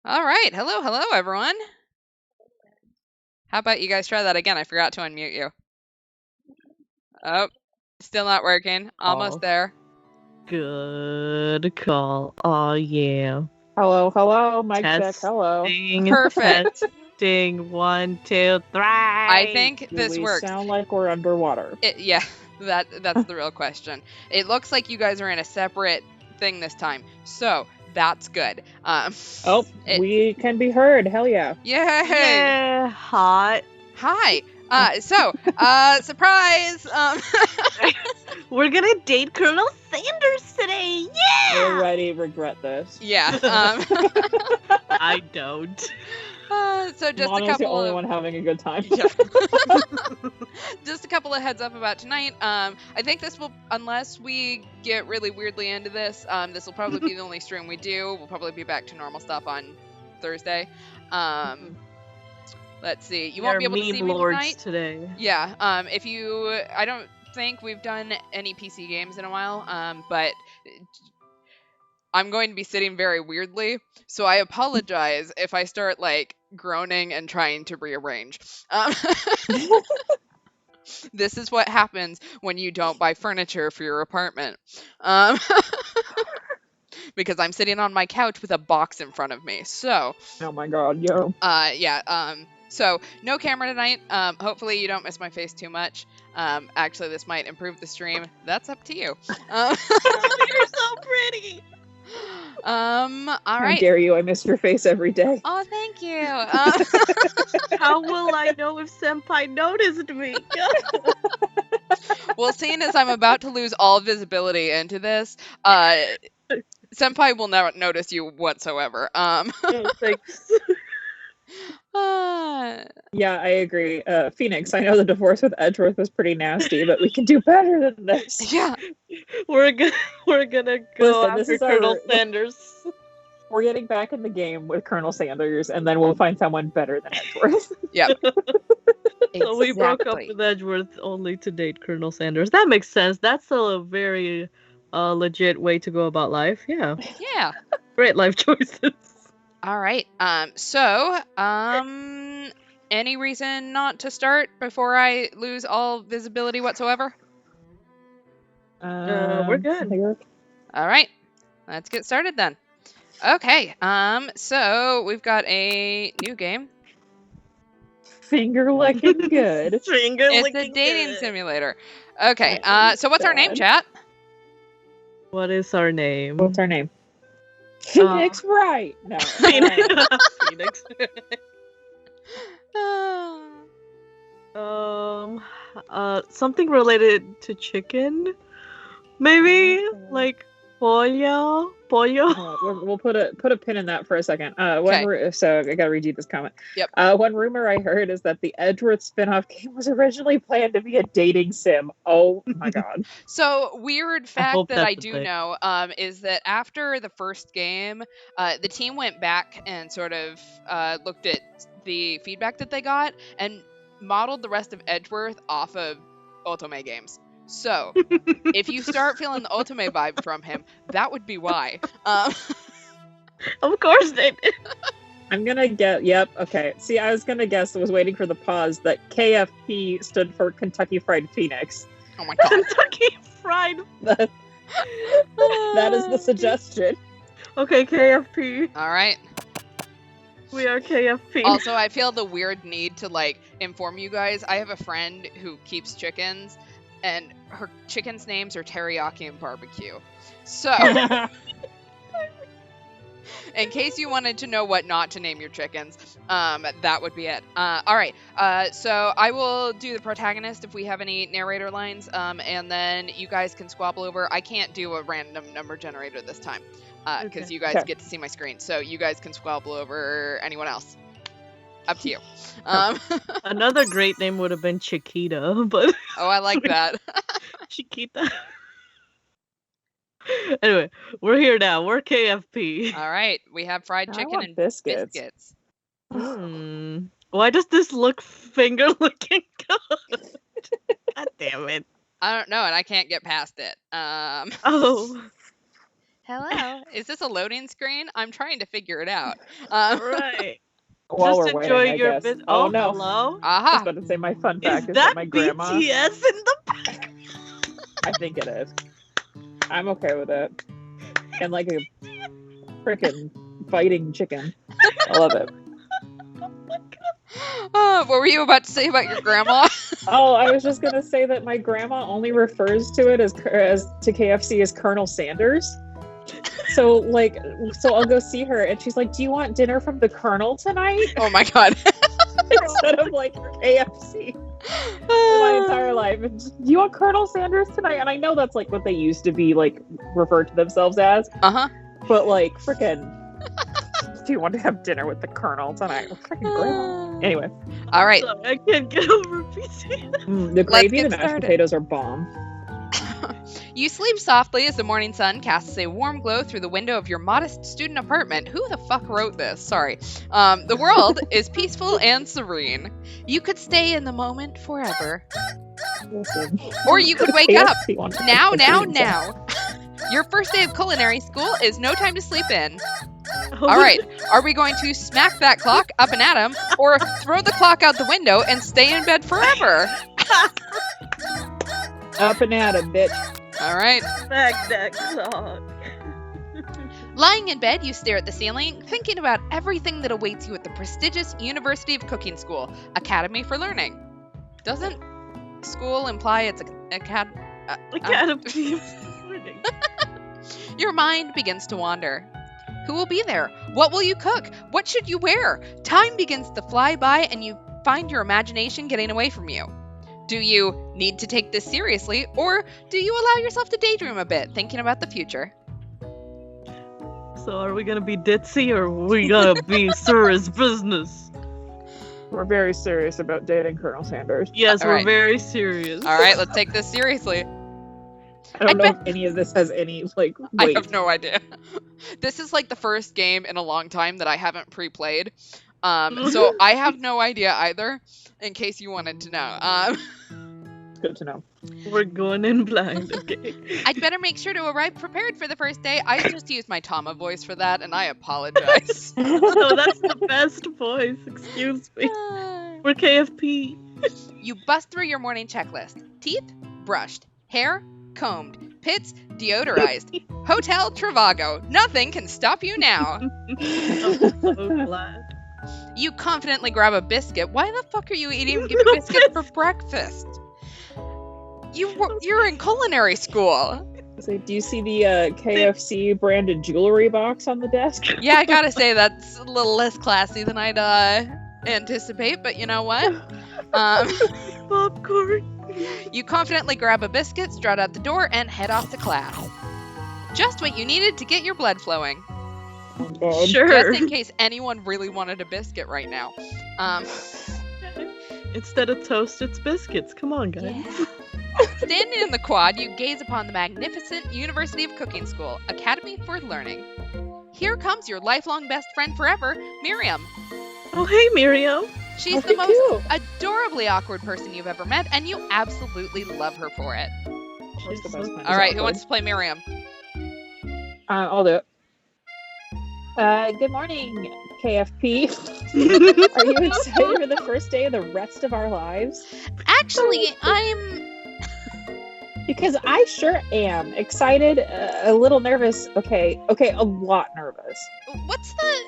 All right. Hello, everyone. How about you guys try that again? I forgot to unmute you. Oh, still not working. Almost Oh, there. good call. Oh, yeah. Hello, mic check, hello. Testing, Perfect. testing. 1, 2, I 3. think Do this we works. sound like we're underwater? Yeah, that's the real question. It looks like you guys are in a separate thing this time, so that's good. Oh, it. we can be heard, hell yeah. Yay! Yeah, hot. Hi. Surprise. We're gonna date Colonel Sanders today. We Yeah! already regret this. Yeah. I don't. So just a Mono's the couple only of one having a good time. yeah. Just a couple of heads up about tonight. I think this will, unless we get really weirdly into this, this will probably be the only stream we do. We'll probably be back to normal stuff on Thursday. Let's see. You won't be able to see meme me lords tonight. today. Yeah. I don't think we've done any PC games in a while. But I'm going to be sitting very weirdly, so I apologize if I start like groaning and trying to rearrange. This is what happens when you don't buy furniture for your apartment. Um, because I'm sitting on my couch with a box in front of me. So, Oh my god, yo. yeah. So no camera tonight. Hopefully you don't miss my face too much. Actually, this might improve the stream. That's up to you. You're so pretty. All How right. dare you, I miss your face every day. Oh, thank you. How will I know if Senpai noticed me? Well, seeing as I'm about to lose all visibility into this, Senpai will not notice you whatsoever. Oh, thanks. Yeah, I agree. Phoenix, I know the divorce with Edgeworth was pretty nasty, but we can do better than this. Yeah. We're gonna go after Colonel Sanders. We're getting back in the game with Colonel Sanders, and then we'll find someone better than Edgeworth. Yep. So we broke up with Edgeworth only to date Colonel Sanders. That makes sense. That's a very legit way to go about life. Yeah. Yeah. Great life choices. All right. Any reason not to start before I lose all visibility whatsoever? We're good. All right. Let's get started then. Okay. So we've got a new game. Finger licking good. It's a dating simulator. Okay. So what's our name, chat? What is our name? What's our name? Phoenix Wright. No. Phoenix. Something related to chicken, maybe like pollo. We'll put a pin in that for a second. So I gotta read you this comment. Yep. One rumor I heard is that the Edgeworth spin-off game was originally planned to be a dating sim. Oh my god. So weird fact that I do know is that after the first game, the team went back and sort of looked at the feedback that they got and modeled the rest of Edgeworth off of Otome games. So if you start feeling the Otome vibe from him, that would be why. Of course they did. I'm gonna get. Yep. Okay. See, I was gonna guess. I was waiting for the pause that KFP stood for Kentucky Fried Phoenix. Oh my god. Kentucky Fried. That is the suggestion. Okay, KFP. All right. We are KFP. Also, I feel the weird need to like inform you guys. I have a friend who keeps chickens, and her chickens' names are teriyaki and barbecue. So, in case you wanted to know what not to name your chickens, that would be it. All right. So I will do the protagonist if we have any narrator lines, and then you guys can squabble over. I can't do a random number generator this time because you guys get to see my screen. So you guys can squabble over anyone else. Up to you. Another great name would have been Chiquita, but oh, I like that. Chiquita. Anyway, we're here now. We're KFP. All right, we have fried chicken and biscuits. Why does this look finger looking good? God damn it! I don't know, and I can't get past it. Oh. Hello. Is this a loading screen? I'm trying to figure it out. Right. While Just we're enjoy waiting, I your guess. bit. Oh Oh, no. hello. I was Aha. about to say my fun Is fact is that my grandma. BTS in the back? I think it is. I'm okay with it. And like a freaking fighting chicken. I love it. Oh, what were you about to say about your grandma? Oh, I was just gonna say that my grandma only refers to it as to KFC as Colonel Sanders. So I'll go see her and she's like, "Do you want dinner from the Colonel tonight?" Oh my god. Instead of like KFC. My entire life. Do you want Colonel Sanders tonight? And I know that's like what they used to be like referred to themselves as. Uh-huh. But like freaking do you want to have dinner with the Colonel tonight? Freaking grandma. Anyway. All right. Sorry, I can't get over BTS. The gravy and get the mashed started. potatoes are bomb. You sleep softly as the morning sun casts a warm glow through the window of your modest student apartment. Who the fuck wrote this? Sorry. The world is peaceful and serene. You could stay in the moment forever. Listen. Or you could wake up. KFC wants to Now, put now, it in. now. Your first day of culinary school is no time to sleep in. Oh, All right. Are we going to smack that clock up and at 'em, or throw the clock out the window and stay in bed forever? Up and at 'em, bitch. All right. Back that clock. Lying in bed, you stare at the ceiling, thinking about everything that awaits you at the prestigious University of Cooking School, Academy for Learning. Doesn't school imply it's Academy. Your mind begins to wander. Who will be there? What will you cook? What should you wear? Time begins to fly by and you find your imagination getting away from you. Do you need to take this seriously, or do you allow yourself to daydream a bit, thinking about the future? So are we gonna be ditzy or are we gonna be serious business? We're very serious about dating Colonel Sanders. Yes, All we're right. very serious. All right, let's take this seriously. I don't know if any of this has any like I weight. have no idea. This is like the first game in a long time that I haven't pre-played. So I have no idea either, in case you wanted to know. It's good to know. We're going in blind, okay? I'd better make sure to arrive prepared for the first day. I just used my Tama voice for that, and I apologize. No, that's the best voice. Excuse me. We're KFP. You bust through your morning checklist. Teeth, brushed. Hair, combed. Pits, deodorized. Hotel, Trivago. Nothing can stop you now. I'm so glad. You confidently grab a biscuit. Why the fuck are you eating a biscuit for breakfast? You're in culinary school. So, do you see the KFC branded jewelry box on the desk? Yeah, I gotta say that's a little less classy than I'd anticipate, but you know what? Popcorn. You confidently grab a biscuit, strut out the door, and head off to class. Just what you needed to get your blood flowing. Oh, God. Sure. Just in case anyone really wanted a biscuit right now. Instead of toast, it's biscuits. Come on, guys. Yeah. Standing in the quad, you gaze upon the magnificent University of Cooking School, Academy for Learning. Here comes your lifelong best friend forever, Miriam. Oh, hey, Miriam. She's Oh, the most cute. adorably awkward person you've ever met, and you absolutely love her for it. She's the best one. All right, who wants to play Miriam? I'll do it. Good morning, KFP. Are you excited for the first day of the rest of our lives? Actually, I'm... Because I sure am excited, a little nervous. Okay, a lot nervous. What's the...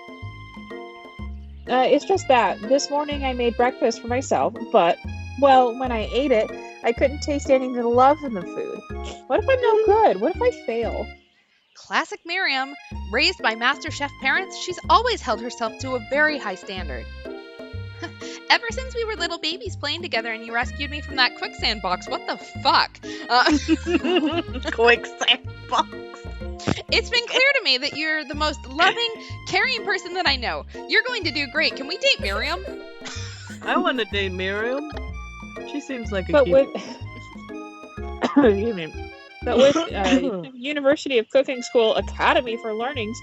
It's just that this morning I made breakfast for myself, but, well, when I ate it, I couldn't taste any of the love in the food. What if I'm no good? What if I fail? Classic Miriam. Raised by Master Chef parents, she's always held herself to a very high standard. Ever since we were little babies playing together and you rescued me from that quicksand box, what the fuck? Quicksand box. It's been clear to me that you're the most loving, caring person that I know. You're going to do great. Can we date Miriam? I want to date Miriam. She seems like a But cute. with University of Cooking School Academy for Learning's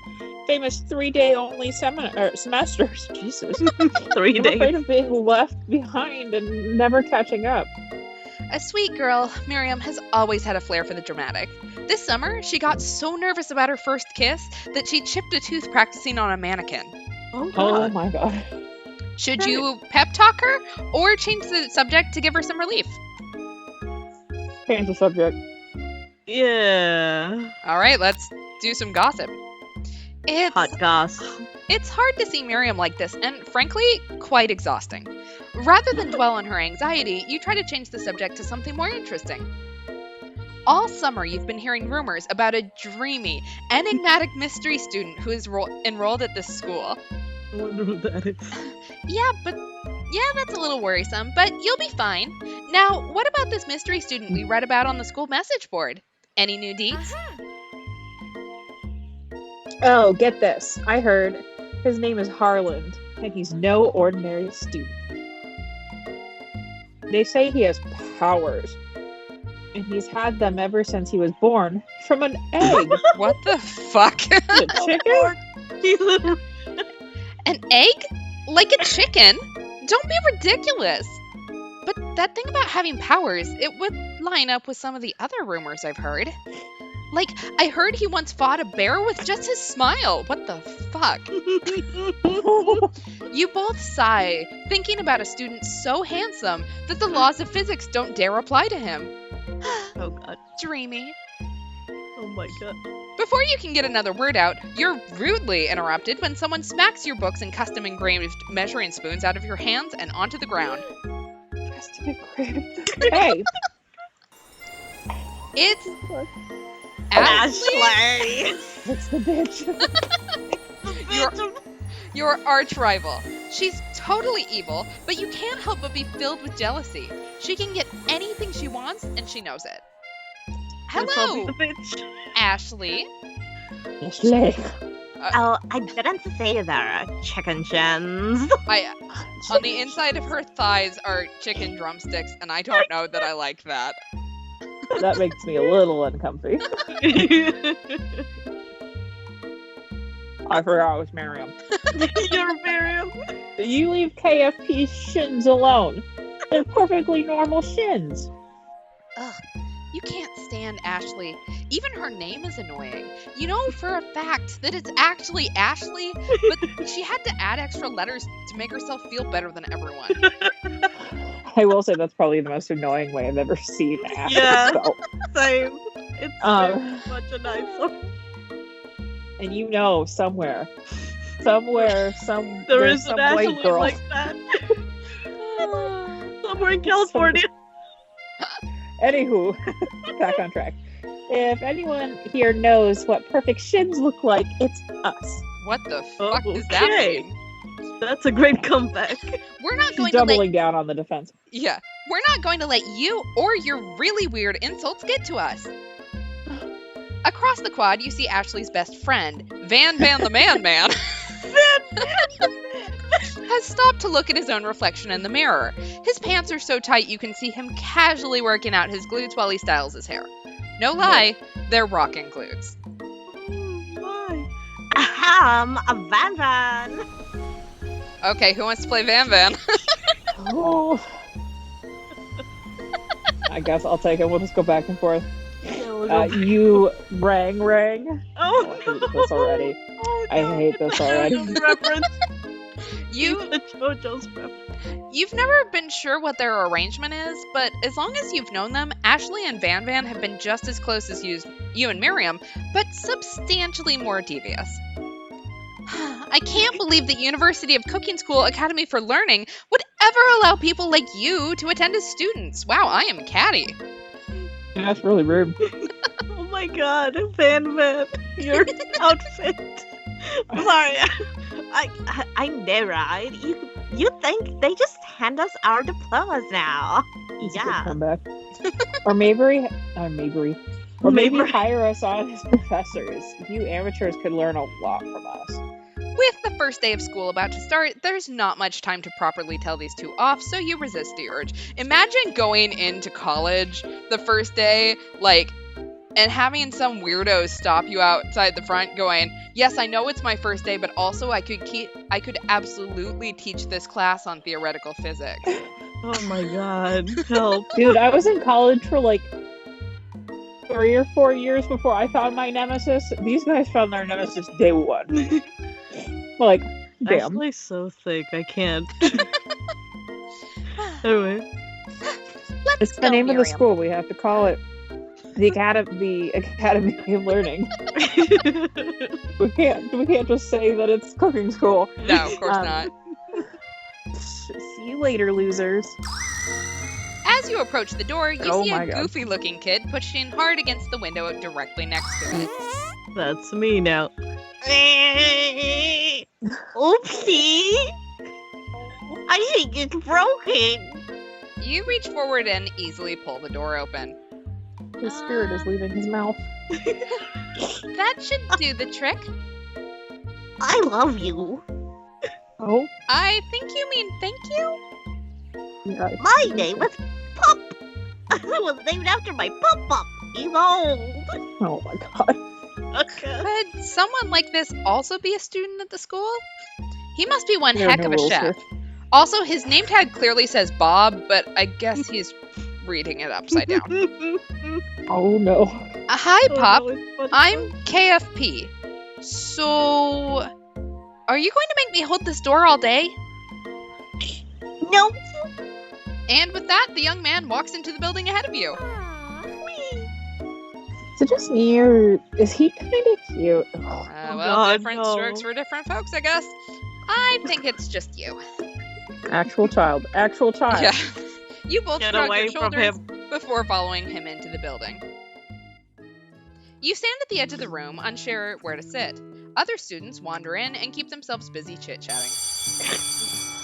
famous 3-day only semesters. Jesus. 3 I'm days. afraid of being left behind and never catching up. A sweet girl, Miriam has always had a flair for the dramatic. This summer, she got so nervous about her first kiss that she chipped a tooth practicing on a mannequin. Oh my god. Should you pep talk her or change the subject to give her some relief? Change the subject. Yeah. All right, let's do some gossip. Hot goss. It's hard to see Miriam like this, and frankly, quite exhausting. Rather than dwell on her anxiety, you try to change the subject to something more interesting. All summer, you've been hearing rumors about a dreamy, enigmatic mystery student who is enrolled at this school. I wonder who that is. Yeah, that's a little worrisome, but you'll be fine. Now, what about this mystery student we read about on the school message board? Any new deets? Oh, get this. I heard his name is Harland, and he's no ordinary student. They say he has powers, and he's had them ever since he was born from an egg. What the fuck? A chicken? An egg? Like a chicken? Don't be ridiculous. But that thing about having powers, it would line up with some of the other rumors I've heard. Like, I heard he once fought a bear with just his smile. What the fuck? You both sigh, thinking about a student so handsome that the laws of physics don't dare apply to him. Oh god. Dreamy. Oh my god. Before you can get another word out, you're rudely interrupted when someone smacks your books and custom engraved measuring spoons out of your hands and onto the ground. Custom engraved. Hey! It's Ashley! It's the bitch. Your arch rival. She's totally evil, but you can't help but be filled with jealousy. She can get anything she wants, and she knows it. Hello, Ashley. Ashley. Oh, I didn't say there, chicken shins. On the inside of her thighs are chicken drumsticks, and I don't know that I like that. That makes me a little uncomfy. I forgot it was Miriam. You're Miriam. You leave KFP's shins alone. They're perfectly normal shins. Ugh, you can't stand Ashley. Even her name is annoying. You know for a fact that it's actually Ashley, but she had to add extra letters to make herself feel better than everyone. I will say that's probably the most annoying way I've ever seen Ashley. Yeah. So. Same. It's very much an eyesore. And you know, somewhere, there there's is some an white Ashley girl. like that. Somewhere in California. Anywho, back on track. If anyone here knows what perfect shins look like, it's us. What the fuck does that mean? That's a great comeback. We're not She's going to doubling down on the defense. Yeah, we're not going to let you or your really weird insults get to us. Across the quad, you see Ashley's best friend, Van the Man, has stopped to look at his own reflection in the mirror. His pants are so tight you can see him casually working out his glutes while he styles his hair. No lie, they're rocking glutes. Ahem, a Van. Okay, who wants to play Van? Oh. I guess I'll take it. We'll just go back and forth. You rang. Oh, I hate this already. Oh, no. I hate this already. Reference. The JoJo's reference. You've never been sure what their arrangement is, but as long as you've known them, Ashley and Van have been just as close as you and Miriam, but substantially more devious. I can't believe the University of Cooking School Academy for Learning would ever allow people like you to attend as students. Wow, I am catty. Yeah, that's really rude. Oh my god, Van, your outfit. I'm sorry. I'm there, right? You think they just hand us our diplomas now? It's Yeah. a good comeback. Or maybe hire us on as professors. You amateurs could learn a lot from us. With the first day of school about to start, there's not much time to properly tell these two off, so you resist the urge. Imagine going into college the first day, and having some weirdo stop you outside the front going, yes, I know it's my first day, but also I could absolutely teach this class on theoretical physics. Oh my god, help. Dude, I was in college for 3 or 4 years before I found my nemesis. These guys found their nemesis day one. Like, damn. Ashley's so thick, I can't. Anyway. It's the name of the school. We have to call it the Academy of Learning. We can't just say that it's cooking school. No, of course not. See you later, losers. As you approach the door, you see my a God. goofy-looking kid pushing hard against the window directly next to it. That's me now. Oopsie! I think it's broken. You reach forward and easily pull the door open. His spirit is leaving his mouth. That should do the trick. I love you. Oh, I think you mean thank you? yeah. My name is Pup. I was named after my Pup. He's old. Oh my god. Okay. Could someone like this also be a student at the school? He must be one There are heck no of a rules chef. here. Also, his name tag clearly says Bob, but I guess he's reading it upside down. Oh no. Hi, Pop. Oh, no, it's funny. I'm KFP. So, are you going to make me hold this door all day? No. And with that, the young man walks into the building ahead of you. Is it just me or is he kind of cute? Oh, Well, God, different no. strokes for different folks, I guess. I think it's just you. actual child. Actual child. Yeah. You both Get shrug away your from shoulders him. before following him into the building. You stand at the edge of the room, unsure where to sit. Other students wander in and keep themselves busy chit-chatting.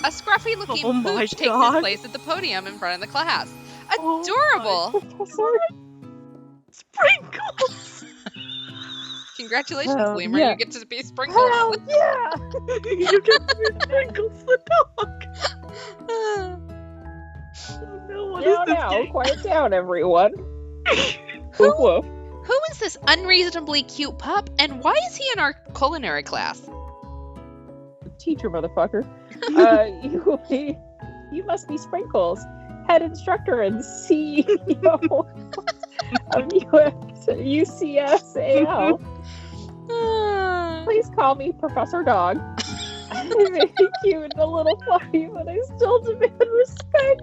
A scruffy-looking Oh my pooch takes his God. place at the podium in front of the class. Oh my Adorable! Professor? Sprinkles! Congratulations, Hell Lemur. yeah. You get to be Sprinkles. Hell yeah! You get to be Sprinkles the dog. Oh no, what is this Now, game? quiet down, everyone. Who, Woof woof. who is this unreasonably cute pup, and why is he in our culinary class? Teacher, motherfucker. You must be Sprinkles, head instructor and CEO of UCSAL. Please call me Professor Dog. I'm very cute and a little fluffy, but I still demand respect.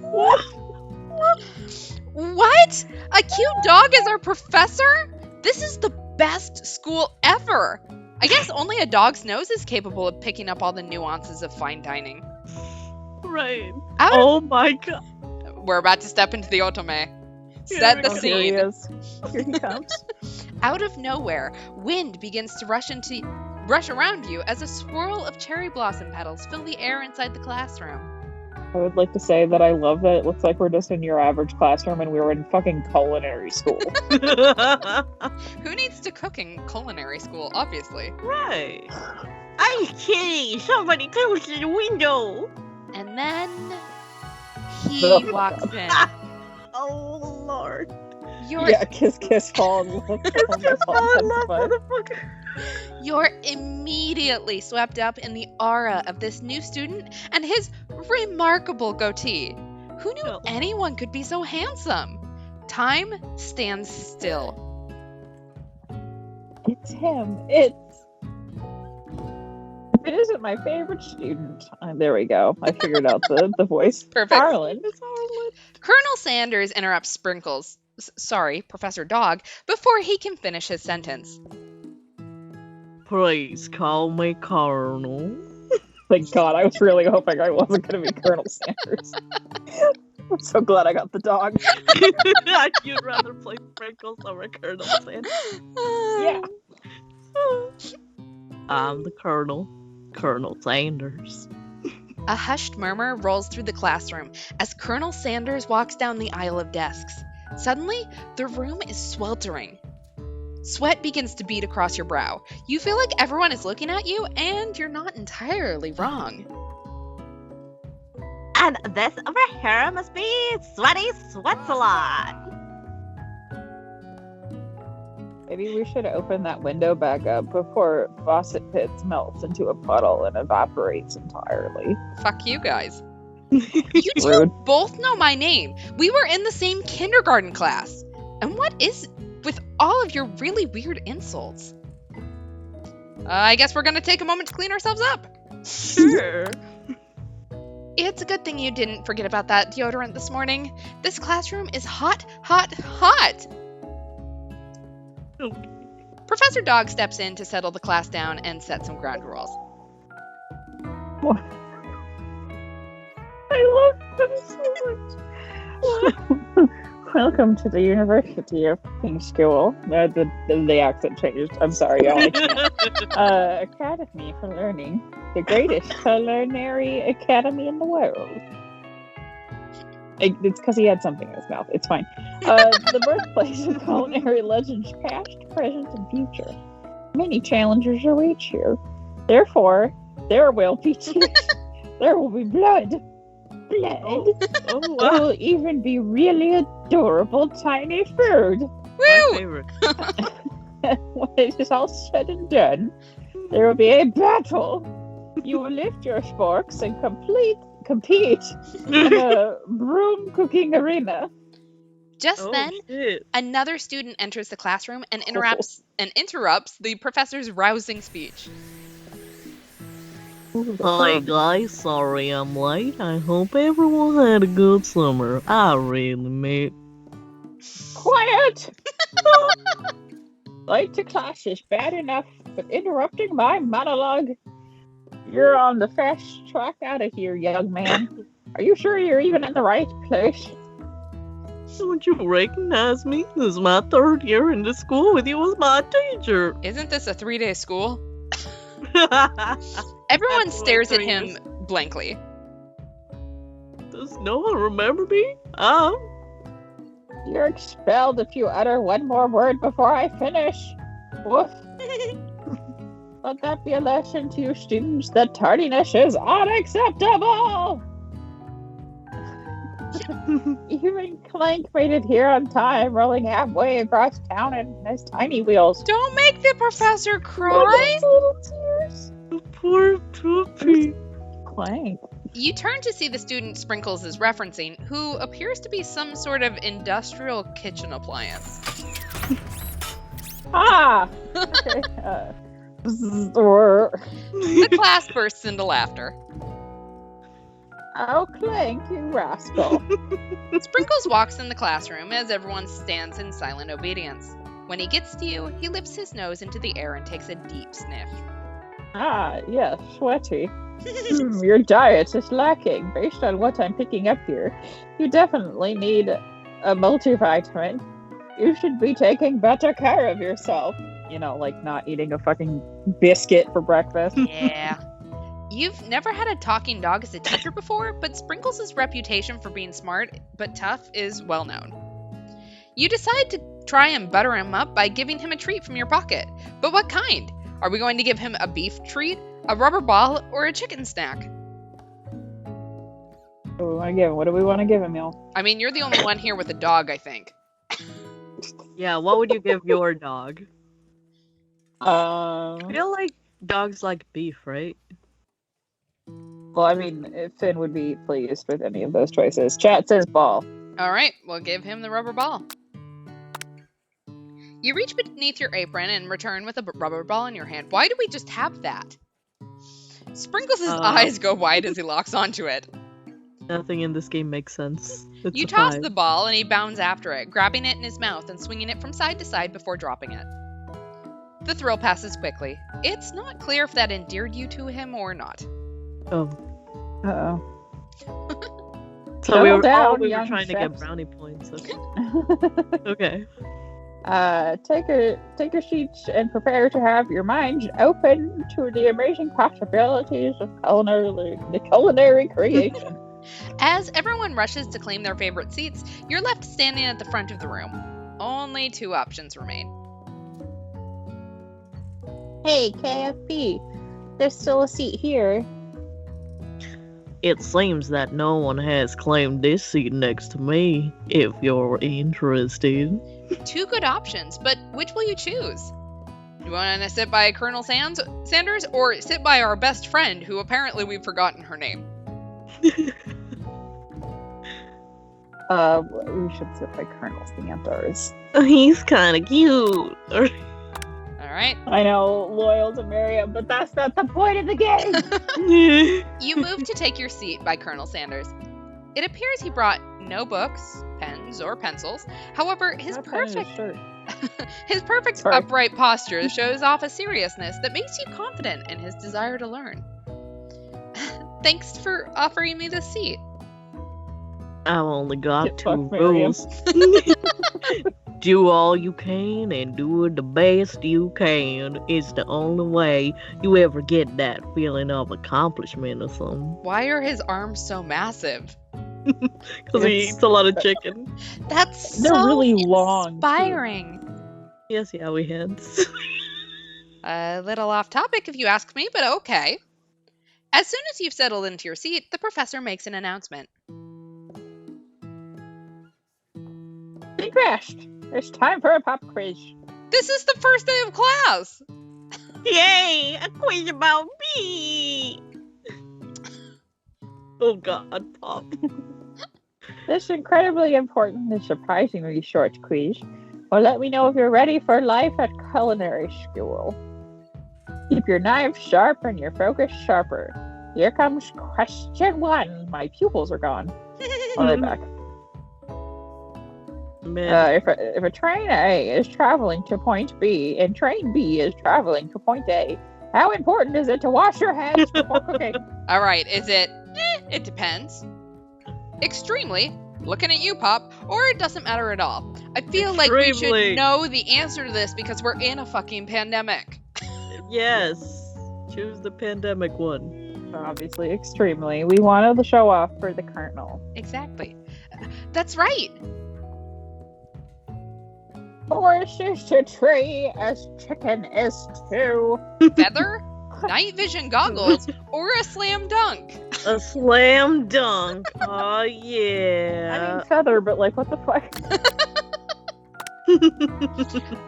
What? What? A cute dog is our professor? This is the best school ever. I guess only a dog's nose is capable of picking up all the nuances of fine dining. Right. Out of- Oh my god. We're about to step into the otome. Here Set we the go. Here he scene. is. Here he comes. Out of nowhere, wind begins to rush around you as a swirl of cherry blossom petals fill the air inside the classroom. I would like to say that I love that it looks like we're just in your average classroom and we were in fucking culinary school. Who needs to cook in culinary school, obviously? Right. I'm kidding. Somebody close the window. And then he Oh my walks in. Oh Lord. You're Yeah, kiss, fall in love. Motherfucker. You're immediately swept up in the aura of this new student and his remarkable goatee. Who knew Oh. anyone could be so handsome? Time stands still. It's him. It isn't my favorite student. There we go. I figured out the voice. Perfect. Harlan. Colonel Sanders interrupts Sprinkles, sorry, Professor Dog, before he can finish his sentence. Please call me Colonel. Thank God, I was really hoping I wasn't going to be Colonel Sanders. I'm so glad I got the dog. You'd rather play Sprinkles over Colonel Sanders. Yeah. I'm the Colonel. Colonel Sanders. A hushed murmur rolls through the classroom as Colonel Sanders walks down the aisle of desks. Suddenly, the room is sweltering. Sweat begins to bead across your brow. You feel like everyone is looking at you, and you're not entirely wrong. And this over here must be Sweaty Sweatsalot. Maybe we should open that window back up before Faucet Pits melts into a puddle and evaporates entirely. Fuck you guys. You two Rude. both know my name. We were in the same kindergarten class. And what is with all of your really weird insults. I guess we're gonna take a moment to clean ourselves up. Sure. It's a good thing you didn't forget about that deodorant this morning. This classroom is hot, hot, hot! Okay. Professor Dog steps in to settle the class down and set some ground rules. I love them so much. Welcome to the University of King School. The accent changed. I'm sorry, y'all. I can't. Academy for Learning. The greatest culinary academy in the world. It's because he had something in his mouth. It's fine. The birthplace of culinary legends past, present, and future. Many challengers await here. Therefore, there will be tears. There will be blood. Blood. Oh, There wow. will even be really adorable tiny food. My Woo! favorite. When it is all said and done, there will be a battle. You will lift your sporks and compete in a broom cooking arena. Just Oh, then, shit. another student enters the classroom and interrupts the professor's rousing speech. Hi guys, sorry I'm late. I hope everyone had a good summer. I really made. Quiet! Late to class is bad enough, but interrupting my monologue? You're on the fast track out of here, young man. Are you sure you're even in the right place? Don't you recognize me? This is my third year in the school with you as my teacher. Isn't this a 3-day school? Does Everyone That's stares at what him blankly. no one remember me? You're expelled if you utter one more word before I finish. Woof. Let that be a lesson to you students that tardiness is unacceptable! Even Clank made it here on time, rolling halfway across town in his tiny wheels. Don't make the professor Look cry! at those little tears. Poor Tuppy. Clank. You turn to see the student Sprinkles is referencing, who appears to be some sort of industrial kitchen appliance. Ah! Okay. The class bursts into laughter. Oh, Clank, you rascal. Sprinkles walks in the classroom as everyone stands in silent obedience. When he gets to you, he lifts his nose into the air and takes a deep sniff. Ah, yes, sweaty. Your diet is lacking. Based on what I'm picking up here, you definitely need a multivitamin. You should be taking better care of yourself. You know, like not eating a fucking biscuit for breakfast. Yeah. You've never had a talking dog as a teacher before, but Sprinkles' reputation for being smart but tough is well known. You decide to try and butter him up by giving him a treat from your pocket. But what kind? Are we going to give him a beef treat, a rubber ball, or a chicken snack? What do we want to give him, y'all? I mean, you're the only one here with a dog, I think. Yeah, what would you give your dog? I Well, feel like dogs like beef, right? I mean, Finn would be pleased with any of those choices. Chat says ball. All right, we'll give him the rubber ball. You reach beneath your apron and return with a rubber ball in your hand. Why do we just have that? Sprinkles' eyes go wide as he locks onto it. Nothing in this game makes sense. It's You a toss 5. the ball and he bounds after it, grabbing it in his mouth and swinging it from side to side before dropping it. The thrill passes quickly. It's not clear if that endeared you to him or not. Oh. Uh-oh. So we were, down, we were young trying to get chefs. brownie points. Okay. Take a seat and prepare to have your minds open to the amazing possibilities of culinary creation. As everyone rushes to claim their favorite seats, you're left standing at the front of the room. Only 2 options remain. Hey, KFB, there's still a seat here. It seems that no one has claimed this seat next to me, if you're interested. 2 good options, but which will you choose? You want to sit by Colonel Sanders or sit by our best friend, who apparently we've forgotten her name? We should sit by Colonel Sanders. He's kind of cute. All right. I know, loyal to Miriam, but that's not the point of the game. You move to take your seat by Colonel Sanders. It appears he brought no books, pens, or pencils. However, his perfect upright posture shows off a seriousness that makes you confident in his desire to learn. Thanks for offering me this seat. I've only got Get 2 fucked, Miriam. rules. Do all you can and do it the best you can. It's the only way you ever get that feeling of accomplishment or something. Why are his arms so massive? Because he eats a lot of chicken. That's They're so really long, too. inspiring. Yes, yeah, we hands. A little off topic if you ask me, but okay. As soon as you've settled into your seat, the professor makes an announcement. Be crashed. It's time for a pop quiz. This is the first day of class! Yay! A quiz about me! Oh god, Pop. This incredibly important and surprisingly short quiz will let me know if you're ready for life at culinary school. Keep your knives sharp and your focus sharper. Here comes question 1. My pupils are gone. All right, back. Man. If a train A is traveling to point B and train B is traveling to point A, how important is it to wash your hands before cooking? All right, is it? It depends. Extremely. Looking at you, Pop. Or it doesn't matter at all. I feel like we Extremely. should know the answer to this because we're in a fucking pandemic. Yes. Choose the pandemic one. Obviously, extremely. We wanted to show off for the colonel. Exactly. That's right. Horse is to tree as chicken is to. Feather, night vision goggles, or a slam dunk. A slam dunk. Oh I yeah. mean feather, but like, what the fuck?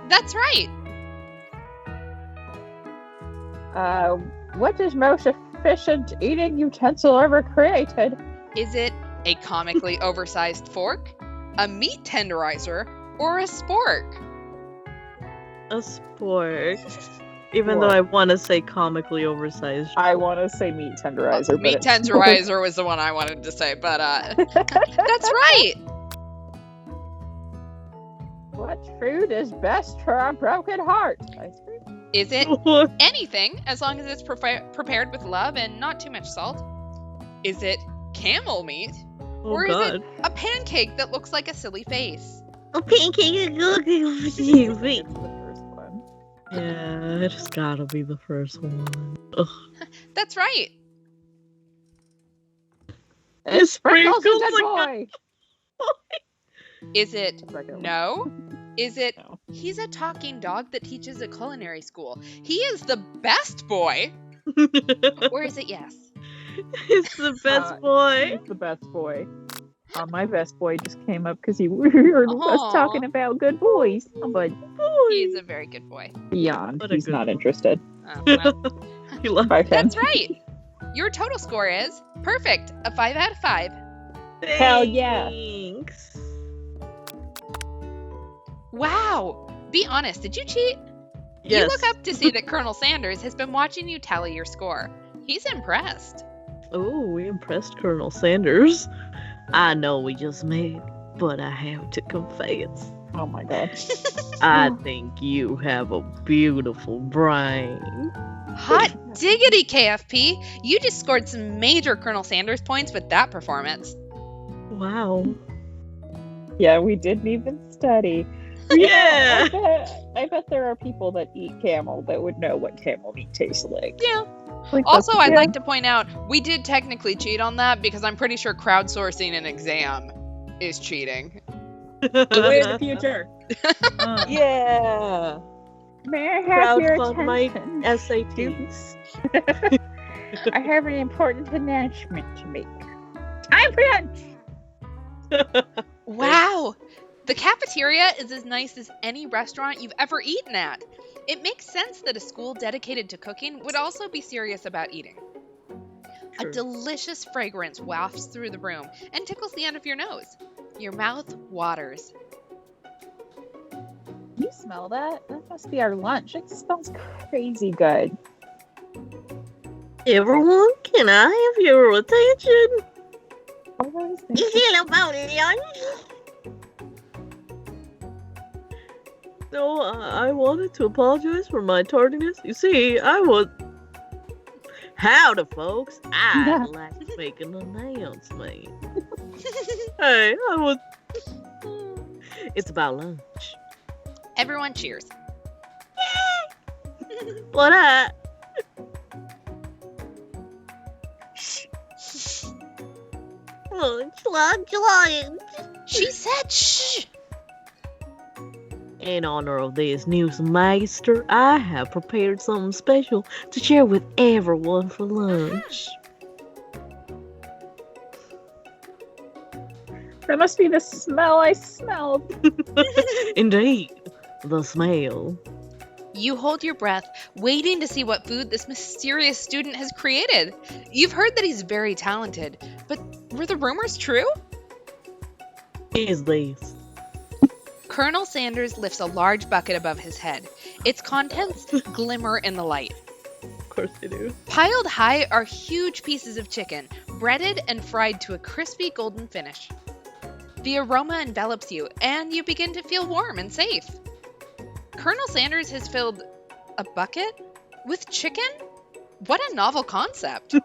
That's right. What is most efficient eating utensil ever created? Is it a comically oversized fork, a meat tenderizer, or a spork? A spork. Even though I want to say comically oversized. I want to say meat tenderizer. but Meat it's tenderizer was the one I wanted to say, but that's right. What food is best for a broken heart? Ice cream? Is it anything as long as it's prepared with love and not too much salt? Is it camel meat? Oh Or god. is it a pancake that looks like a silly face? A pancake is good. It's the first one. Yeah, it's gotta be the first one. Ugh. That's right. It's Sprinkles is sprinkles a boy. Is it Second. no? Is it No. he's a talking dog that teaches at culinary school? He is the best boy. Or is it yes? It's the best boy. He's the best boy. My best boy just came up because he heard us Aw. talking about good boys. Oh, but He's a very good boy. beyond, What a he's good not boy. interested. Oh, well, You love Bye, Finn. that's right. Your total score is perfect. A 5 out of 5. Hell yeah. Thanks. Wow. Be honest. Did you cheat? Yes. You look up to see that Colonel Sanders has been watching you tally your score. He's impressed. Oh, we impressed Colonel Sanders. I know we just met, but I have to confess. Oh my god. I think you have a beautiful brain. Hot diggity, KFP. You just scored some major Colonel Sanders points with that performance. Wow. Yeah, we didn't even study. Yeah. I bet there are people that eat camel that would know what camel meat tastes like. Yeah. Like, Also, that's- I'd like to point out, we did technically cheat on that because I'm pretty sure crowdsourcing an exam is cheating. The way of the future. Yeah. May I have your Crowdfund my attention? SATs. I have an important announcement to make. Time for lunch! Wow! The cafeteria is as nice as any restaurant you've ever eaten at. It makes sense that a school dedicated to cooking would also be serious about eating. A True. delicious fragrance wafts through the room and tickles the end of your nose. Your mouth waters. You smell that? That must be our lunch. It smells crazy good. Everyone, can I have your attention? What is You this? feel about it, young? No, I wanted to apologize for my tardiness. You see, I was... Howdy, folks. I'd like to make an announcement. Hey, I was... It's about lunch. Everyone cheers. What up? Lunch. She said shh. In honor of this new semester, I have prepared something special to share with everyone for lunch. That must be the smell I smelled. Indeed, the smell. You hold your breath, waiting to see what food this mysterious student has created. You've heard that he's very talented, but were the rumors true? Is this? Colonel Sanders lifts a large bucket above his head. Its contents glimmer in the light. Of course they do. Piled high are huge pieces of chicken, breaded and fried to a crispy golden finish. The aroma envelops you, and you begin to feel warm and safe. Colonel Sanders has filled a bucket with chicken? What a novel concept.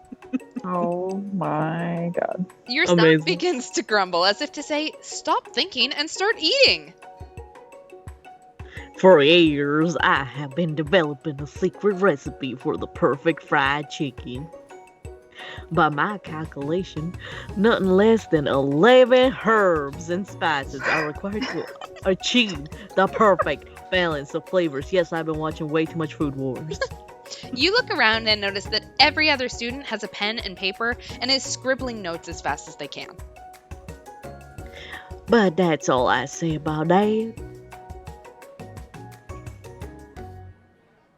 Oh my god. Your stomach Amazing. begins to grumble as if to say, stop thinking and start eating. For years, I have been developing a secret recipe for the perfect fried chicken. By my calculation, nothing less than 11 herbs and spices are required to achieve the perfect balance of flavors. Yes, I've been watching way too much Food Wars. You look around and notice that every other student has a pen and paper and is scribbling notes as fast as they can. But that's all I say about that.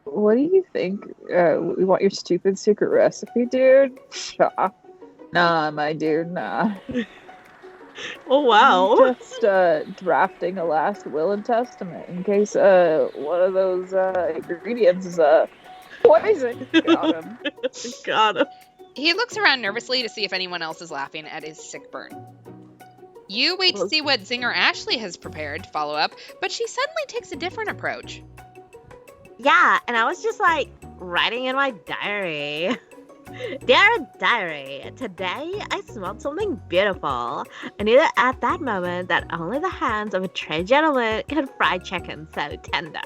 What do you think? We want your stupid secret recipe, dude? Nah, my dude, nah. Oh, wow. Just drafting a last will and testament in case one of those ingredients is poison. Got him. Got him. He looks around nervously to see if anyone else is laughing at his sick burn. You wait to see what Zinger Ashley has prepared to follow up, but she suddenly takes a different approach. Yeah, and I was just like writing in my diary. Dear diary, today I smelled something beautiful. I knew that at that moment that only the hands of a true gentleman could fry chicken so tender.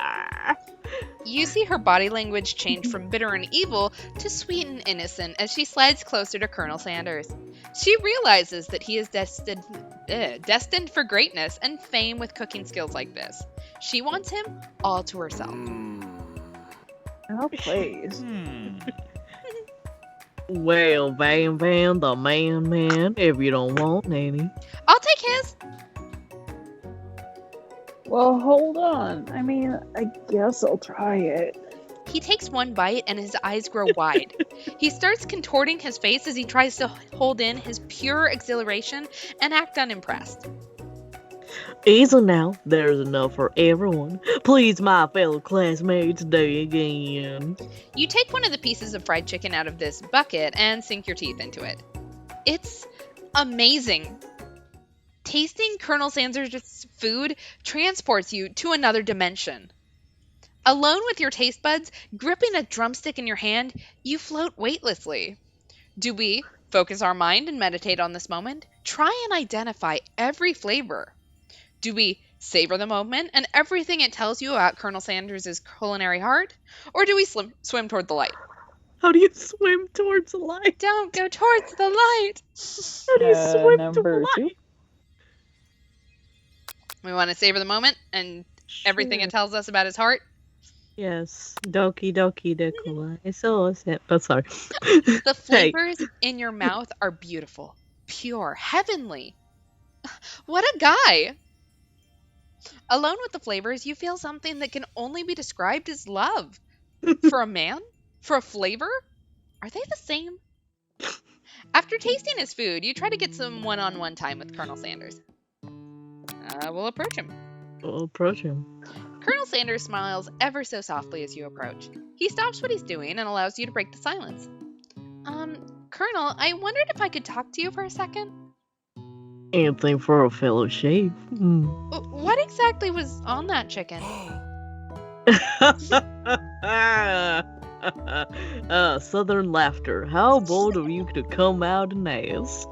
You see her body language change from bitter and evil to sweet and innocent as she slides closer to Colonel Sanders. She realizes that he is destined for greatness and fame with cooking skills like this. She wants him all to herself. Oh, please. Well, Van, the man, if you don't want any. I'll take his. Well, hold on. I mean, I guess I'll try it. He takes one bite and his eyes grow wide. He starts contorting his face as he tries to hold in his pure exhilaration and act unimpressed. Easy now, there's enough for everyone. Please, my fellow classmates, dig in. You take one of the pieces of fried chicken out of this bucket and sink your teeth into it. It's amazing. Tasting Colonel Sanders' food transports you to another dimension. Alone with your taste buds, gripping a drumstick in your hand, you float weightlessly. Do we focus our mind and meditate on this moment? Try and identify every flavor. Do we savor the moment and everything it tells you about Colonel Sanders' culinary heart? Or do we swim toward the light? How do you swim towards the light? Don't go towards the light! How do you swim to the Number light? 2. We want to savor the moment and everything it tells us about his heart. Yes, doki doki dekulai. So sad. But sorry. The flavors in your mouth are beautiful, pure, heavenly. What a guy! Alone with the flavors, you feel something that can only be described as love. For a man? For a flavor? Are they the same? After tasting his food, you try to get some one-on-one time with Colonel Sanders. We'll approach him. We'll approach him. Colonel Sanders smiles ever so softly as you approach. He stops what he's doing and allows you to break the silence. Colonel, I wondered if I could talk to you for a second. Anything for a fellow shave. What exactly was on that chicken? Southern laughter. How bold of you to come out and ask.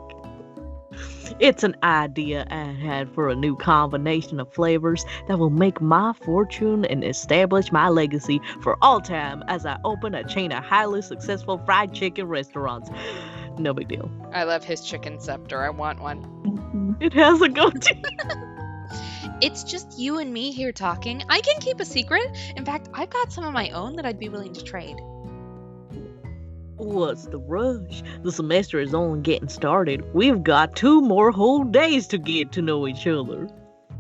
It's an idea I had for a new combination of flavors that will make my fortune and establish my legacy for all time as I open a chain of highly successful fried chicken restaurants. No big deal. I love his chicken scepter. I want one. It has a goatee. It's just you and me here talking. I can keep a secret. In fact, I've got some of my own that I'd be willing to trade. What's the rush? The semester is only getting started. We've got 2 more whole days to get to know each other.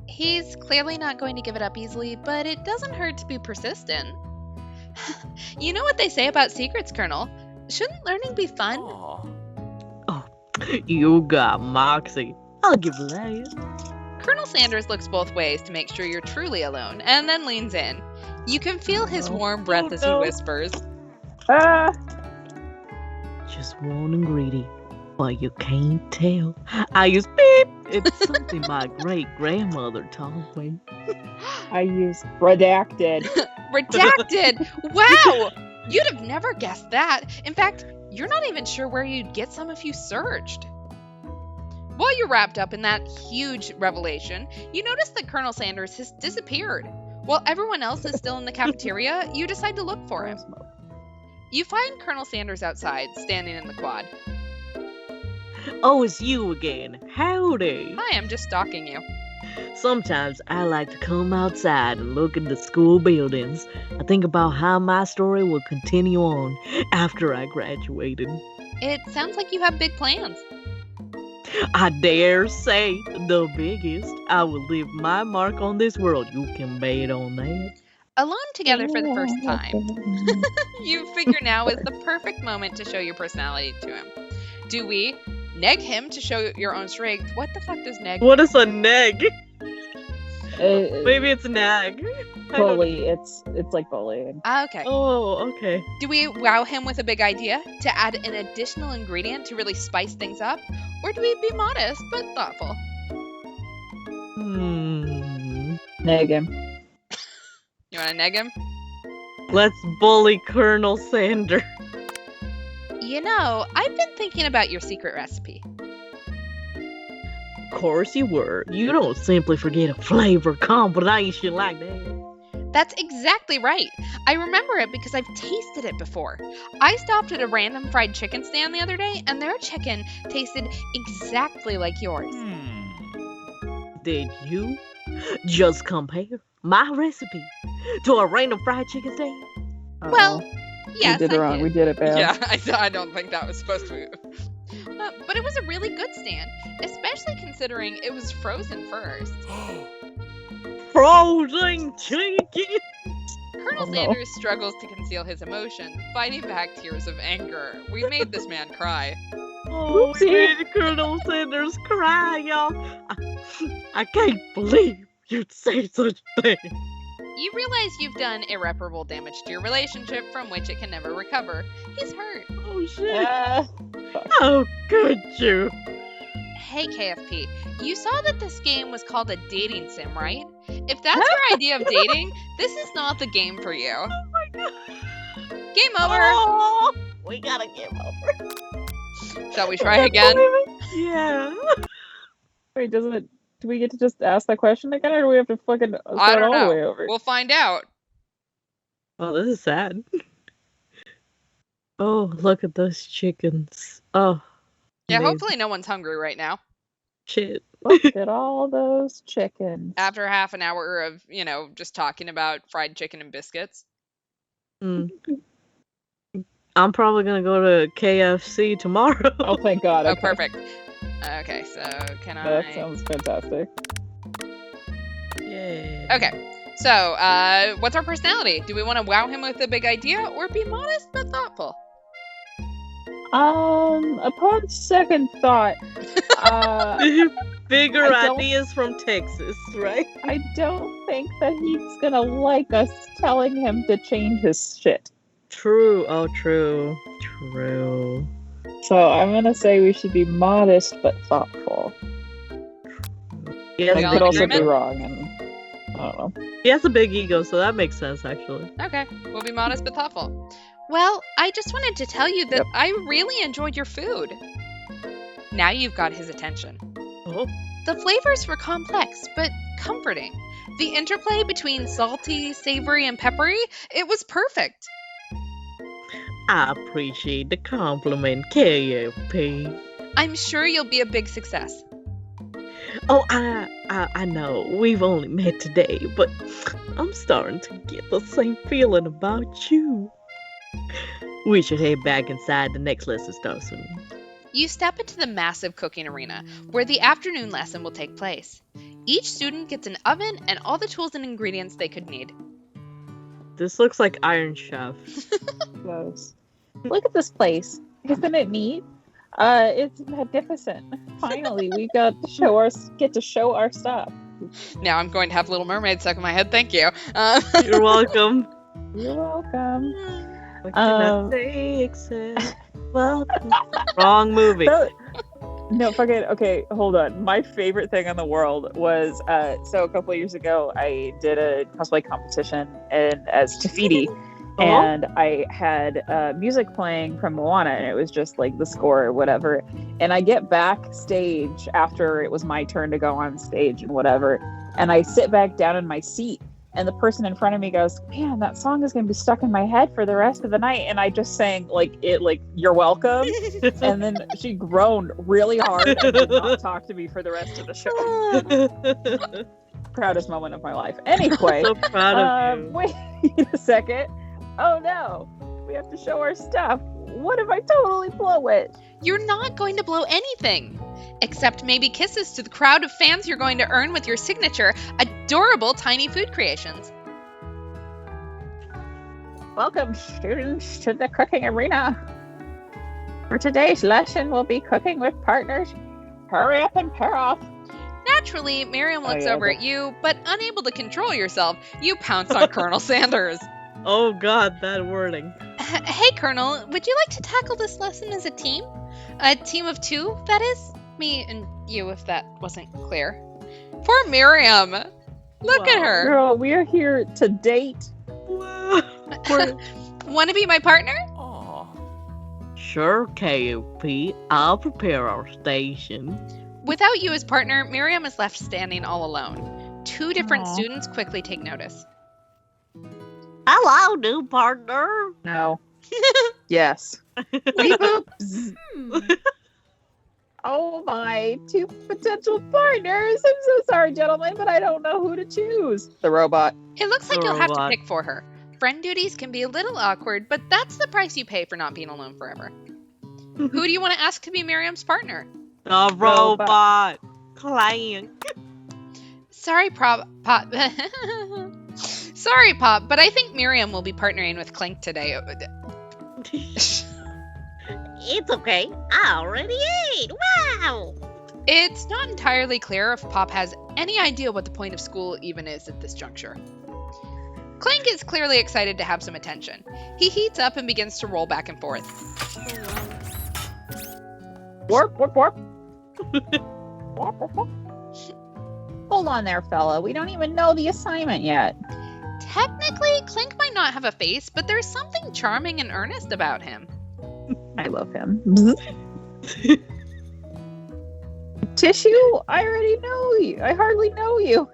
He's clearly not going to give it up easily, but it doesn't hurt to be persistent. You know what they say about secrets, Colonel? Shouldn't learning be fun? Oh, you got moxie. I'll give that. Colonel Sanders looks both ways to make sure you're truly alone, and then leans in. You can feel his warm breath as he whispers. Just warm and greedy, but you can't tell. I use beep. It's something my great-grandmother taught me. I use redacted. Redacted! Wow! You'd have never guessed that. In fact, you're not even sure where you'd get some if you searched. While you're wrapped up in that huge revelation, you notice that Colonel Sanders has disappeared. While everyone else is still in the cafeteria, you decide to look for him. You find Colonel Sanders outside, standing in the quad. Oh, it's you again. Howdy. Hi, I'm just stalking you. Sometimes I like to come outside and look at the school buildings. I think about how my story will continue on after I graduated. It sounds like you have big plans. I dare say the biggest. I will leave my mark on this world. You can bet on that. Alone together for the first time, you figure now is the perfect moment to show your personality to him. Do we neg him to show your own strength? What the fuck does neg? What is a neg? Maybe it's nag. Bully. It's like bullying. Okay. Oh, okay. Do we wow him with a big idea to add an additional ingredient to really spice things up? Or do we be modest but thoughtful? Neg him. You want to neg him? Let's bully Colonel Sanders. You know, I've been thinking about your secret recipe. Of course you were. You don't simply forget a flavor combination like that. That's exactly right. I remember it because I've tasted it before. I stopped at a random fried chicken stand the other day, and their chicken tasted exactly like yours. Did you just compare my recipe to a random fried chicken stand? Well, yes, we did it wrong. We did it bad. Yeah, I don't think that was supposed to be. But it was a really good stand, especially considering it was frozen first. Frozen chicken! Colonel Sanders struggles to conceal his emotion, fighting back tears of anger. We made this man cry. Oh, we made Colonel Sanders cry, y'all. I can't believe you'd say such a thing. You realize you've done irreparable damage to your relationship from which it can never recover. He's hurt. Oh, shit. How could you? Hey, KFP, you saw that this game was called a dating sim, right? If that's your idea of dating, this is not the game for you. Oh my god. Game over. Oh, we gotta game over. Shall we try again? Yeah. Wait, do we get to just ask that question again, or do we have to fucking start all the way over? We'll find out. Oh, this is sad. Oh, look at those chickens. Oh. Yeah, amazing. hopefully no one's hungry right now. Shit. Look at all those chickens. After half an hour of, just talking about fried chicken and biscuits. I'm probably gonna go to KFC tomorrow. Oh, thank God. Oh, Okay. perfect. Okay, so can That sounds fantastic. Yeah. Okay, so what's our personality? Do we want to wow him with a big idea or be modest but thoughtful? Upon second thought, Bigger I don't- ideas from Texas, right? I don't think that he's gonna like us telling him to change his shit. True. Oh, true. True. So I'm gonna say we should be modest but thoughtful. He I has, Y'all could a also big be agreement? ego. wrong, and I don't know. He has a big ego, so that makes sense, actually. Okay, we'll be modest but thoughtful. Well, I just wanted to tell you that Yep. I really enjoyed your food. Now you've got his attention. Oh, The flavors were complex, but comforting. The interplay between salty, savory, and peppery, it was perfect. I appreciate the compliment, KFP. I'm sure you'll be a big success. Oh, I know we've only met today, but I'm starting to get the same feeling about you. We should head back inside. The next lesson starts soon. You step into the massive cooking arena, where the afternoon lesson will take place. Each student gets an oven and all the tools and ingredients they could need. This looks like Iron Chef. Gross. Look at this place. Isn't it neat? It's magnificent. Finally, we get to show our stuff. Now I'm going to have Little Mermaid stuck in my head, thank you. You're welcome. You're welcome. What can I say except welcome? Wrong movie. No, fucking okay. Hold on. My favorite thing in the world was so a couple of years ago, I did a cosplay competition and as Tafiti, and I had music playing from Moana, and it was just like the score or whatever. And I get backstage after it was my turn to go on stage and whatever, and I sit back down in my seat. And the person in front of me goes, "Man, that song is going to be stuck in my head for the rest of the night." And I just sang like "You're welcome." And then she groaned really hard and did not talk to me for the rest of the show. Proudest moment of my life. Anyway, So proud of you. wait a second. Oh no, we have to show our stuff. What if I totally blow it? You're not going to blow anything. Except maybe kisses to the crowd of fans you're going to earn with your signature, adorable tiny food creations. Welcome, students, to the cooking arena. For today's lesson, we'll be cooking with partners. Hurry up and pair off. Naturally, Miriam looks yeah, over okay. at you, but unable to control yourself, you pounce on Colonel Sanders. Oh God, that wording. Hey, Colonel, would you like to tackle this lesson as a team? A team of two, that is? Me and you, if that wasn't clear. Poor Miriam. Look at Wow. her. Girl, we are here to date. Wow. We're- Want to be my partner? Sure, KFP. I'll prepare our station. Without you as partner, Miriam is left standing all alone. Two different Aw. students quickly take notice. Hello, new partner. No. Yes. Oh my, two potential partners. I'm so sorry, gentlemen, but I don't know who to choose. The robot. It looks like The you'll have to robot. pick for her. Friend duties can be a little awkward, but that's the price you pay for not being alone forever. Who do you want to ask to be Miriam's partner? The robot. Clank. Sorry, Pop. Sorry, Pop, but I think Miriam will be partnering with Clank today. It's okay. I already ate. Wow. It's not entirely clear if Pop has any idea what the point of school even is at this juncture. Clank is clearly excited to have some attention. He heats up and begins to roll back and forth. Warp, warp, warp. Warp, warp, warp. Hold on there, fella. We don't even know the assignment yet. Technically, Clank might not have a face, but there's something charming and earnest about him. I love him. Tissue? I already know you. I hardly know you.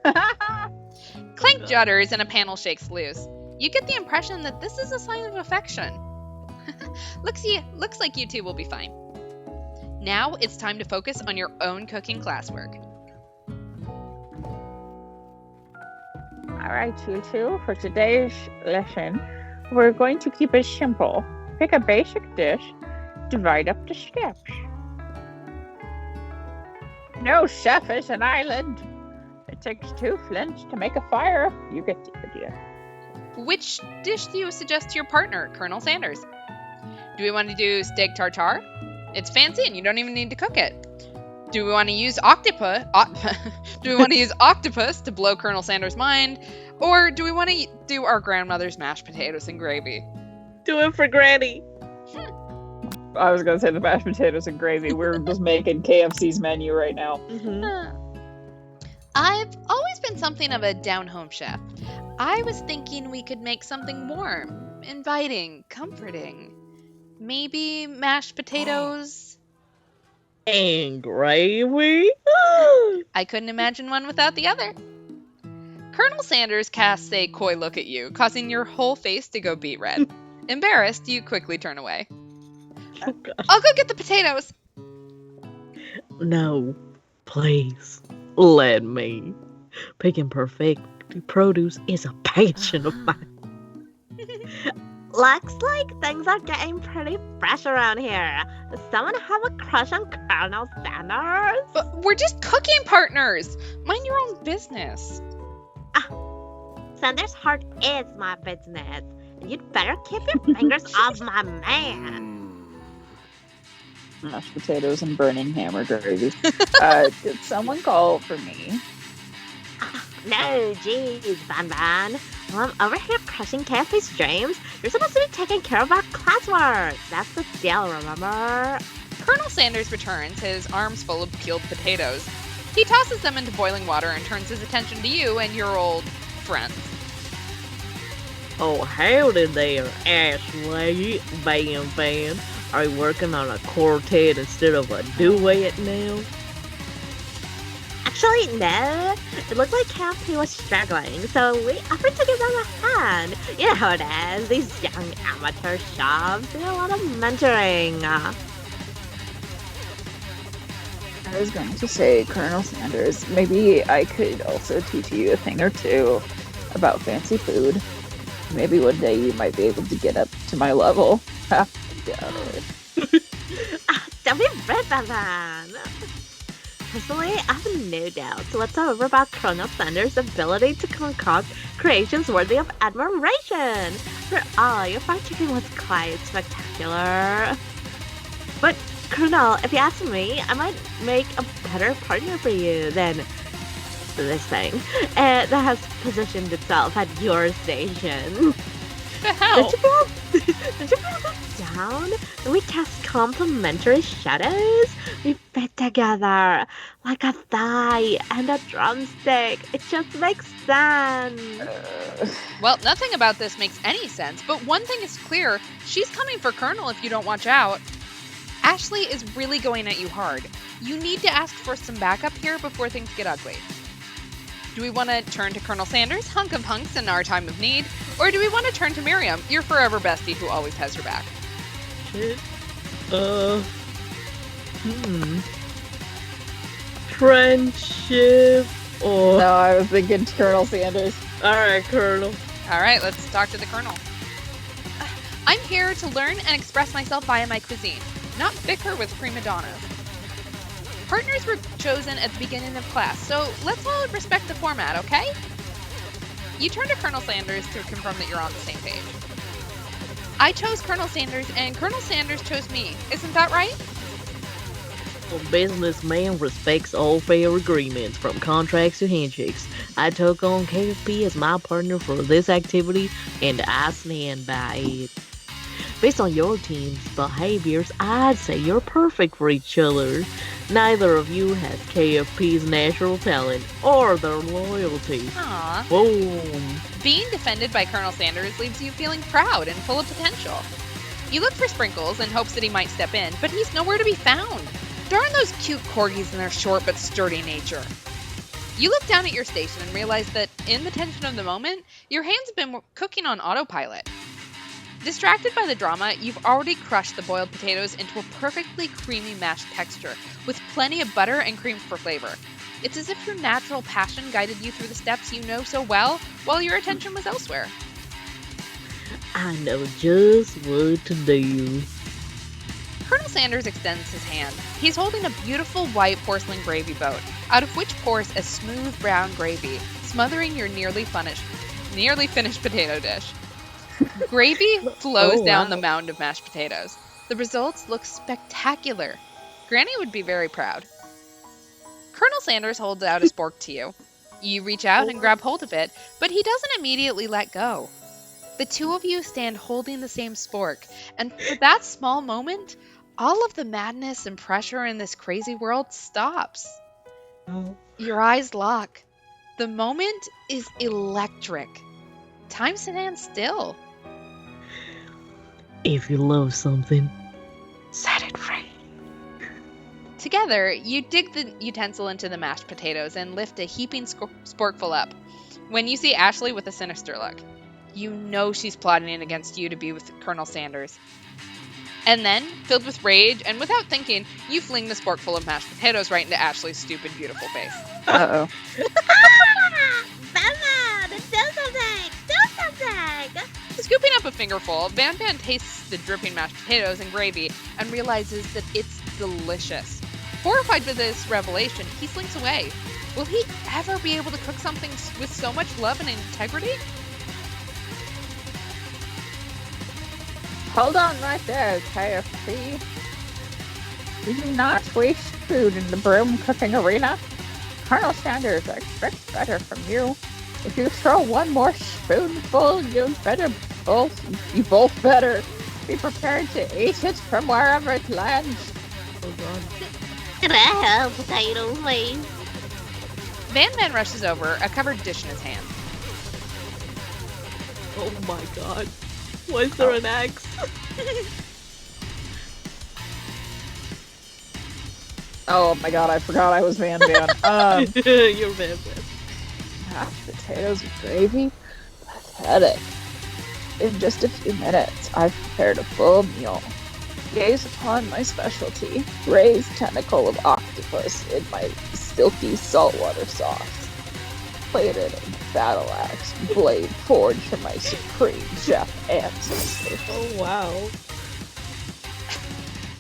Clank judders and a panel shakes loose. You get the impression that this is a sign of affection. Looks like you two will be fine. Now it's time to focus on your own cooking classwork. All right, you two, for today's lesson, we're going to keep it simple. Pick a basic dish, divide up the steps. No chef is an island. It takes two flints to make a fire. You get the idea. Which dish do you suggest to your partner, Colonel Sanders? Do we want to do steak tartare? It's fancy and you don't even need to cook it. Do we want to use octopus? Do we want to use octopus to blow Colonel Sanders' mind, or do we want to do our grandmother's mashed potatoes and gravy? Do it for Granny. I was gonna say the mashed potatoes and gravy. We're just making KFC's menu right now. I've always been something of a down-home chef. I was thinking we could make something warm, inviting, comforting. Maybe mashed potatoes. And gravy. I couldn't imagine one without the other. Colonel Sanders casts a coy look at you, causing your whole face to go beet red. Embarrassed, you quickly turn away. Oh, God. I'll go get the potatoes. No, please, let me. Picking perfect produce is a passion of mine. Looks like things are getting pretty fresh around here. Does someone have a crush on Colonel Sanders? But we're just cooking partners. Mind your own business. Sanders' heart is my business. And you'd better keep your fingers off my man. Mashed potatoes and burning hammer gravy. Did someone call for me? No, jeez, Van. While I'm over here crushing KFC's dreams, you're supposed to be taking care of our classwork. That's the deal, remember? Colonel Sanders returns, his arms full of peeled potatoes. He tosses them into boiling water and turns his attention to you and your old friends. Oh, howdy there, Ashley. Van. Are you working on a quartet instead of a duet now? Actually, no. It looked like KFC was struggling, so we offered to give them a hand. You know how it is. These young amateur shops do a lot of mentoring. I was going to say, Colonel Sanders, maybe I could also teach you a thing or two about fancy food. Maybe one day you might be able to get up to my level. Don't be rude, Van. Personally, I have no doubts whatsoever about Colonel Sanders' ability to concoct creations worthy of admiration. For all, your fried chicken was quite spectacular. But, Colonel, if you ask me, I might make a better partner for you than this thing that has positioned itself at your station. The hell? Don't you feel that down? When we cast complementary shadows, we fit together like a thigh and a drumstick. It just makes sense. Well, nothing about this makes any sense, but one thing is clear. She's coming for Colonel if you don't watch out. Ashley is really going at you hard. You need to ask for some backup here before things get ugly. Do we want to turn to Colonel Sanders, hunk of hunks in our time of need? Or do we want to turn to Miriam, your forever bestie who always has your back? Shit. Friendship or... No, I was thinking Colonel Sanders. Alright, Colonel. All right, let's talk to the Colonel. I'm here to learn and express myself via my cuisine, not bicker with prima donnas. Partners were chosen at the beginning of class, so let's all respect the format, okay? You turn to Colonel Sanders to confirm that you're on the same page. I chose Colonel Sanders, and Colonel Sanders chose me. Isn't that right? A businessman respects all fair agreements, from contracts to handshakes. I took on KFP as my partner for this activity, and I stand by it. Based on your team's behaviors, I'd say you're perfect for each other. Neither of you has KFP's natural talent or their loyalty. Aww. Boom. Being defended by Colonel Sanders leaves you feeling proud and full of potential. You look for Sprinkles in hopes that he might step in, but he's nowhere to be found. Darn those cute corgis and their short but sturdy nature. You look down at your station and realize that, in the tension of the moment, your hands have been cooking on autopilot. Distracted by the drama, you've already crushed the boiled potatoes into a perfectly creamy mashed texture, with plenty of butter and cream for flavor. It's as if your natural passion guided you through the steps you know so well, while your attention was elsewhere. I know just what to do. Colonel Sanders extends his hand. He's holding a beautiful white porcelain gravy boat, out of which pours a smooth brown gravy, smothering your nearly finished potato dish. Gravy flows down the mound of mashed potatoes. The results look spectacular. Granny would be very proud. Colonel Sanders holds out his spork to you. You reach out and grab hold of it, but he doesn't immediately let go. The two of you stand holding the same spork, and for that small moment, all of the madness and pressure in this crazy world stops. Your eyes lock. The moment is electric. Time stands still. If you love something, set it free. Together, you dig the utensil into the mashed potatoes and lift a heaping sporkful up. When you see Ashley with a sinister look, you know she's plotting against you to be with Colonel Sanders. And then, filled with rage and without thinking, you fling the sporkful of mashed potatoes right into Ashley's stupid, beautiful face. Uh-oh. Batman, do something! Do something! Scooping up a fingerful, Van Van tastes the dripping mashed potatoes and gravy and realizes that it's delicious. Horrified by this revelation, he slinks away. Will he ever be able to cook something with so much love and integrity? Hold on right there, KFC. We do not waste food in the broom cooking arena. Colonel Sanders expects better from you. If you throw one more spoonful, you both better be prepared to eat it from wherever it lands. Oh god. Can I have potatoes, please? Van Man rushes over, a covered dish in his hand. Oh my god. Why is there an axe? Oh my god, I forgot I was Van Van. You're Van Van. Mashed potatoes with gravy? Pathetic. In just a few minutes, I've prepared a full meal. Gaze upon my specialty, braised tentacle of octopus in my silky saltwater sauce. Plated in battle axe blade forged from my supreme chef ancestor. Oh wow.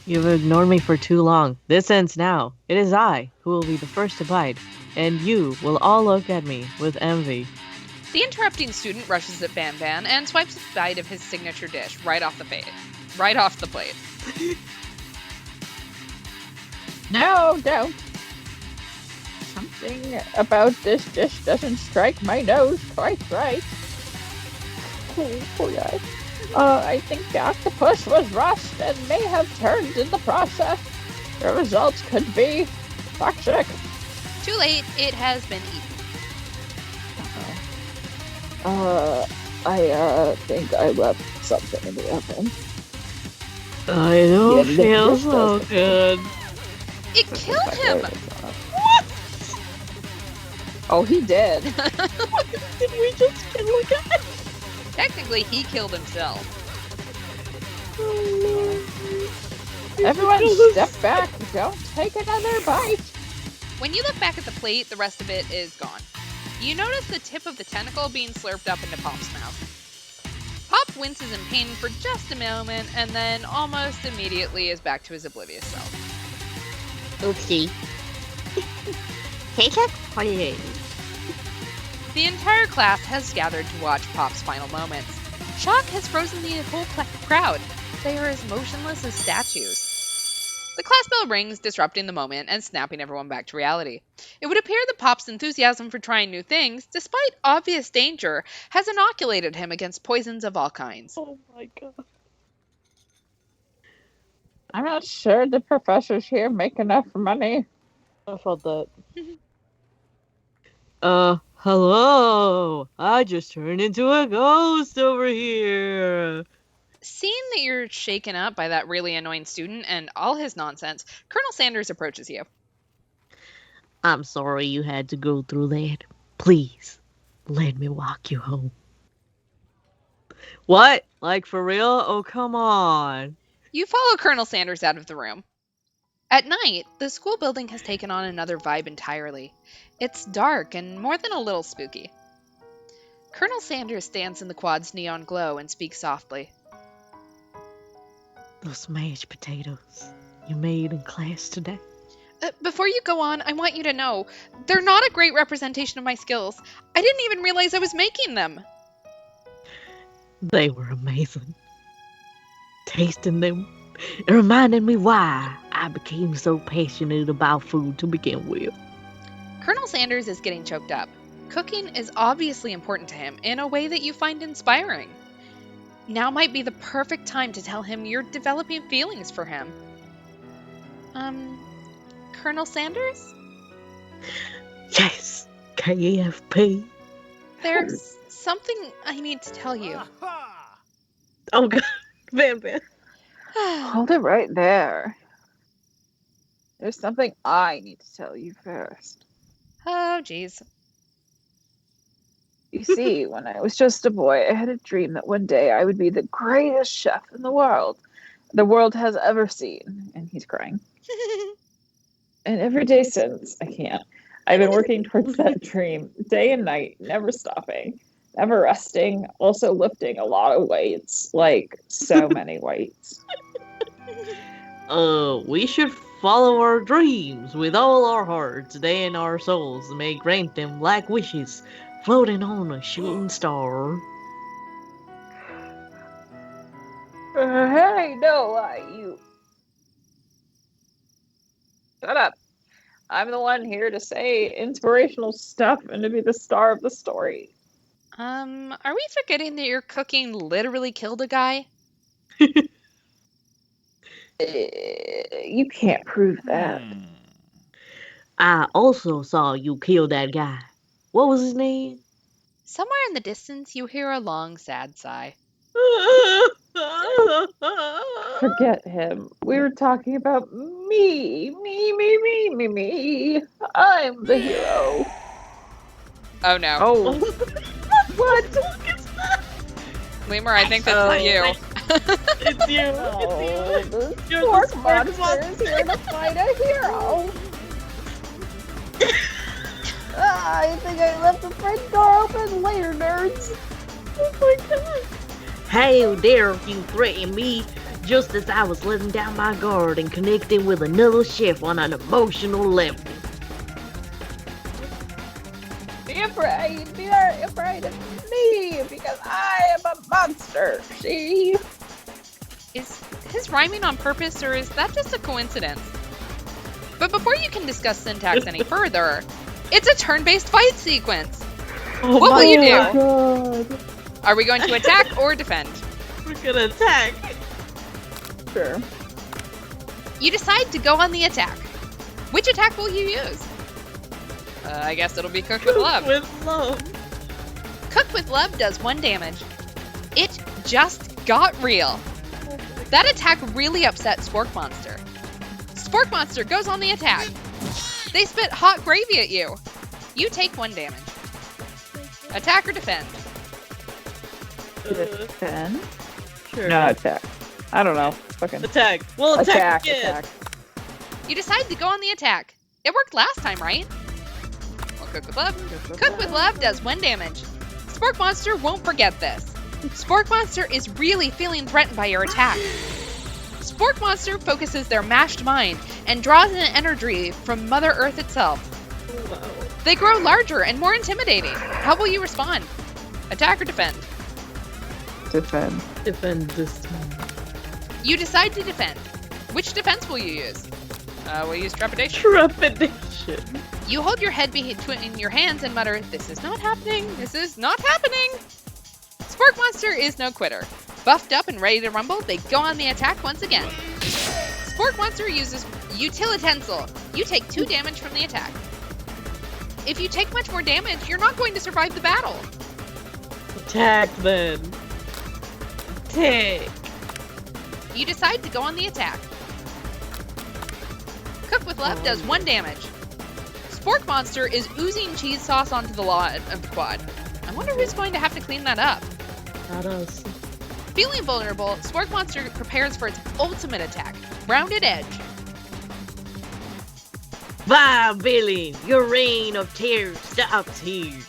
You've ignored me for too long. This ends now. It is I who will be the first to bite, and you will all look at me with envy. The interrupting student rushes at Van Van and swipes a bite of his signature dish right off the plate. Right off the plate. No, don't. Something about this dish doesn't strike my nose quite right. Oh, poor guy. I think the octopus was rust and may have turned in the process. The results could be toxic. Too late, it has been eaten. I think I left something in the oven. I don't Yeah, feel this so doesn't- good. It killed him! What? Oh, he did. Did we just kill a guy? Technically, he killed himself. Everyone step back. Don't take another bite. When you look back at the plate, the rest of it is gone. You notice the tip of the tentacle being slurped up into Pop's mouth. Pop winces in pain for just a moment, and then almost immediately is back to his oblivious self. Oopsie. Paycheck? What do you do? The entire class has gathered to watch Pop's final moments. Shock has frozen the whole crowd. They are as motionless as statues. The class bell rings, disrupting the moment and snapping everyone back to reality. It would appear that Pop's enthusiasm for trying new things, despite obvious danger, has inoculated him against poisons of all kinds. Oh my god. I'm not sure the professors here make enough money. I felt that. Hello! I just turned into a ghost over here! Seeing that you're shaken up by that really annoying student and all his nonsense, Colonel Sanders approaches you. I'm sorry you had to go through that. Please, let me walk you home. What? Like for real? Oh, come on. You follow Colonel Sanders out of the room. At night, the school building has taken on another vibe entirely. It's dark and more than a little spooky. Colonel Sanders stands in the quad's neon glow and speaks softly. Those mashed potatoes you made in class today? Before you go on, I want you to know, they're not a great representation of my skills. I didn't even realize I was making them. They were amazing. Tasting them, it reminded me why I became so passionate about food to begin with. Colonel Sanders is getting choked up. Cooking is obviously important to him in a way that you find inspiring. Now might be the perfect time to tell him you're developing feelings for him. Colonel Sanders? Yes, KFP. There's something I need to tell you. Oh God, Van Van. Hold it right there. There's something I need to tell you first. Oh, jeez. You see, when I was just a boy, I had a dream that one day I would be the greatest chef in the world has ever seen. And he's crying. And every day since, I can't. I've been working towards that dream day and night, never stopping, never resting, also lifting a lot of weights, like so many weights. We should follow our dreams with all our hearts, they and our souls may grant them like wishes, floating on a shooting star. Hey, no, you. Shut up. I'm the one here to say inspirational stuff and to be the star of the story. Are we forgetting that your cooking literally killed a guy? You can't prove that. I also saw you kill that guy. What was his name? Somewhere in the distance, you hear a long, sad sigh. Forget him. We were talking about me. Me. I'm the hero. Oh no. Oh. What? Lemur, I think that's you. It's you. Oh, the You're spork the spork monster is here to fight a hero. I think I left the front door open later, nerds. Oh my God. How dare you threaten me just as I was letting down my guard and connecting with another chef on an emotional level. Be afraid of me because I am a monster. See? Is his rhyming on purpose, or is that just a coincidence? But before you can discuss syntax any further, it's a turn-based fight sequence. Oh What will you do? God. Are we going to attack or defend? We're gonna attack. Sure. You decide to go on the attack. Which attack will you use? I guess it'll be Cook with Love. With love. Cook with Love does 1 damage. It just got real. That attack really upset Spork Monster. Spork Monster goes on the attack. They spit hot gravy at you. You take 1 damage. Attack or defend? Defend? Sure. No, attack. I don't know. Fucking Attack. We'll attack again. attack. You decide to go on the attack. It worked last time, right? Well, Cook with Love. Cook with Love does 1 damage. Spork Monster won't forget this. Spork Monster is really feeling threatened by your attack. Spork Monster focuses their mashed mind and draws in energy from Mother Earth itself. Wow. They grow larger and more intimidating. How will you respond? Attack or defend? Defend. Defend this time. You decide to defend. Which defense will you use? We'll use trepidation. Trepidation. You hold your head between your hands and mutter, "This is not happening. This is not happening." Spork Monster is no quitter. Buffed up and ready to rumble, they go on the attack once again. Spork Monster uses Utilitensile. You take 2 damage from the attack. If you take much more damage, you're not going to survive the battle. Attack then. Attack. You decide to go on the attack. Cook with Love does 1 damage. Spork Monster is oozing cheese sauce onto the quad. I wonder who's going to have to clean that up. Not us. Feeling vulnerable, Spork Monster prepares for its ultimate attack, Rounded Edge. Vile villain, your reign of terror stops here.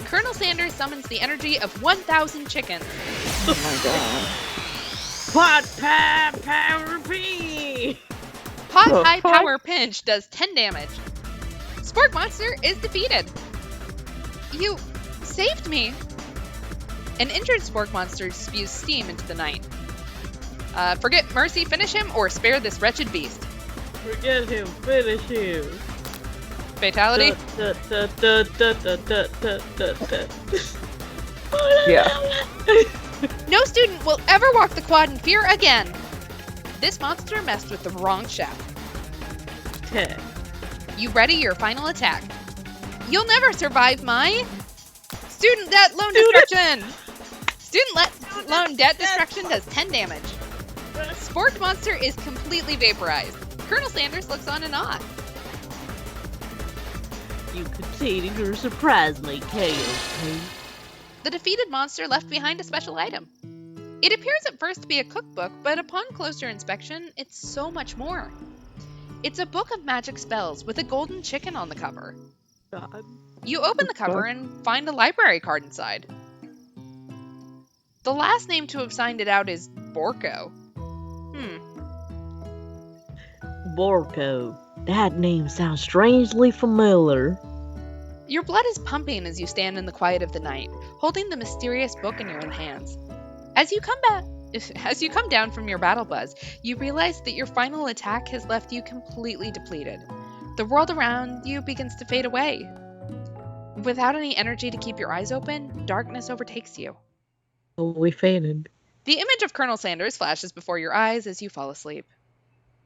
Colonel Sanders summons the energy of 1,000 chickens. Oh my god. Pot pie power P. Hot The High fuck? Power Pinch does 10 damage. Spork Monster is defeated. You saved me. An injured Spork Monster spews steam into the night. Forget Mercy, finish him, or spare this wretched beast. Forget him, finish him. Fatality? Yeah. No student will ever walk the quad in fear again. This monster messed with the wrong chef. You ready your final attack? You'll never survive my student debt loan destruction. Loan debt destruction does 10 damage. Spork monster is completely vaporized. Colonel Sanders looks on in awe. You conceded or surprised me, KOP. The defeated monster left behind a special item. It appears at first to be a cookbook, but upon closer inspection, it's so much more. It's a book of magic spells with a golden chicken on the cover. God. You open the cover and find a library card inside. The last name to have signed it out is Borko. Borko. That name sounds strangely familiar. Your blood is pumping as you stand in the quiet of the night, holding the mysterious book in your hands. As you come down from your battle buzz, you realize that your final attack has left you completely depleted. The world around you begins to fade away. Without any energy to keep your eyes open, darkness overtakes you. Oh, we fainted. The image of Colonel Sanders flashes before your eyes as you fall asleep.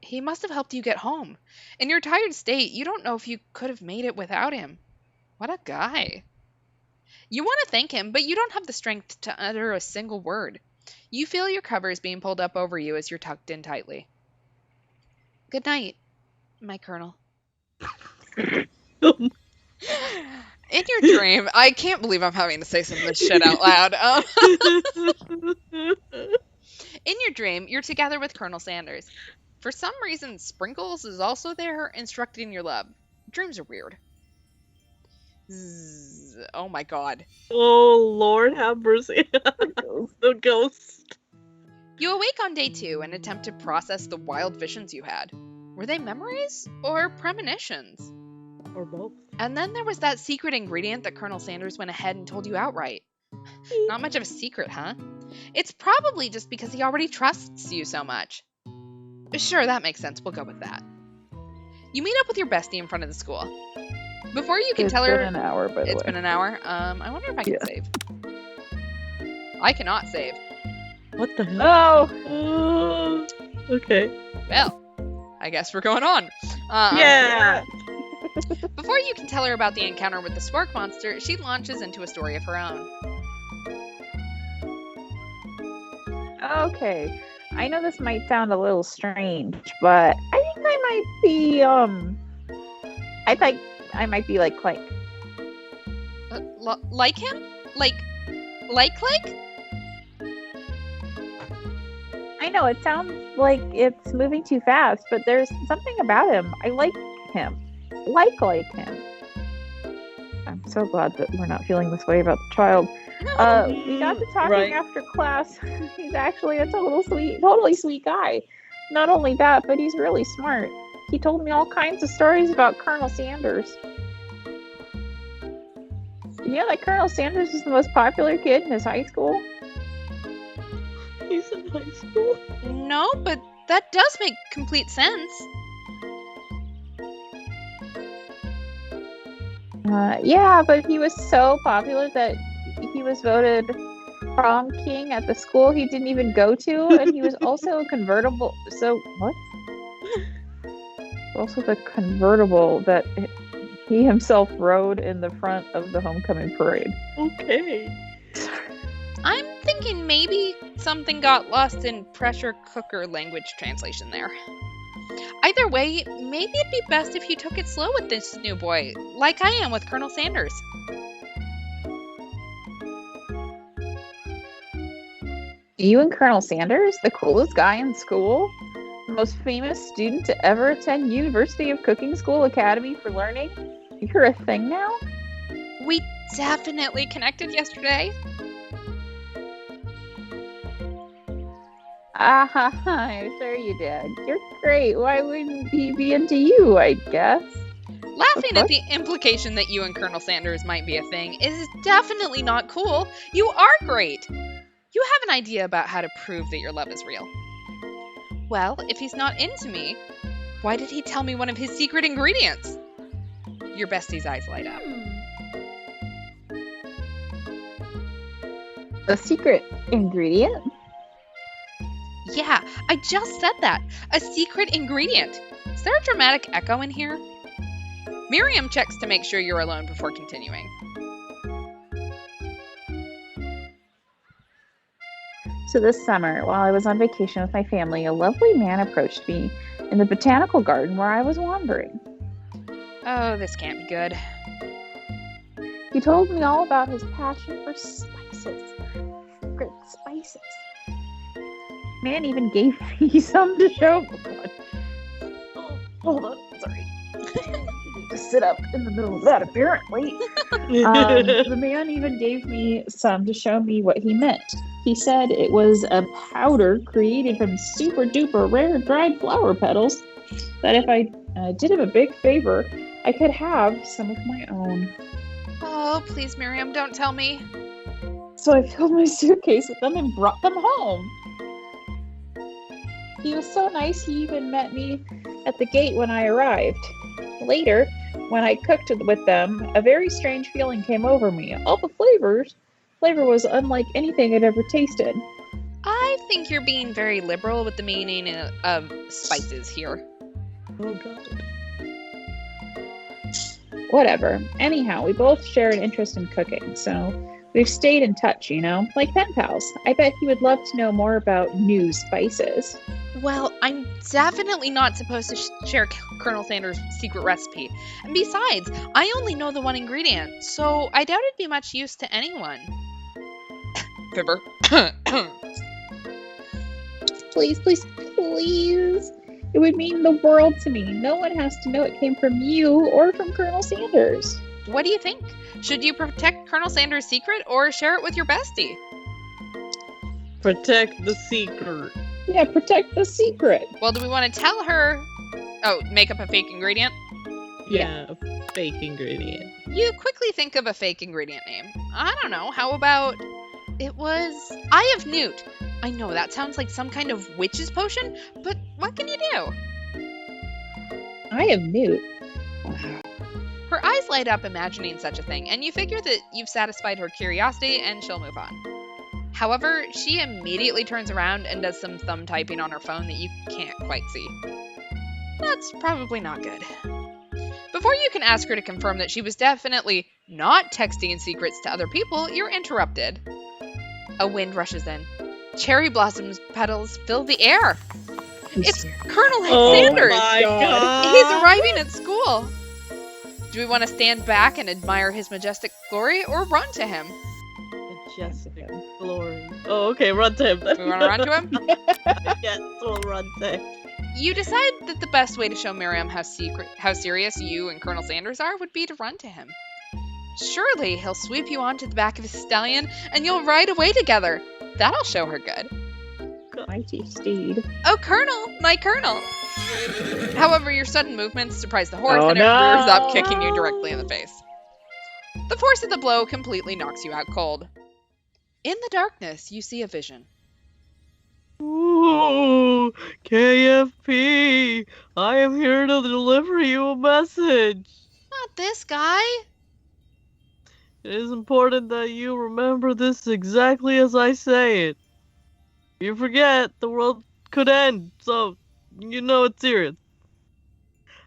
He must have helped you get home. In your tired state, you don't know if you could have made it without him. What a guy. You want to thank him, but you don't have the strength to utter a single word. You feel your covers being pulled up over you as you're tucked in tightly. Good night, my Colonel. In your dream, I can't believe I'm having to say some of this shit out loud. In your dream, you're together with Colonel Sanders. For some reason, Sprinkles is also there, instructing your love. Dreams are weird. Zzz, oh my god. Oh, Lord have mercy. The ghost. You awake on day 2 and attempt to process the wild visions you had. Were they memories or premonitions? Or both. And then there was that secret ingredient that Colonel Sanders went ahead and told you outright. Not much of a secret, huh? It's probably just because he already trusts you so much. Sure, that makes sense. We'll go with that. You meet up with your bestie in front of the school. Before you can tell her... It's been an hour, by the way. It's been an hour. I wonder if I can save. I cannot save. What the hell? Oh! Okay. Well, I guess we're going on. Yeah! Before you can tell her about the encounter with the Spork monster, she launches into a story of her own. Okay. I know this might sound a little strange, but I think I might be, I think I might be like Clank. Like him? Like? I know, it sounds like it's moving too fast, but there's something about him. I like him. Like him. I'm so glad that we're not feeling this way about the child. We got to talking after class. He's actually a totally sweet guy. Not only that, but he's really smart. He told me all kinds of stories about Colonel Sanders. You know that Colonel Sanders is the most popular kid in his high school? He's in high school. No, but that does make complete sense. Yeah, but he was so popular that he was voted prom king at the school he didn't even go to, and he was also a convertible. So, what? Also the convertible that he himself rode in the front of the homecoming parade. Okay. I'm thinking maybe something got lost in pressure cooker language translation there. Either way, maybe it'd be best if you took it slow with this new boy, like I am with Colonel Sanders. You and Colonel Sanders, the coolest guy in school? The most famous student to ever attend University of Cooking School Academy for Learning? You're a thing now? We definitely connected yesterday. I'm sure you did. You're great. Why wouldn't he be into you, I guess? Laughing at the implication that you and Colonel Sanders might be a thing is definitely not cool. You are great. You have an idea about how to prove that your love is real. Well, if he's not into me, why did he tell me one of his secret ingredients? Your bestie's eyes light up. A secret ingredient? Yeah, I just said that. A secret ingredient. Is there a dramatic echo in here? Miriam checks to make sure you're alone before continuing. So this summer, while I was on vacation with my family, a lovely man approached me in the botanical garden where I was wandering. Oh, this can't be good. He told me all about his passion for spices. Secret spices. Man even gave me some to show me. Oh, hold on, sorry. To sit up in the middle of that, apparently. The man even gave me some to show me what he meant. He said it was a powder created from super duper rare dried flower petals that if I did him a big favor, I could have some of my own. Oh, please, Miriam, don't tell me. So I filled my suitcase with them and brought them home. He was so nice, he even met me at the gate when I arrived. Later, when I cooked with them, a very strange feeling came over me. All the flavor was unlike anything I'd ever tasted. I think you're being very liberal with the meaning of spices here. Oh, God. Whatever. Anyhow, we both share an interest in cooking, so we've stayed in touch, like pen pals. I bet he would love to know more about new spices. Well, I'm definitely not supposed to share Colonel Sanders' secret recipe. And besides, I only know the one ingredient, so I doubt it'd be much use to anyone. Fibber. Please, please, please. It would mean the world to me. No one has to know it came from you or from Colonel Sanders. What do you think? Should you protect Colonel Sanders' secret or share it with your bestie? Protect the secret. Yeah, protect the secret. Well, do we want to tell her... Oh, make up a fake ingredient? Yeah, fake ingredient. You quickly think of a fake ingredient name. I don't know, how about... It was Eye of Newt. I know that sounds like some kind of witch's potion, but what can you do? I am Newt. Her eyes light up imagining such a thing, and you figure that you've satisfied her curiosity and she'll move on. However, she immediately turns around and does some thumb typing on her phone that you can't quite see. That's probably not good. Before you can ask her to confirm that she was definitely not texting secrets to other people, you're interrupted. A wind rushes in. Cherry blossoms petals fill the air. It's Colonel Sanders! My God. He's arriving at school! Do we want to stand back and admire his majestic glory, or run to him? Majestic glory. Oh, okay, run to him then. We want to run to him? Yes, we'll run to him. You decide that the best way to show Miriam how serious you and Colonel Sanders are would be to run to him. Surely he'll sweep you onto the back of his stallion, and you'll ride away together. That'll show her good. Mighty steed. Oh, Colonel! My Colonel! However, your sudden movements surprise the horse, Oh, and it no. rears up, kicking you directly in the face. The force of the blow completely knocks you out cold. In the darkness, you see a vision. Ooh, KFP, I am here to deliver you a message. Not this guy! It is important that you remember this exactly as I say it. If you forget, the world could end, so you know it's serious.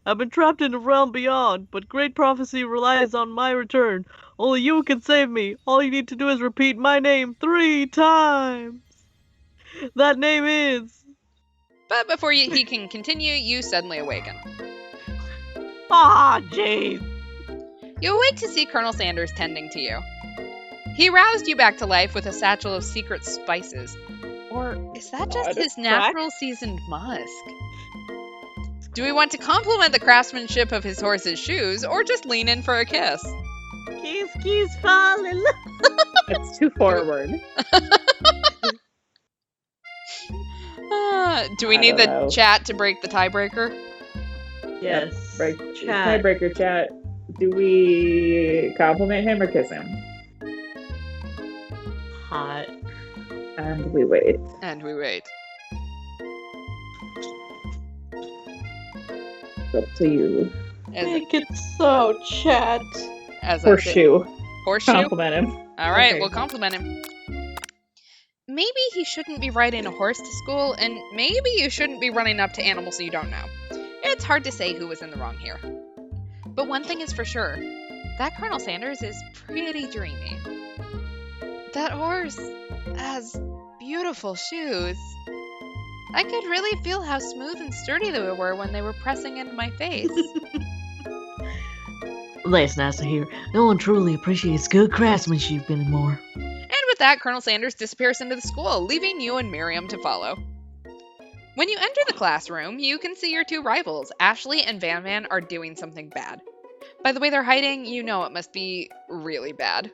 I've been trapped in a realm beyond, but great prophecy relies on my return. Only you can save me. All you need to do is repeat my name 3 times. That name is... But before he can continue, you suddenly awaken. Ah, jeez. You awake to see Colonel Sanders tending to you. He roused you back to life with a satchel of secret spices. Or is that just his natural seasoned musk? Do we want to compliment the craftsmanship of his horse's shoes, or just lean in for a kiss? Kiss, fall in love. It's too forward. Do we I need the don't know. chat to break the tiebreaker? Yes. Break, Chat. tiebreaker chat. Do we compliment him or kiss him? Hot. And we wait. And we wait. It's up to you. Make it so, chat. As I say, Horseshoe. horseshoe. Compliment him. All right, Okay. we'll compliment him. Maybe he shouldn't be riding a horse to school, and maybe you shouldn't be running up to animals you don't know. It's hard to say who was in the wrong here. But one thing is for sure, that Colonel Sanders is pretty dreamy. That horse has beautiful shoes. I could really feel how smooth and sturdy they were when they were pressing into my face. That's nice to hear. No one truly appreciates good craftsmanship anymore. And with that, Colonel Sanders disappears into the school, leaving you and Miriam to follow. When you enter the classroom, you can see your two rivals. Ashley and Van Van are doing something bad. By the way they're hiding, you know it must be really bad.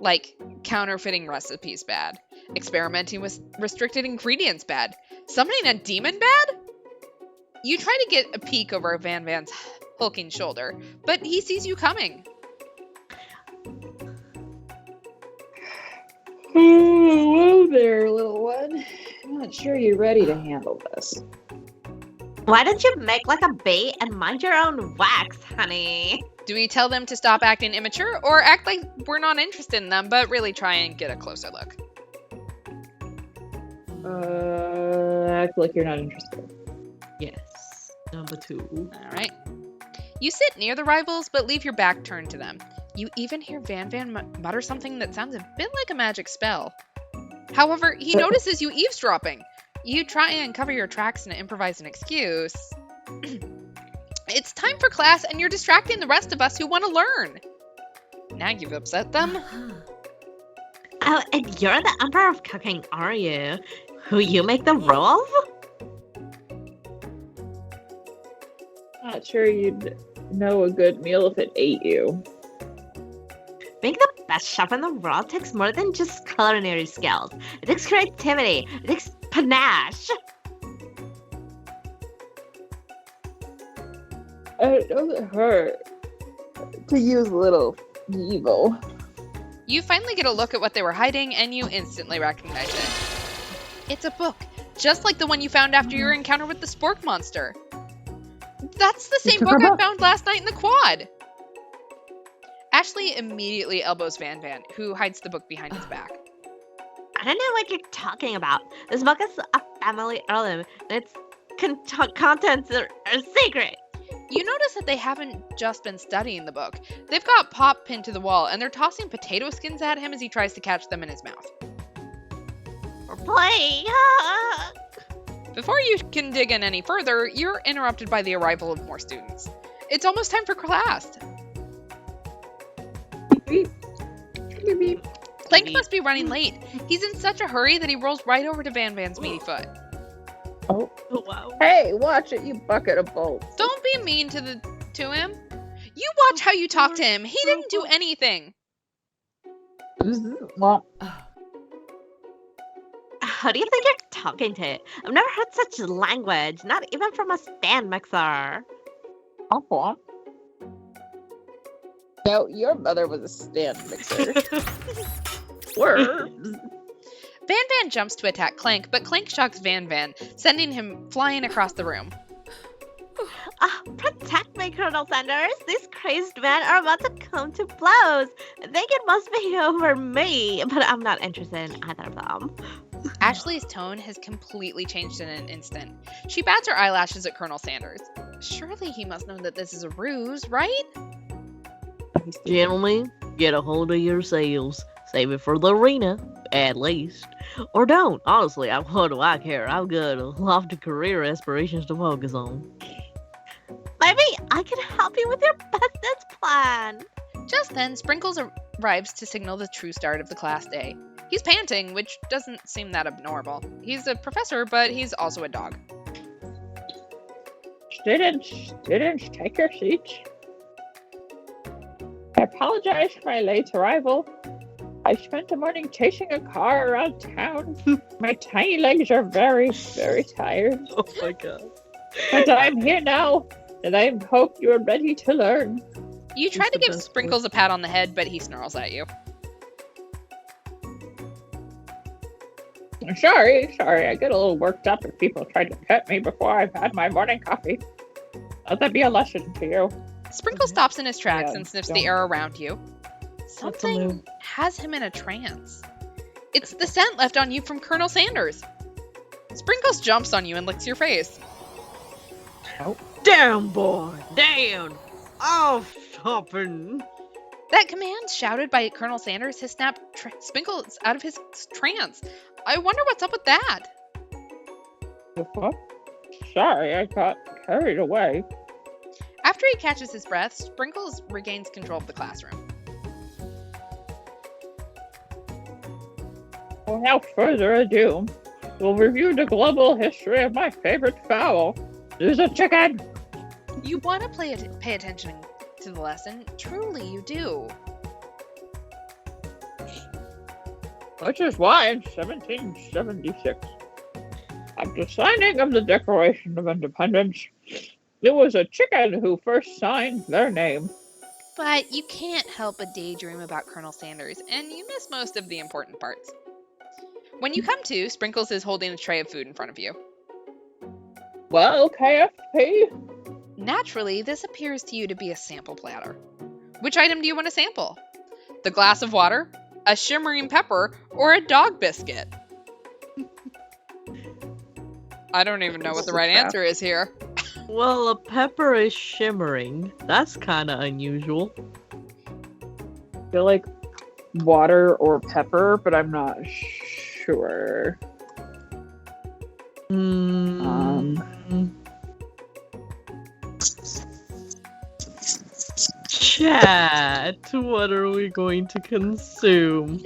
Like, counterfeiting recipes bad. Experimenting with restricted ingredients bad. Summoning a demon bad? You try to get a peek over Van Van's hulking shoulder, but he sees you coming. Whoa there, little one. I'm not sure you're ready to handle this. Why don't you make like a bee and mind your own wax, honey? Do we tell them to stop acting immature, or act like we're not interested in them, but really try and get a closer look? Act like you're not interested. Yes. Number 2. Alright. You sit near the rivals, but leave your back turned to them. You even hear Van Van mutter something that sounds a bit like a magic spell. However, he notices you eavesdropping. You try and cover your tracks and improvise an excuse. It's time for class, and you're distracting the rest of us who want to learn. Now you've upset them. Oh, and you're the Emperor of Cooking, are you? Who you make the rolls? Not sure you'd know a good meal if it ate you. Being the best chef in the world takes more than just culinary skills. It takes creativity. It takes panache. It doesn't hurt to use a little evil. You finally get a look at what they were hiding, and you instantly recognize it. It's a book, just like the one you found after your encounter with the spork monster. That's the same took book our I book. found last night in the quad. Ashley immediately elbows Van Van, who hides the book behind his back. I don't know what you're talking about. This book is a family heirloom, and its contents are secret. You notice that they haven't just been studying the book. They've got Pop pinned to the wall, and they're tossing potato skins at him as he tries to catch them in his mouth. We're playing. Before you can dig in any further, you're interrupted by the arrival of more students. It's almost time for class. Beep. Beep, beep. Clank must be running late. He's in such a hurry that he rolls right over to Van Van's meaty foot. Oh. Wow. Hey, watch it, you bucket of bolts. Don't be mean to him. You watch how you talk to him. He didn't do anything. Well, Who do you think you're talking to? I've never heard such language, not even from a stand mixer. Uncle. No, your mother was a stand mixer. Worms. Van Van jumps to attack Clank, but Clank shocks Van Van, sending him flying across the room. Protect me, Colonel Sanders. These crazed men are about to come to blows. I think it must be over me, but I'm not interested in either of them. Ashley's tone has completely changed in an instant. She bats her eyelashes at Colonel Sanders. Surely he must know that this is a ruse, right? Gentlemen, get a hold of yourselves. Save it for the arena, at least. Or don't. Honestly, what do I care? I've got a lofty career aspirations to focus on. Maybe I can help you with your business plan. Just then, Sprinkles arrives to signal the true start of the class day. He's panting, which doesn't seem that abnormal. He's a professor, but he's also a dog. Students, take your seats. I apologize for my late arrival. I spent the morning chasing a car around town. My tiny legs are very, very tired. Oh my god. But I'm here now, and I hope you are ready to learn. You try He's to the give best Sprinkles a pat on the head, but he snarls at you. Sorry, I get a little worked up if people try to pet me before I've had my morning coffee. Let that be a lesson for you. Sprinkle stops in his tracks Yeah, and sniffs don't. the air around you. What's a Something move? has him in a trance. It's the scent left on you from Colonel Sanders. Sprinkles jumps on you and licks your face. Damn, boy! Damn! Oh, stopping! That command, shouted by Colonel Sanders, has snapped Sprinkles out of his trance. I wonder what's up with that. What? Sorry, I got carried away. After he catches his breath, Sprinkles regains control of the classroom. Without further ado, we'll review the global history of my favorite fowl. There's a chicken! You want to pay attention to the lesson. Truly, you do. Which is why in 1776, at the signing of the Declaration of Independence, it was a chicken who first signed their name. But you can't help but daydream about Colonel Sanders, and you miss most of the important parts. When you come to, Sprinkles is holding a tray of food in front of you. Well, KFP, Naturally, this appears to you to be a sample platter. Which item do you want to sample? The glass of water, a shimmering pepper, or a dog biscuit? I don't even know what the right answer is here. Well, a pepper is shimmering. That's kind of unusual. I feel like water or pepper, but I'm not sure. Chat, what are we going to consume?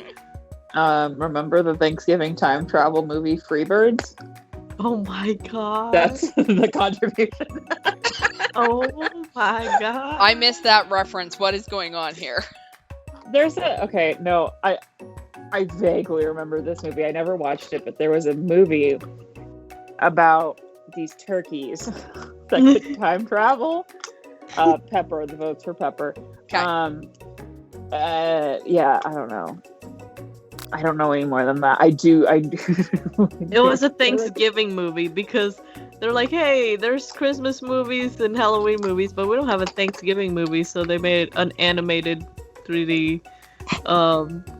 Remember the Thanksgiving time travel movie Freebirds? Oh my god. That's the contribution. Oh my god. I missed that reference. What is going on here? I vaguely remember this movie. I never watched it, but there was a movie about these turkeys that could time travel. Pepper, the votes for Pepper. Okay. Yeah, I don't know. I don't know any more than that. I do. It was a Thanksgiving movie because they're like, hey, there's Christmas movies and Halloween movies, but we don't have a Thanksgiving movie, so they made an animated 3D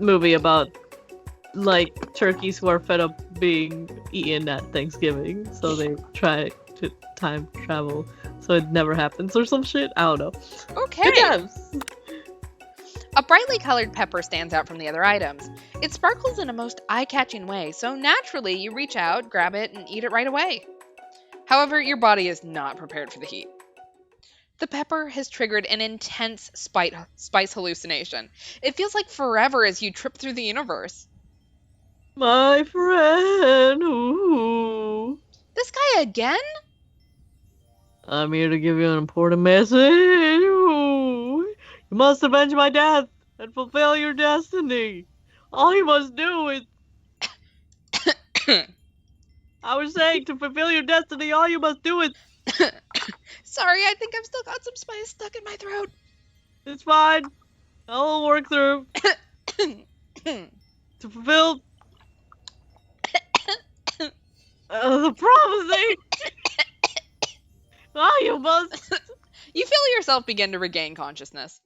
movie about like turkeys who are fed up being eaten at Thanksgiving, so they try to time travel so it never happens or some shit. I don't know. Okay. Good times. A brightly colored pepper stands out from the other items. It sparkles in a most eye-catching way, so naturally you reach out, grab it, and eat it right away. However, your body is not prepared for the heat. The pepper has triggered an intense spice hallucination. It feels like forever as you trip through the universe. My friend. Ooh. This guy again? I'm here to give you an important message. Ooh. You must avenge my death and fulfill your destiny. All you must do is... I was saying, to fulfill your destiny, all you must do is... Sorry, I think I've still got some spice stuck in my throat. It's fine. I'll work through. To fulfill... the prophecy. All you must... You feel yourself begin to regain consciousness.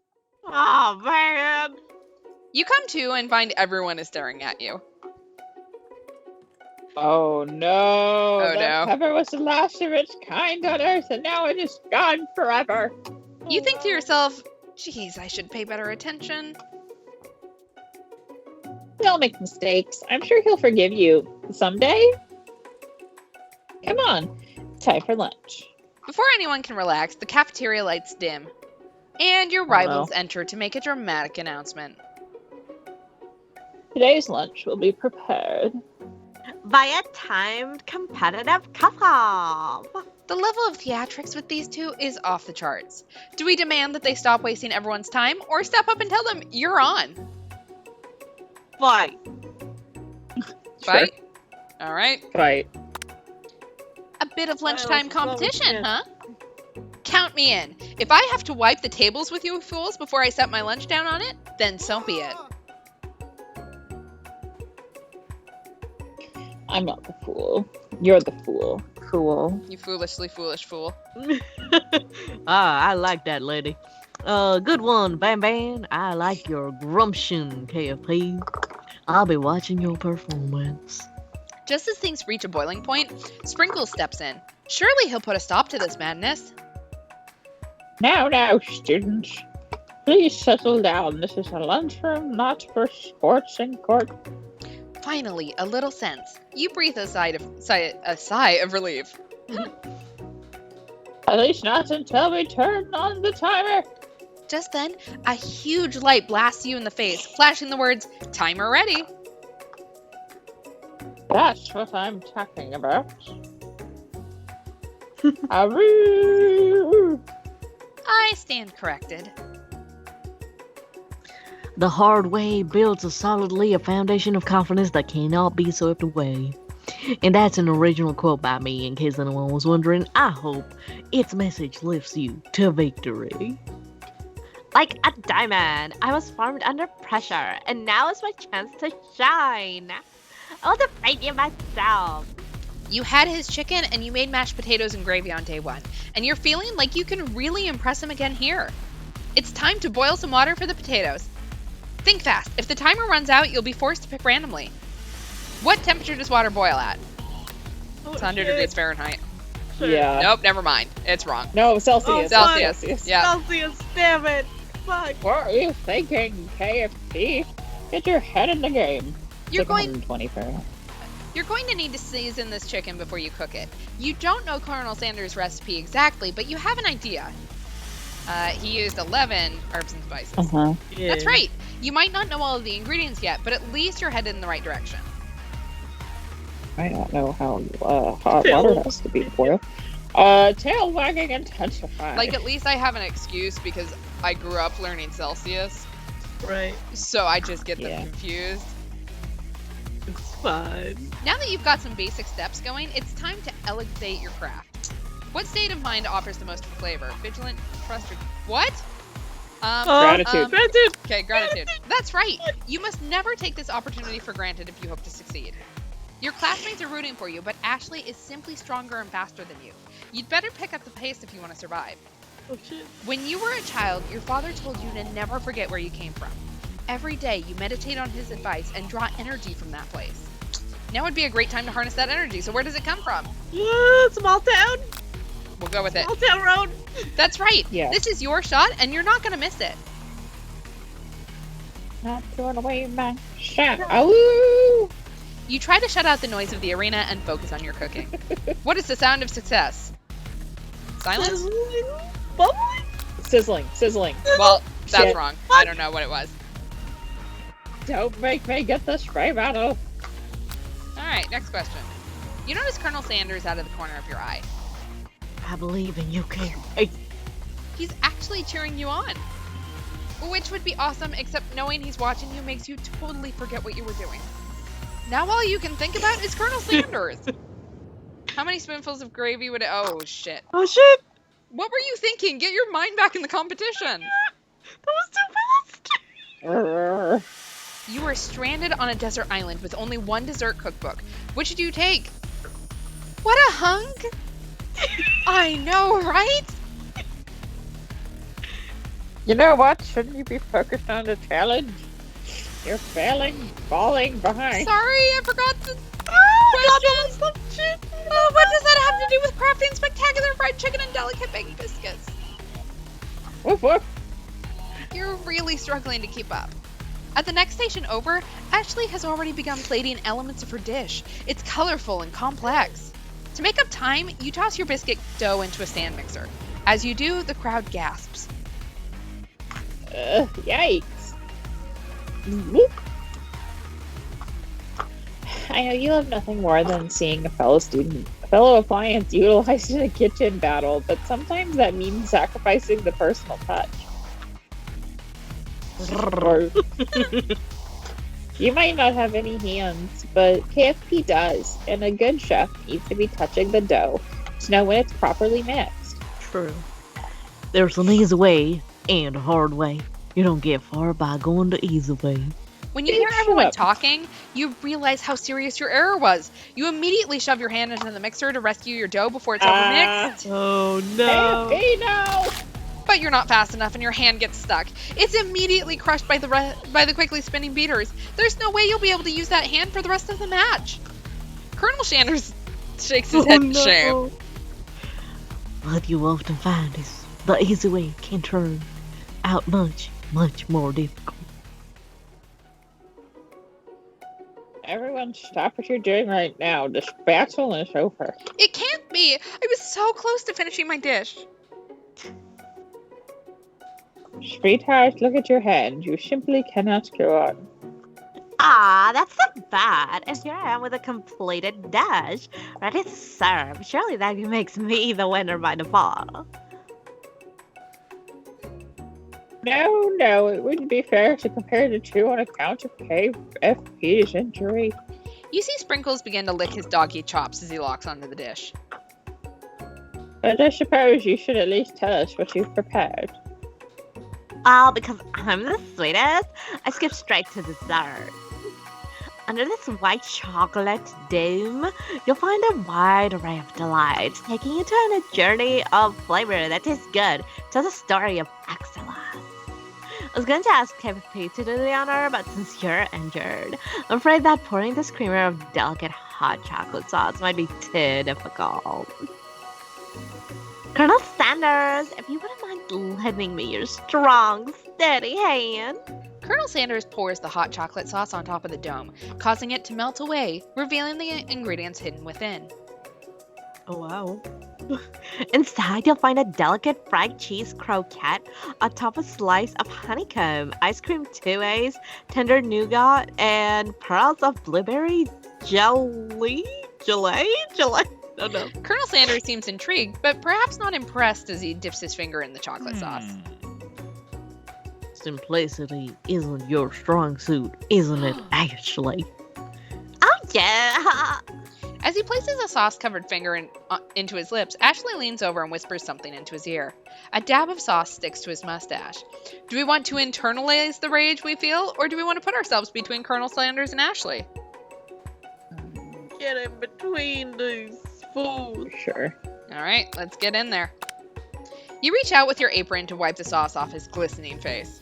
Oh, man. You come to and find everyone is staring at you. Oh no! Oh, That no. pepper was the last of its kind on Earth, and now it is gone forever. You think to yourself, geez, I should pay better attention. We all make mistakes. I'm sure he'll forgive you someday. Come on, time for lunch. Before anyone can relax, the cafeteria lights dim, and your rivals enter to make a dramatic announcement. Today's lunch will be prepared. By a timed competitive cook-off. The level of theatrics with these two is off the charts. Do we demand that they stop wasting everyone's time, or step up and tell them, you're on? Fight. Fight? Alright. Fight. A bit of lunchtime Well, competition, yeah. huh? Count me in. If I have to wipe the tables with you fools before I set my lunch down on it, then so be it. I'm not the fool. You're the fool. fool. You foolishly foolish fool. I like that, lady. Good one, Bam Bam. I like your grumption, KFP. I'll be watching your performance. Just as things reach a boiling point, Sprinkles steps in. Surely he'll put a stop to this madness. Now, students. Please settle down. This is a lunchroom, not for sports in court. Finally, a little sense. You breathe a sigh of relief. At least not until we turn on the timer. Just then, a huge light blasts you in the face, flashing the words, "Timer ready." That's what I'm talking about. Aroo! I stand corrected. The hard way builds a foundation of confidence that cannot be swept away. And that's an original quote by me, in case anyone was wondering. I hope its message lifts you to victory. Like a diamond, I was formed under pressure, and now is my chance to shine. I want to fight you myself. You had his chicken and you made mashed potatoes and gravy on day one, and you're feeling like you can really impress him again here. It's time to boil some water for the potatoes. Think fast. If the timer runs out, you'll be forced to pick randomly. What temperature does water boil at? It's 100 degrees Fahrenheit. Yeah. Nope, never mind. It's wrong. No, Celsius. Celsius. Yeah. Celsius, damn it. Fuck. What are you thinking, KFC? Get your head in the game. You're It's like going 120 Fahrenheit. You're going to need to season this chicken before you cook it. You don't know Colonel Sanders' recipe exactly, but you have an idea. He used 11 herbs and spices. Uh-huh. Yeah. That's right. You might not know all of the ingredients yet, but at least you're headed in the right direction. I don't know how hot water has to be for you. Tail wagging intensify. Like, at least I have an excuse because I grew up learning Celsius, Right. so I just get them Yeah. confused. It's fine. Now that you've got some basic steps going, it's time to elevate your craft. What state of mind offers the most flavor? Vigilant, trust, or what? Gratitude. Gratitude. Okay, gratitude. That's right. You must never take this opportunity for granted if you hope to succeed. Your classmates are rooting for you, but Ashley is simply stronger and faster than you. You'd better pick up the pace if you want to survive. Oh, shit. When you were a child, your father told you to never forget where you came from. Every day, you meditate on his advice and draw energy from that place. Now would be a great time to harness that energy, so where does it come from? Small town. We'll go with it. Small town road. That's right. Yeah. This is your shot, and you're not going to miss it. Not throwing away my shot. Ooh! You try to shut out the noise of the arena and focus on your cooking. What is the sound of success? Silence? Bubbling. Sizzling. Well, that's Shit. wrong. I don't know what it was. Don't make me get the spray bottle. All right, next question. You notice Colonel Sanders out of the corner of your eye. I believe in you, Kate. He's actually cheering you on. Which would be awesome, except knowing he's watching you makes you totally forget what you were doing. Now all you can think about is Colonel Sanders. How many spoonfuls of gravy would it... Oh, shit. Oh, shit. What were you thinking? Get your mind back in the competition. That was too fast. You were stranded on a desert island with only one dessert cookbook. Which did you take? What a hunk! I know, right? You know what? Shouldn't you be focused on the challenge? You're falling behind. Sorry, I forgot the question. What does that have to do with crafting spectacular fried chicken and delicate baked biscuits? Woof woof. You're really struggling to keep up. At the next station over, Ashley has already begun plating elements of her dish. It's colorful and complex. To make up time, you toss your biscuit dough into a stand mixer. As you do, the crowd gasps. Yikes. Whoop. I know you love nothing more than seeing a fellow appliance utilized in a kitchen battle, but sometimes that means sacrificing the personal touch. You might not have any hands, but KFP does, and a good chef needs to be touching the dough to know when it's properly mixed. True. There's an easy way and a hard way. You don't get far by going the easy way. When you Bitch, hear shut everyone up. talking, you realize how serious your error was. You immediately shove your hand into the mixer to rescue your dough before it's overmixed. Oh no. Hey, no! But you're not fast enough and your hand gets stuck. It's immediately crushed by the quickly spinning beaters. There's no way you'll be able to use that hand for the rest of the match. Colonel Sanders shakes his head in shame. What you often find is the easy way can turn out much, much more difficult. Everyone stop what you're doing right now. The spatula is over. It can't be. I was so close to finishing my dish. Sweetheart, look at your hand. You simply cannot go on. Ah, that's not bad. And here I am with a completed dish, ready to serve. Surely that makes me the winner by default. No, it wouldn't be fair to compare the two on account of KFP's injury. You see Sprinkles begin to lick his doggy chops as he locks onto the dish. But I suppose you should at least tell us what you've prepared. Well, because I'm the sweetest, I skip straight to dessert. Under this white chocolate dome, you'll find a wide array of delights, taking you on a journey of flavor that tastes good, tells a story of excellence. I was going to ask KFP to do the honor, but since you're injured, I'm afraid that pouring this creamer of delicate hot chocolate sauce might be too difficult. Colonel Sanders, if you wouldn't mind lending me your strong, steady hand. Colonel Sanders pours the hot chocolate sauce on top of the dome, causing it to melt away, revealing the ingredients hidden within. Oh wow. Inside, you'll find a delicate fried cheese croquette atop a slice of honeycomb, ice cream 2As, tender nougat, and pearls of blueberry jelly? Oh no. Colonel Sanders seems intrigued, but perhaps not impressed as he dips his finger in the chocolate sauce. Simplicity isn't your strong suit, isn't it, Ashley? Oh yeah! As he places a sauce-covered finger into his lips, Ashley leans over and whispers something into his ear. A dab of sauce sticks to his mustache. Do we want to internalize the rage we feel, or do we want to put ourselves between Colonel Sanders and Ashley? Get in between these fools. Sure. All right, let's get in there. You reach out with your apron to wipe the sauce off his glistening face.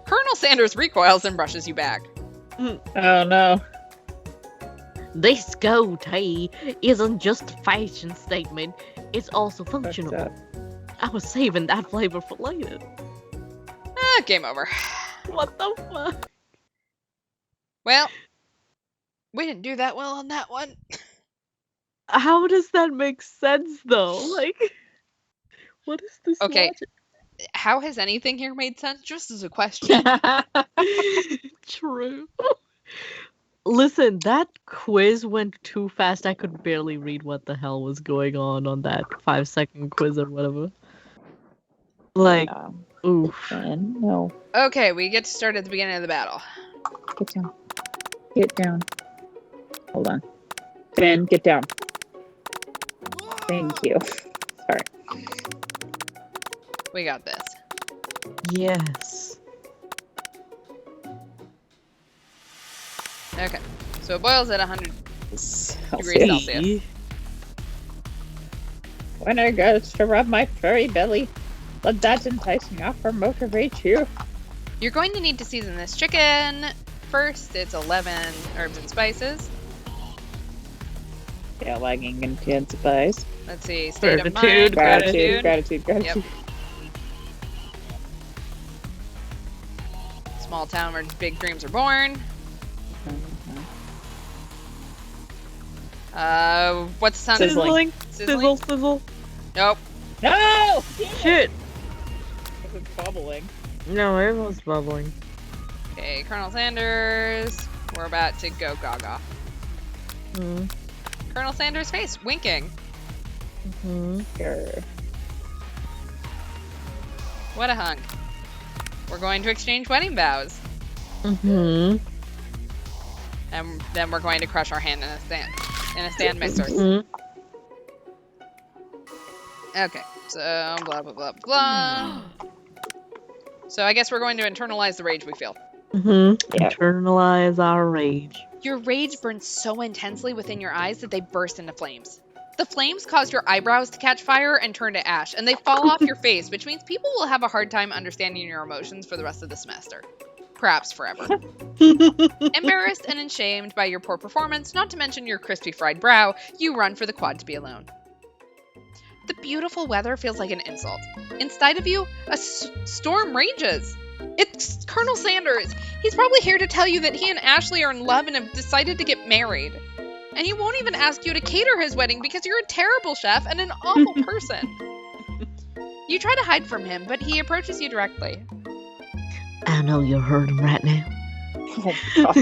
Colonel Sanders recoils and brushes you back. Oh no. This goatee isn't just a fashion statement, it's also What's functional. that? I was saving that flavor for later. Game over. What the fuck? Well, we didn't do that well on that one. How does that make sense though? Like, what is this Okay. logic? How has anything here made sense? Just as a question. True. Listen, that quiz went too fast. I could barely read what the hell was going on that 5-second quiz or whatever. Like, oof. And no. Okay, we get to start at the beginning of the battle. Get down. Get down. Hold on. Ben, get down. Thank you. Sorry. We got this. Yes. Okay, so it boils at 100 degrees Celsius. Celsius. When I goes to rub my furry belly, let that entice me off or motivate you. You're going to need to season this chicken. First, it's 11 herbs and spices. Yeah, lagging intense spice. Let's see, state of Gratitude, mind, Gratitude. Yep. Small town where big dreams are born. What's the sound? Sizzling. Sizzle. Nope. No! Shit. It was bubbling. No, it was bubbling. Okay, Colonel Sanders. We're about to go gaga. Mm. Colonel Sanders' face winking. Mm-hmm. Sure. What a hunk. We're going to exchange wedding vows. Mm-hmm. And then we're going to crush our hand in a stand mixer. Mm-hmm. Okay, so blah blah blah blah. So I guess we're going to internalize the rage we feel. Yeah. Internalize our rage. Your rage burns so intensely within your eyes that they burst into flames. The flames cause your eyebrows to catch fire and turn to ash, and they fall off your face, which means people will have a hard time understanding your emotions for the rest of the semester. Perhaps forever. Embarrassed and ashamed by your poor performance, not to mention your crispy fried brow, you run for the quad to be alone. The beautiful weather feels like an insult. Inside of you, a storm rages. It's Colonel Sanders. He's probably here to tell you that he and Ashley are in love and have decided to get married. And he won't even ask you to cater his wedding because you're a terrible chef and an awful person. You try to hide from him, but he approaches you directly. I know you're hurting right now. Oh my God.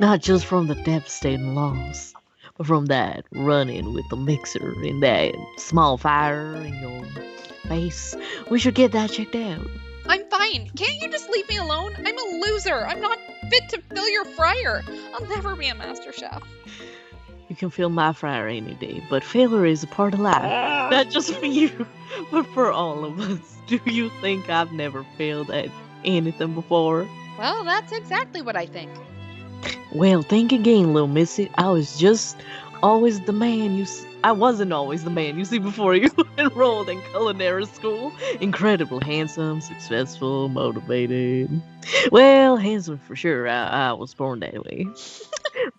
Not just from the devastating loss, but from that run-in with the mixer and that small fire in your face. We should get that checked out. I'm fine. Can't you just leave me alone? I'm a loser. I'm not fit to fill your fryer. I'll never be a master chef. You can fill my fryer any day, but failure is a part of life. Not just for you, but for all of us. Do you think I've never failed at anything before? Well, that's exactly what I think. Well, think again, little missy. I wasn't always the man you see before you enrolled in culinary school. Incredibly handsome, successful, motivated. Well, handsome for sure. I was born that way.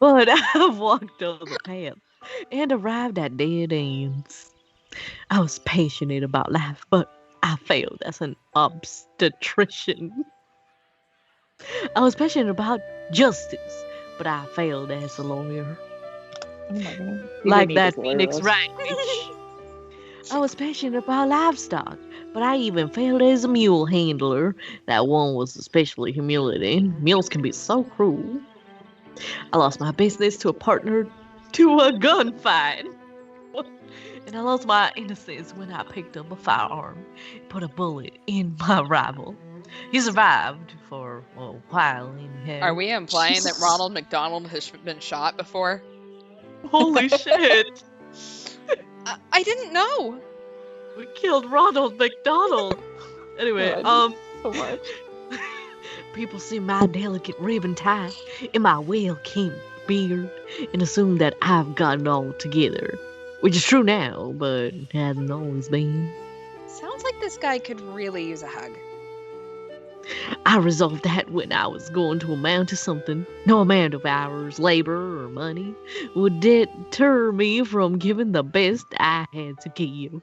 But I've walked over the path and arrived at dead ends. I was passionate about life, but I failed as an obstetrician. I was passionate about justice, but I failed as a lawyer. Oh my God. Like that Phoenix Ranch. I was passionate about livestock, but I even failed as a mule handler. That one was especially humiliating. Mules can be so cruel. I lost my business to a partner to a gunfight. And I lost my innocence when I picked up a firearm and put a bullet in my rival. He survived for a while anyhow. Are we implying that Ronald McDonald has been shot before? Holy shit! I didn't know. We killed Ronald McDonald. Anyway, God. So much. people see my delicate ribbon tie and my well-kempt beard and assume that I've got it all together. Which is true now, but hasn't always been. Sounds like this guy could really use a hug. I resolved that when I was going to amount to something, no amount of hours, labor, or money would deter me from giving the best I had to give.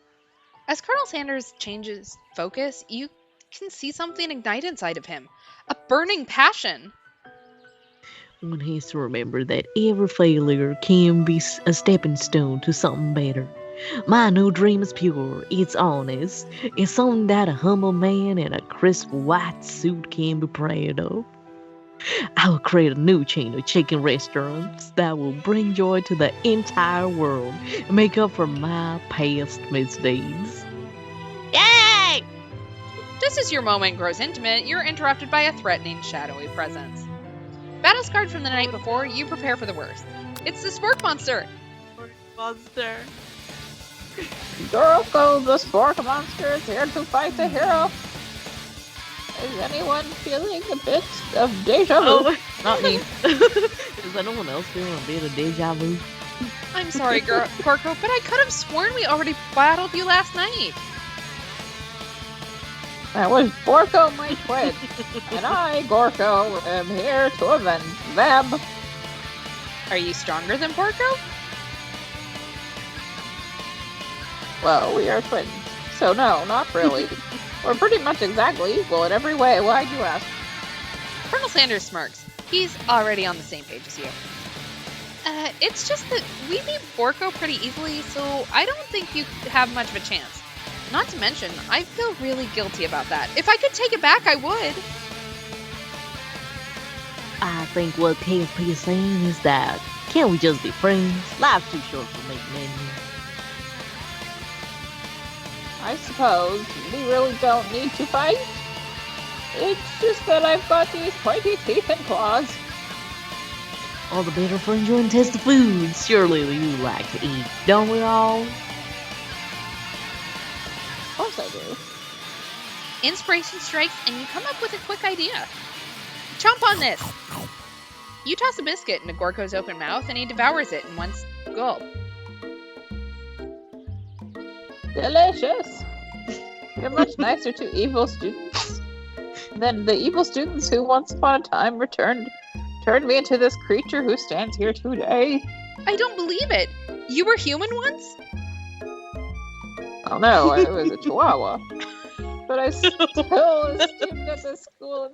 As Colonel Sanders changes focus, you can see something ignite inside of him. A burning passion. One has to remember that every failure can be a stepping stone to something better. My new dream is pure, it's honest, it's something that a humble man in a crisp white suit can be proud of. I will create a new chain of chicken restaurants that will bring joy to the entire world and make up for my past misdeeds. Yay! Just as your moment grows intimate, you're interrupted by a threatening, shadowy presence. Battle scarred from the night before, you prepare for the worst. It's the Spork Monster! Monster. Goroko, the Spork Monster, is here to fight the hero. Is anyone feeling a bit of deja vu? Oh. Not me. Is anyone else feeling a bit of deja vu? I'm sorry, Gorko, but I could have sworn we already battled you last night. That was Borko, my twin. And I, Gorko, am here to avenge them. Are you stronger than Porco? Well, we are twins. So no, not really. We're pretty much exactly equal in every way. Why'd you ask? Colonel Sanders smirks. He's already on the same page as you. It's just that we beat Borko pretty easily, so I don't think you have much of a chance. Not to mention, I feel really guilty about that. If I could take it back, I would. I think what KFP is saying is that can't we just be friends? Life's too short for making enemies. I suppose we really don't need to fight. It's just that I've got these pointy teeth and claws. All the better for enjoying tasty foods. Surely you like to eat, don't we all? Of course I do. Inspiration strikes, and you come up with a quick idea. Chomp on this! You toss a biscuit into Gorko's open mouth, and he devours it in one gulp. Delicious. You're much nicer to evil students than the evil students who once upon a time turned me into this creature who stands here today. I don't believe it! You were human once? Oh no, I was a chihuahua. But I still was a student at this school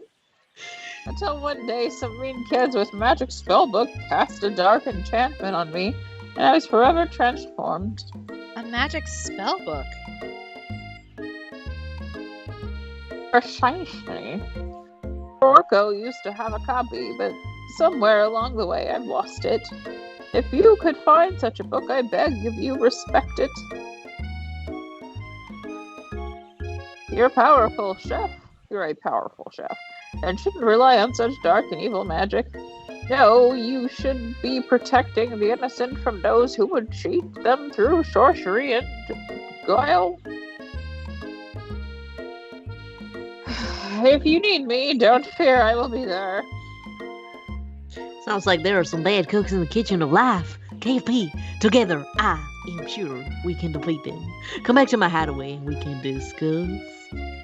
until one day some mean kids with magic spellbook cast a dark enchantment on me, and I was forever transformed. A magic spellbook? Precisely. Orko used to have a copy, but somewhere along the way I've lost it. If you could find such a book, I beg of you, respect it. You're a powerful chef. You're a powerful chef, and shouldn't rely on such dark and evil magic. No, you should be protecting the innocent from those who would cheat them through sorcery and guile. If you need me, don't fear, I will be there. Sounds like there are some bad cooks in the kitchen of life. KFP, together, I am sure we can defeat them. Come back to my hideaway and we can discuss.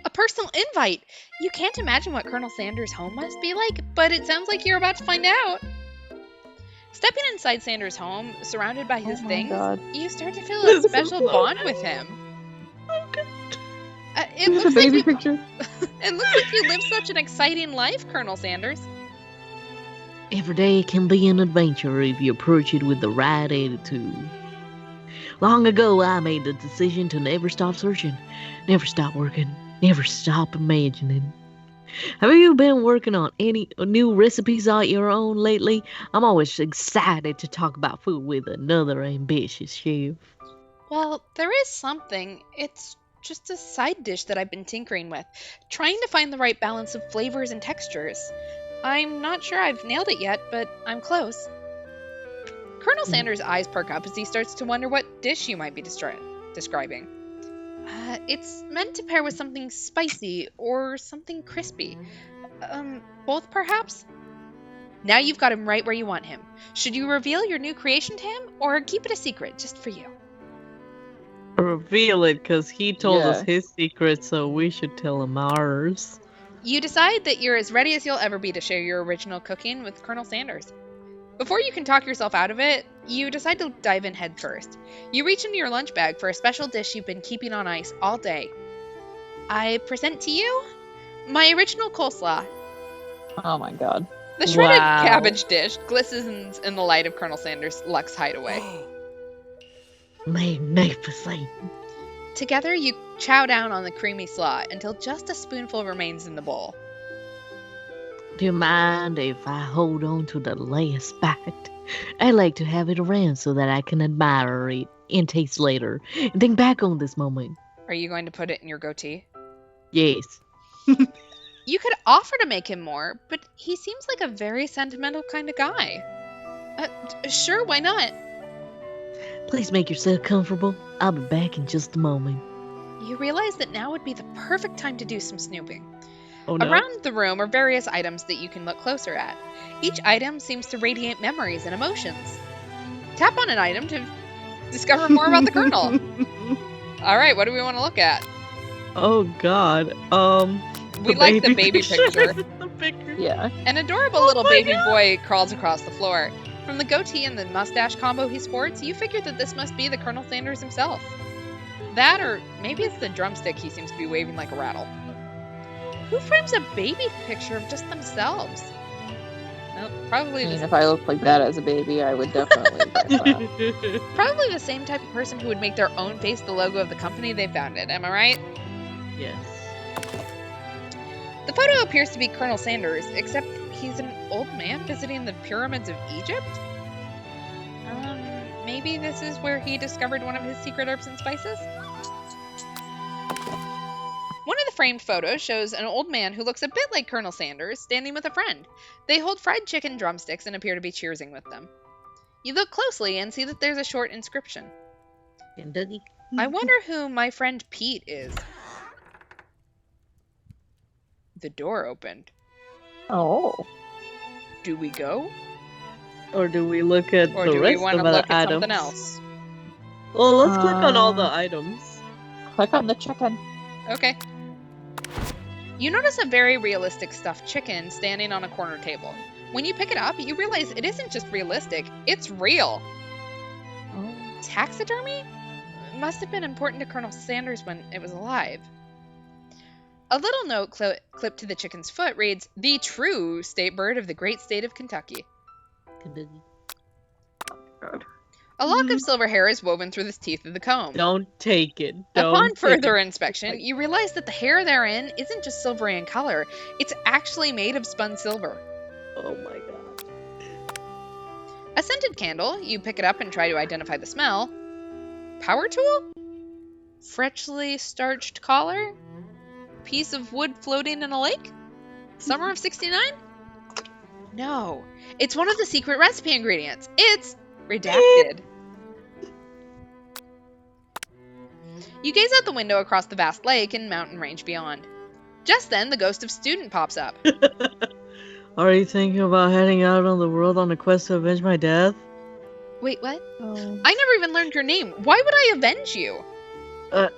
A personal invite! You can't imagine what Colonel Sanders' home must be like, but it sounds like you're about to find out. Stepping inside Sanders' home, surrounded by his things, God. you start to feel a This is special so bond good. with him. Okay. It Here's a looks like baby you, picture. it looks like you live such an exciting life, Colonel Sanders. Every day can be an adventure if you approach it with the right attitude. Long ago, I made the decision to never stop searching, never stop working, never stop imagining. Have you been working on any new recipes on your own lately? I'm always excited to talk about food with another ambitious chef. Well, there is something. It's just a side dish that I've been tinkering with, trying to find the right balance of flavors and textures. I'm not sure I've nailed it yet, but I'm close. Colonel Sanders' eyes perk up as he starts to wonder what dish you might be describing. It's meant to pair with something spicy or something crispy. Both perhaps? Now you've got him right where you want him. Should you reveal your new creation to him, or keep it a secret just for you? Reveal it, because he told us Yeah. his secret, so we should tell him ours. You decide that you're as ready as you'll ever be to share your original cooking with Colonel Sanders. Before you can talk yourself out of it, you decide to dive in head first. You reach into your lunch bag for a special dish you've been keeping on ice all day. I present to you my original coleslaw. Oh my god. The shredded Wow. cabbage dish glistens in the light of Colonel Sanders' Lux hideaway. Magnificent. Together, you chow down on the creamy slaw until just a spoonful remains in the bowl. Do you mind if I hold on to the last bite? I like to have it around so that I can admire it and taste later and think back on this moment. Are you going to put it in your goatee? Yes. You could offer to make him more, but he seems like a very sentimental kind of guy. Sure, why not? Please make yourself comfortable. I'll be back in just a moment. You realize that now would be the perfect time to do some snooping. Oh no. Around the room are various items that you can look closer at. Each item seems to radiate memories and emotions. Tap on an item to discover more about the Colonel. All right, what do we want to look at? Oh god. We like the baby picture. The picture. Yeah. An adorable Oh little my baby God. boy crawls across the floor. From the goatee and the mustache combo he sports, you figure that this must be the Colonel Sanders himself. That, or maybe it's the drumstick he seems to be waving like a rattle. Who frames a baby picture of just themselves? Well, probably I mean, the, if I looked like that as a baby, I would definitely buy that. probably the same type of person who would make their own face the logo of the company they founded, am I right? Yes. The photo appears to be Colonel Sanders, except he's an old man visiting the pyramids of Egypt? Maybe this is where he discovered one of his secret herbs and spices? One of the framed photos shows an old man who looks a bit like Colonel Sanders standing with a friend. They hold fried chicken drumsticks and appear to be cheersing with them. You look closely and see that there's a short inscription. Kentucky. I wonder who my friend Pete is. The door opened. Oh. Do we go? Or do we look at Or the do we rest want of to the look at items? something else? Well, let's click on all the Uh, items. Click on the chicken. Okay. You notice a very realistic stuffed chicken standing on a corner table. When you pick it up, you realize it isn't just realistic, it's real. Oh. Taxidermy? Must have been important to Colonel Sanders when it was alive. A little note clipped to the chicken's foot reads, "The true state bird of the great state of Kentucky." God. A lock of silver hair is woven through the teeth of the comb. Don't take it. Upon Don't further take inspection, you realize that the hair therein isn't just silvery in color, it's actually made of spun silver. it. Oh my god. A scented candle, you pick it up and try to identify the smell. Power tool? Freshly starched collar? Piece of wood floating in a lake? Summer of 69? No, it's one of the secret recipe ingredients. It's redacted. You gaze out the window across the vast lake and mountain range beyond. Just then, the ghost of student pops up. Are you thinking about heading out on the world on a quest to avenge my death? Wait, what? Oh. I never even learned your name. Why would I avenge you?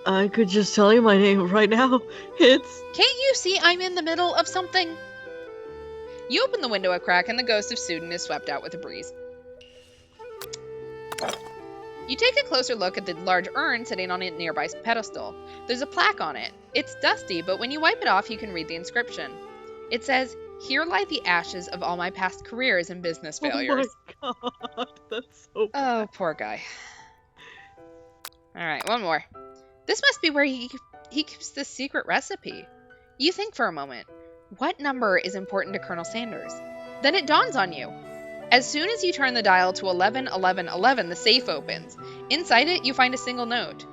I could just tell you my name right now. It's... Can't you see I'm in the middle of something? You open the window a crack and the ghost of student is swept out with a breeze. You take a closer look at the large urn sitting on a nearby pedestal. There's a plaque on it. It's dusty, but when you wipe it off, you can read the inscription. It says, "Here lie the ashes of all my past careers and business failures." Oh my god, that's so... Oh, poor guy. Alright, one more. This must be where he keeps the secret recipe. You think for a moment. What number is important to Colonel Sanders? Then it dawns on you. As soon as you turn the dial to 111111, the safe opens. Inside it, you find a single note.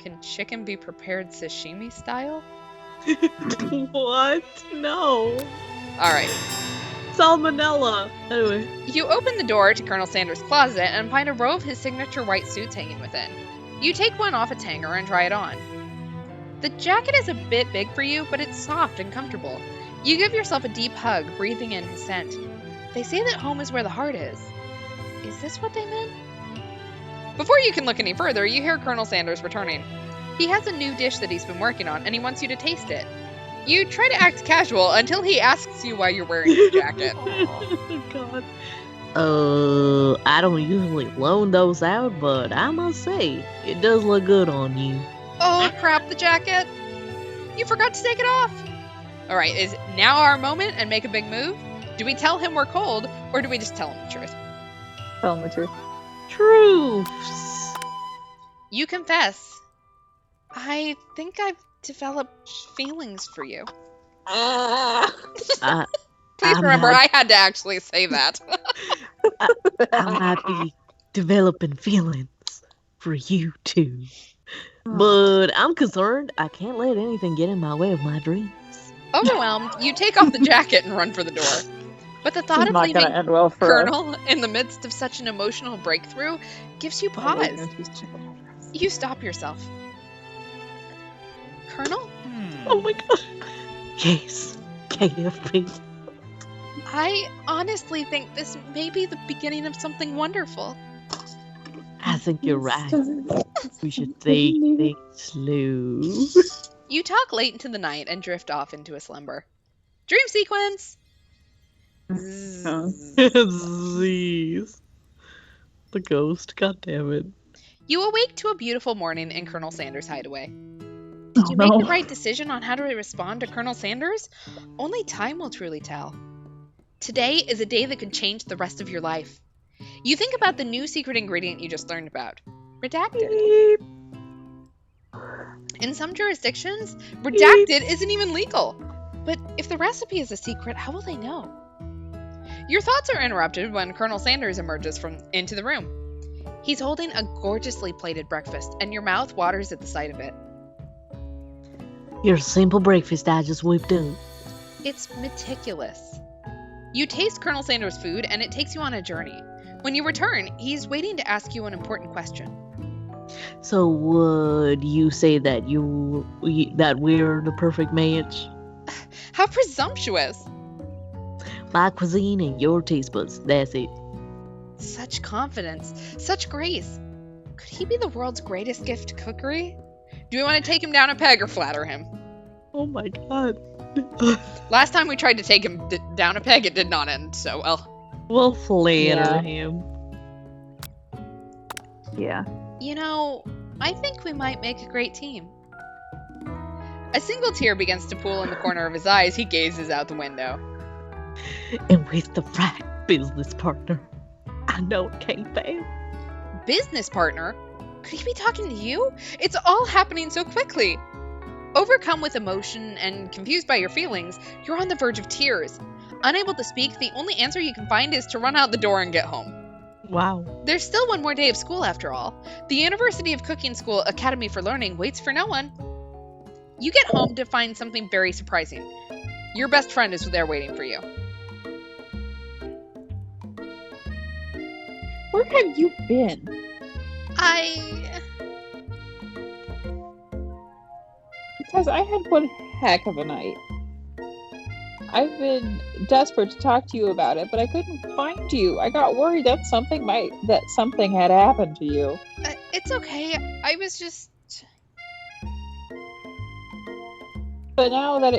Can chicken be prepared sashimi style? What? No. Alright. Salmonella. Anyway. You open the door to Colonel Sanders' closet and find a row of his signature white suits hanging within. You take one off its hanger and try it on. The jacket is a bit big for you, but it's soft and comfortable. You give yourself a deep hug, breathing in his scent. They say that home is where the heart is. Is this what they meant? Before you can look any further, you hear Colonel Sanders returning. He has a new dish that he's been working on, and he wants you to taste it. You try to act casual until he asks you why you're wearing the jacket. Oh god. I don't usually loan those out, but I must say, it does look good on you. Oh crap, the jacket! You forgot to take it off! Alright, is now our moment and make a big move? Do we tell him we're cold, or do we just tell him the truth? Tell him the truth. Truths. You confess. I think I've developed feelings for you. I, Please I'm remember, not- I had to actually say that. I might be developing feelings for you too. But I'm concerned I can't let anything get in my way of my dreams. Overwhelmed, you take off the jacket and run for the door. But the thought This is of not leaving gonna end well for us. Colonel in the midst of such an emotional breakthrough gives you pause. You stop yourself. Colonel? Oh my god. Yes, KFP. I honestly think this may be the beginning of something wonderful. I think you're right. We should take things slow. You talk late into the night and drift off into a slumber. Dream sequence! Z's. The ghost, god damn it. You awake to a beautiful morning in Colonel Sanders' hideaway. Did you make the right decision on how to respond to Colonel Sanders? Only time will truly tell. Today is a day that could change the rest of your life. You think about the new secret ingredient you just learned about. Redacted. In some jurisdictions, redacted isn't even legal. But if the recipe is a secret, how will they know? Your thoughts are interrupted when Colonel Sanders emerges into the room. He's holding a gorgeously plated breakfast, and your mouth waters at the sight of it. Your simple breakfast I just whipped up. It's meticulous. You taste Colonel Sanders' food, and it takes you on a journey. When you return, he's waiting to ask you an important question. So would you say that that we're the perfect match? How presumptuous. My cuisine and your taste buds. That's it. Such confidence, such grace. Could he be the world's greatest gift to cookery? Do we want to take him down a peg or flatter him? Oh my god. Last time we tried to take him down a peg, it did not end so well. We'll flatter Yeah. him. Yeah. You know, I think we might make a great team. A single tear begins to pool in the corner of his eye as he gazes out the window. And with the right business partner, I know it can't fail. Business partner? Could he be talking to you? It's all happening so quickly. Overcome with emotion and confused by your feelings, you're on the verge of tears. Unable to speak, the only answer you can find is to run out the door and get home. Wow. There's still one more day of school after all. The University of Cooking School Academy for Learning waits for no one. You get home to find something very surprising. Your best friend is there waiting for you. Where have you been? Because I had one heck of a night. I've been desperate to talk to you about it, but I couldn't find you. I got worried that something had happened to you. It's okay. I was just... But now that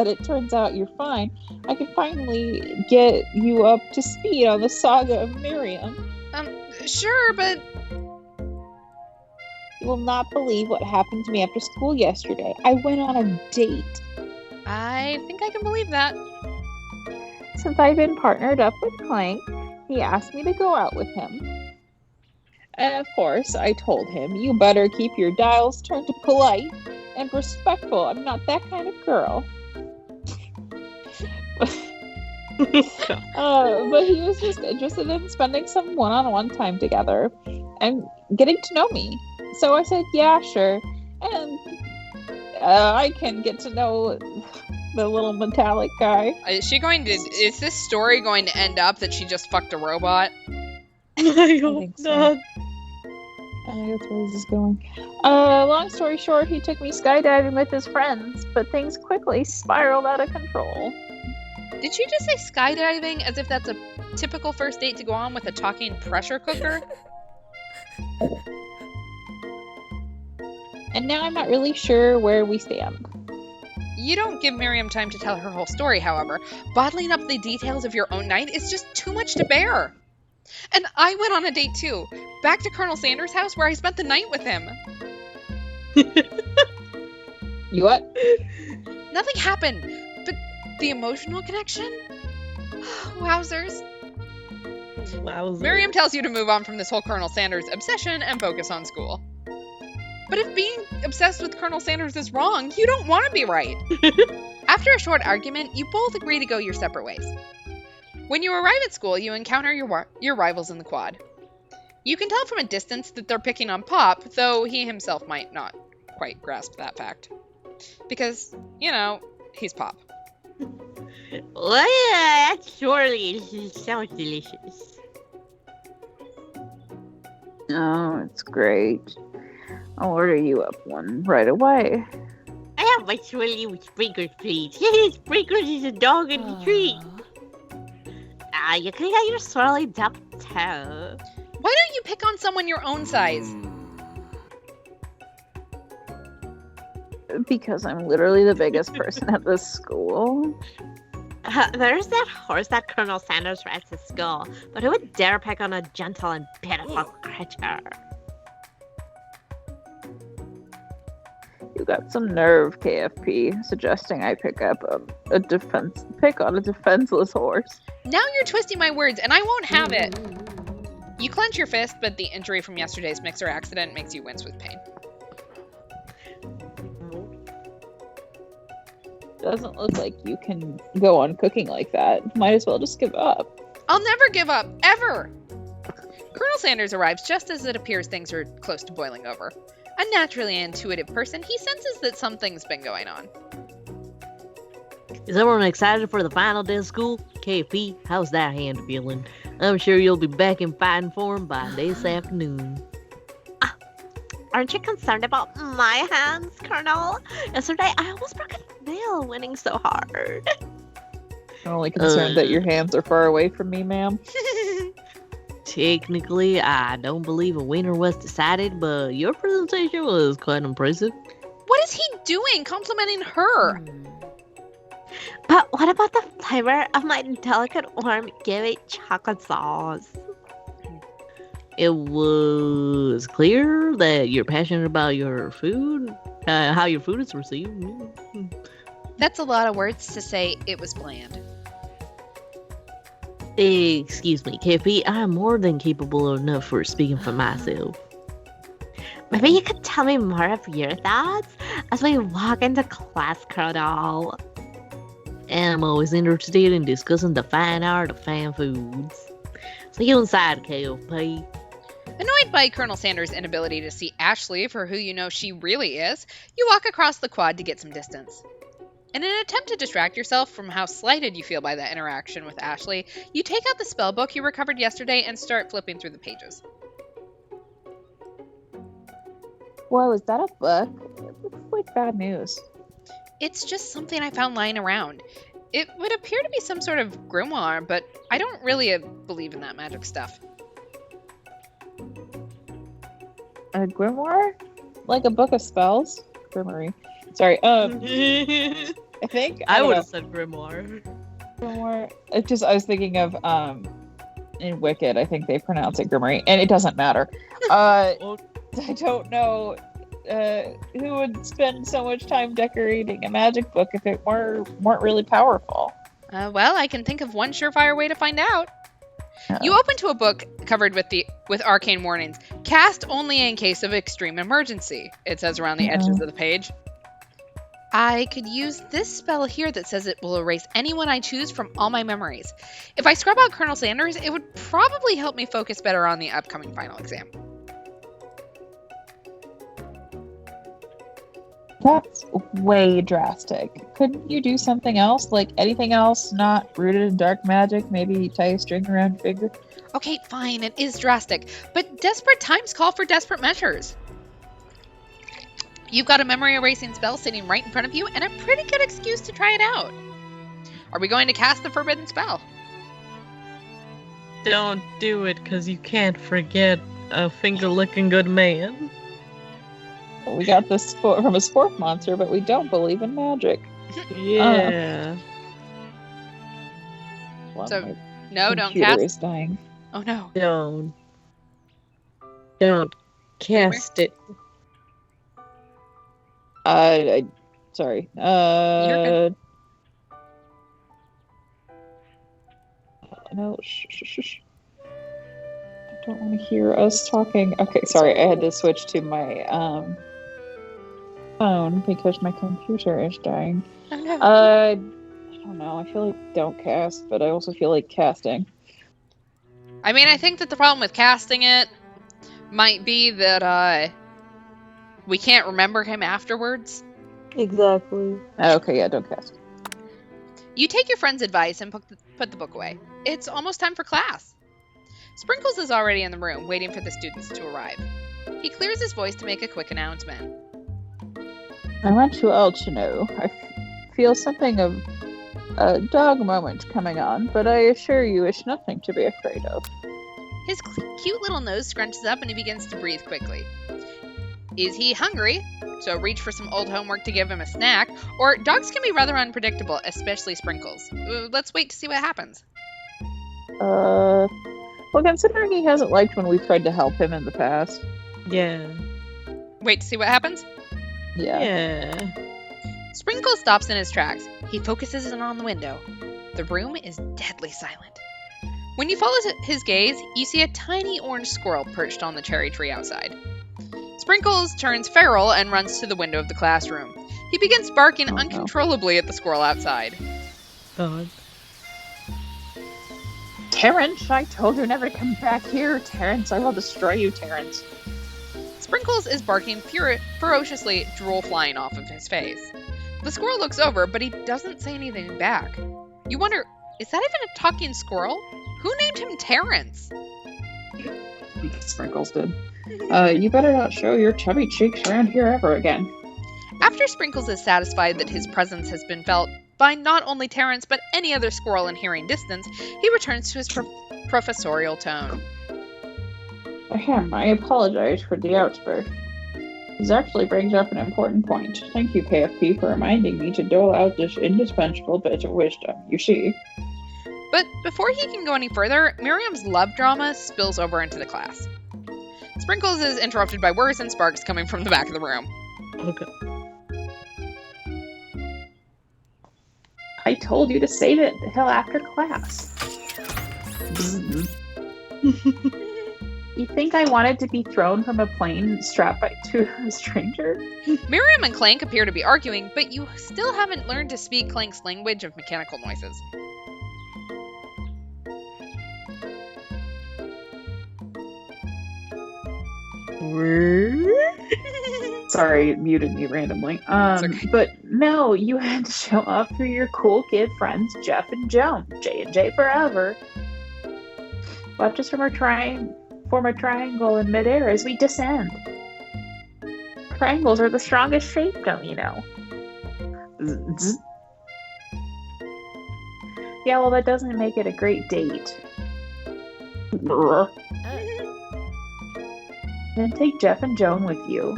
it turns out you're fine, I can finally get you up to speed on the saga of Miriam. Sure, but... You will not believe what happened to me after school yesterday. I went on a date. I think I can believe that. Since I've been partnered up with Clank, he asked me to go out with him. And of course, I told him, you better keep your dials turned to polite and respectful. I'm not that kind of girl. But he was just interested in spending some one-on-one time together and getting to know me. So I said, yeah, sure. And I can get to know the little metallic guy. Is this story going to end up that she just fucked a robot? I hope think so. not. I think that's where this is going. Long story short, he took me skydiving with his friends, but things quickly spiraled out of control. Did you just say skydiving as if that's a typical first date to go on with a talking pressure cooker? And now I'm not really sure where we stand. You don't give Miriam time to tell her whole story, however. Bottling up the details of your own night is just too much to bear. And I went on a date too. Back to Colonel Sanders' house where I spent the night with him. You what? Nothing happened. But the emotional connection? Wowzers. Miriam tells you to move on from this whole Colonel Sanders obsession and focus on school. But if being obsessed with Colonel Sanders is wrong, you don't want to be right. After a short argument, you both agree to go your separate ways. When you arrive at school, you encounter your rivals in the quad. You can tell from a distance that they're picking on Pop, though he himself might not quite grasp that fact. Because, he's Pop. Well, yeah, that surely sounds delicious. Oh, it's great. I'll order you up one right away. I have my swirly with sprinkles, please. Sprinkles is a dog in the tree. You can get your swirly up too. Why don't you pick on someone your own size? Because I'm literally the biggest person at this school. There's that horse that Colonel Sanders rides to school, but who would dare pick on a gentle and pitiful creature? You got some nerve, KFP, suggesting I pick up a defenseless horse. Now you're twisting my words, and I won't have it. You clench your fist, but the injury from yesterday's mixer accident makes you wince with pain. Doesn't look like you can go on cooking like that. Might as well just give up. I'll never give up, ever! Colonel Sanders arrives just as it appears things are close to boiling over. A naturally intuitive person, he senses that something's been going on. Is everyone excited for the final day of school? KP, how's that hand feeling? I'm sure you'll be back in fighting form by this afternoon. aren't you concerned about my hands, Colonel? Yesterday, I almost broke a nail winning so hard. I'm only concerned that your hands are far away from me, ma'am. Technically, I don't believe a winner was decided, but your presentation was quite impressive. What is he doing complimenting her? But what about the flavor of my delicate, warm, gooey chocolate sauce? It was clear that you're passionate about your food, how your food is received. That's a lot of words to say it was bland. Excuse me, KP, I'm more than capable enough for speaking for myself. Maybe you could tell me more of your thoughts as we walk into class, Colonel. I'm always interested in discussing the fine art of fan foods. See you inside, KP. Annoyed by Colonel Sanders' inability to see Ashley for who you know she really is, you walk across the quad to get some distance. In an attempt to distract yourself from how slighted you feel by that interaction with Ashley, you take out the spell book you recovered yesterday and start flipping through the pages. Whoa, is that a book? It looks like bad news. It's just something I found lying around. It would appear to be some sort of grimoire, but I don't really believe in that magic stuff. A grimoire? Like a book of spells? Grimoire. Sorry, I think I don't would know. have said grimoire. Grimoire. I was thinking of in Wicked, I think they pronounce it grimoire, and it doesn't matter. Well, I don't know who would spend so much time decorating a magic book if it weren't really powerful. Well, I can think of one surefire way to find out. You open to a book covered with arcane warnings. Cast only in case of extreme emergency, it says around the edges of the page. I could use this spell here that says it will erase anyone I choose from all my memories. If I scrub out Colonel Sanders, it would probably help me focus better on the upcoming final exam. That's way drastic. Couldn't you do something else? Like anything else not rooted in dark magic? Maybe tie a string around your finger? Okay, fine, it is drastic, but desperate times call for desperate measures. You've got a memory erasing spell sitting right in front of you and a pretty good excuse to try it out. Are we going to cast the forbidden spell? don't do it, because you can't forget a finger-licking good man. We got this from a sport monster, but we don't believe in magic. Yeah. Well, So, my no, don't computer cast. is dying. Oh no. Don't cast it. Sorry. You're good. No, shh. I don't want to hear us talking. Okay, sorry. I had to switch to my phone because my computer is dying. Oh no. I don't know. I feel like don't cast, but I also feel like casting. I mean, I think that the problem with casting it might be that we can't remember him afterwards. Exactly. Okay, yeah, don't cast. You take your friend's advice and put the book away. It's almost time for class. Sprinkles is already in the room, waiting for the students to arrive. He clears his voice to make a quick announcement. I want you all to know I feel something of a dog moment coming on, but I assure you it's nothing to be afraid of. His cute little nose scrunches up and he begins to breathe quickly. Is he hungry? So reach for some old homework to give him a snack, or dogs can be rather unpredictable, especially Sprinkles. Let's wait to see what happens. Well, considering he hasn't liked when we've tried to help him in the past. Yeah. Wait to see what happens? Yeah. Sprinkles stops in his tracks. He focuses in on the window. The room is deadly silent. When you follow his gaze, you see a tiny orange squirrel perched on the cherry tree outside. Sprinkles turns feral and runs to the window of the classroom. He begins barking uncontrollably at the squirrel outside. God. Terrence, I told you never to come back here. Terrence, I will destroy you, Terrence. Sprinkles is barking ferociously, drool flying off of his face. The squirrel looks over, but he doesn't say anything back. You wonder, is that even a talking squirrel? Who named him Terrence? Sprinkles did. You better not show your chubby cheeks around here ever again. After Sprinkles is satisfied that his presence has been felt by not only Terrence but any other squirrel in hearing distance, he returns to his professorial tone. Ahem, I apologize for the outburst. This actually brings up an important point. Thank you, KFP, for reminding me to dole out this indispensable bit of wisdom. You see, But before he can go any further, Miriam's love drama spills over into the class. Sprinkles is interrupted by whirs and sparks coming from the back of the room. Okay. I told you to save it until after class. You think I wanted to be thrown from a plane strapped to a stranger? Miriam and Clank appear to be arguing, but you still haven't learned to speak Clank's language of mechanical noises. Sorry, muted me randomly. okay. But no, you had to show off through your cool kid friends, Jeff and Joan. J&J forever. Watch us form a triangle in midair as we descend. Triangles are the strongest shape, don't you know? Zzz. Yeah, well, that doesn't make it a great date. Then take Jeff and Joan with you.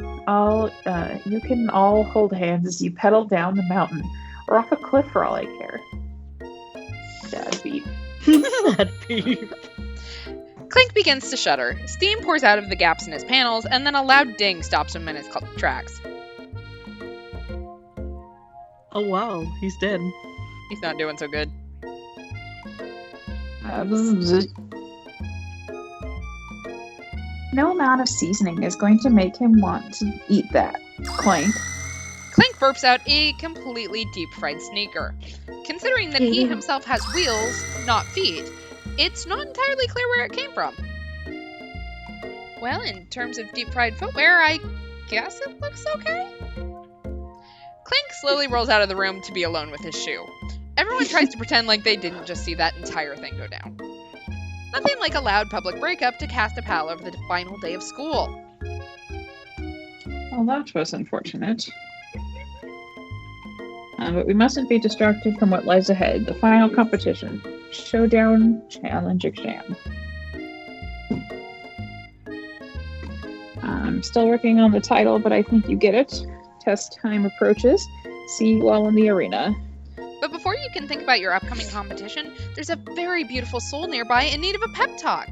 You can all hold hands as you pedal down the mountain, or off a cliff for all I care. Dad beat. That beep. Clank begins to shudder. Steam pours out of the gaps in his panels, and then a loud ding stops him in his tracks. Oh wow, he's dead. He's not doing so good. No amount of seasoning is going to make him want to eat that. Clank. Clank burps out a completely deep-fried sneaker. Considering that he himself has wheels, not feet, it's not entirely clear where it came from. Well, in terms of deep-fried footwear, I guess it looks okay. Clank slowly rolls out of the room to be alone with his shoe. Everyone tries to pretend like they didn't just see that entire thing go down. Nothing like a loud public breakup to cast a pall over the final day of school. Well, that was unfortunate. But we mustn't be distracted from what lies ahead. The final competition. Showdown Challenge Exam. I'm still working on the title, but I think you get it. Test time approaches. See you all in the arena. But before you can think about your upcoming competition, there's a very beautiful soul nearby in need of a pep talk.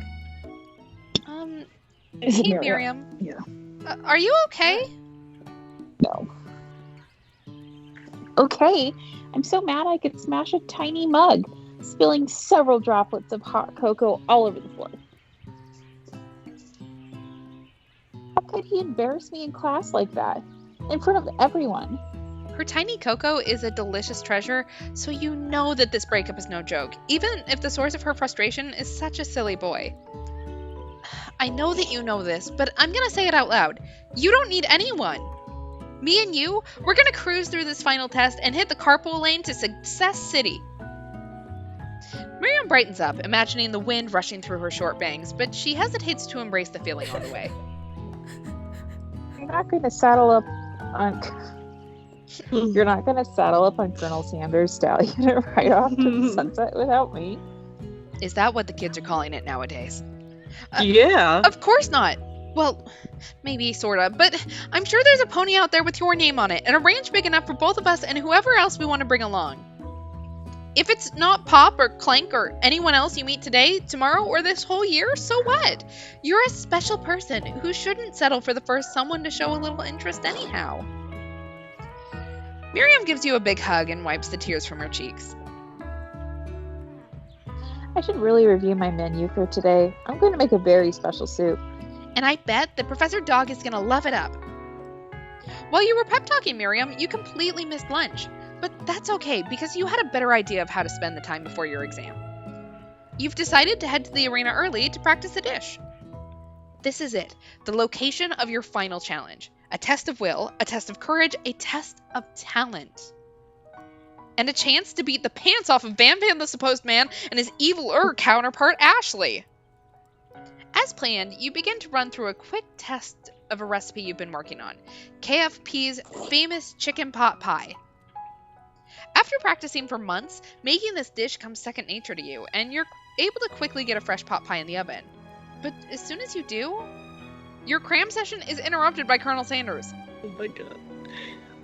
Is it Hey Miriam? Miriam. Are you okay? No. Okay. I'm so mad I could smash a tiny mug, spilling several droplets of hot cocoa all over the floor. How could he embarrass me in class like that? In front of everyone. Her tiny cocoa is a delicious treasure, so you know that this breakup is no joke, even if the source of her frustration is such a silly boy. I know that you know this, but I'm gonna say it out loud. You don't need anyone. Me and you, we're gonna cruise through this final test and hit the carpool lane to Success City. Miriam brightens up, imagining the wind rushing through her short bangs, but she hesitates to embrace the feeling on the way. You're not going to saddle up on... You're not going to saddle up on Colonel Sanders' stallion and ride off to the sunset without me. Is that what the kids are calling it nowadays? Yeah. Of course not. Well, maybe, sorta, but I'm sure there's a pony out there with your name on it, and a ranch big enough for both of us and whoever else we want to bring along. If it's not Pop or Clank or anyone else you meet today, tomorrow, or this whole year, so what? You're a special person who shouldn't settle for the first someone to show a little interest anyhow. Miriam gives you a big hug and wipes the tears from her cheeks. I should really review my menu for today. I'm going to make a very special soup. And I bet that Professor Dog is going to love it up. While you were pep talking, Miriam, you completely missed lunch. But that's okay, because you had a better idea of how to spend the time before your exam. You've decided to head to the arena early to practice a dish. This is it, the location of your final challenge. A test of will, a test of courage, a test of talent. And a chance to beat the pants off of Van Van the Supposed Man and his evil counterpart, Ashley. As As planned, you begin to run through a quick test of a recipe you've been working on, KFP's famous chicken pot pie. After practicing for months, making this dish comes second nature to you, and you're able to quickly get a fresh pot pie in the oven. But as soon as you do, your cram session is interrupted by Colonel Sanders. Oh my god.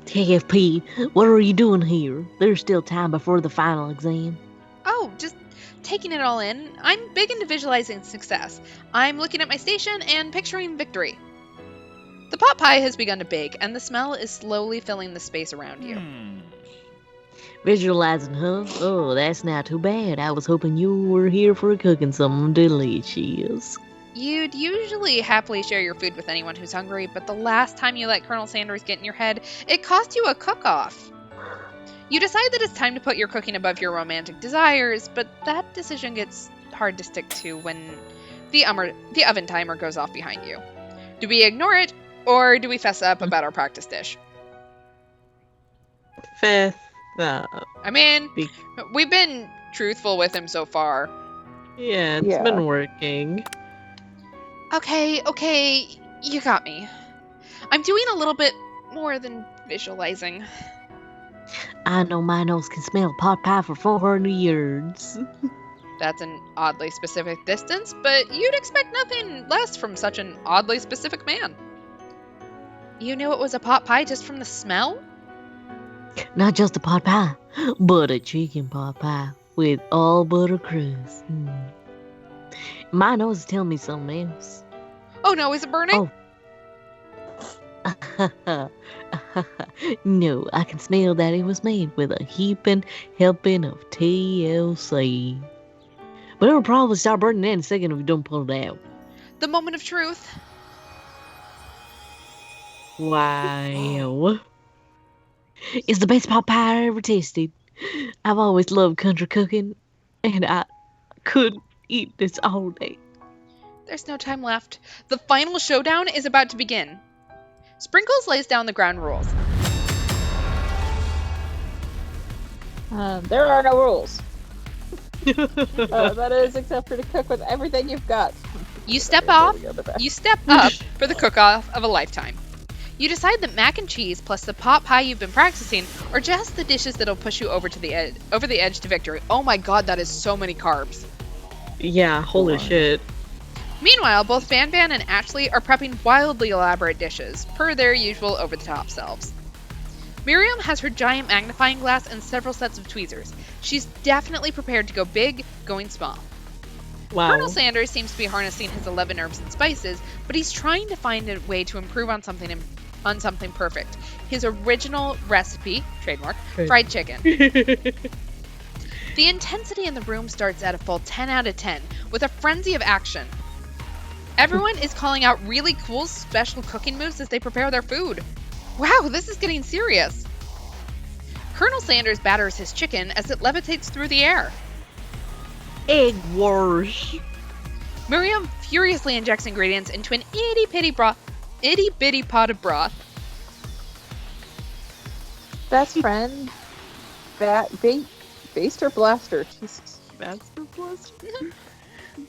KFP, what are you doing here? There's still time before the final exam. Oh, just taking it all in. I'm big into visualizing success. I'm looking at my station and picturing victory. The pot pie has begun to bake, and the smell is slowly filling the space around you. Visualizing, huh? Oh, that's not too bad. I was hoping you were here for cooking something delicious. You'd usually happily share your food with anyone who's hungry, but the last time you let Colonel Sanders get in your head, it cost you a cook-off. You decide that it's time to put your cooking above your romantic desires, but that decision gets hard to stick to when the oven timer goes off behind you. Do we ignore it, or do we fess up about our practice dish? Fifth up. I mean, we've been truthful with him so far. Yeah, it's Yeah. been working. Okay, you got me. I'm doing a little bit more than visualizing. I know my nose can smell pot pie for 400 yards. That's an oddly specific distance, but you'd expect nothing less from such an oddly specific man. You knew it was a pot pie just from the smell? Not just a pot pie, but a chicken pot pie with all butter crust. My nose is telling me something else. Oh no, is it burning? Oh. No, I can smell that it was made with a heaping helping of TLC. But it'll probably start burning in a second if you don't pull it out. The moment of truth. Wow. It's the best pot pie I ever tasted. I've always loved country cooking, and I could eat this all day. There's no time left. The final showdown is about to begin. Sprinkles lays down the ground rules. There are no rules. That is, except for to cook with everything you've got. You step There up we go, the best. You step up for the cook-off of a lifetime. You decide that mac and cheese plus the pot pie you've been practicing are just the dishes that'll push you over the edge to victory. Oh my god, that is so many carbs. Yeah, holy shit. Meanwhile, both Ban Ban and Ashley are prepping wildly elaborate dishes, per their usual over-the-top selves. Miriam has her giant magnifying glass and several sets of tweezers. She's definitely prepared to go big, going small. Wow. Colonel Sanders seems to be harnessing his 11 herbs and spices, but he's trying to find a way to improve on something perfect. His original recipe, trademark, fried chicken. The intensity in the room starts at a full 10 out of 10, with a frenzy of action. Everyone is calling out really cool special cooking moves as they prepare their food. Wow, this is getting serious. Colonel Sanders batters his chicken as it levitates through the air. Egg wars. Miriam furiously injects ingredients into an itty-bitty pot of broth. Best friend, Baster Blaster. Jesus. Master Blaster.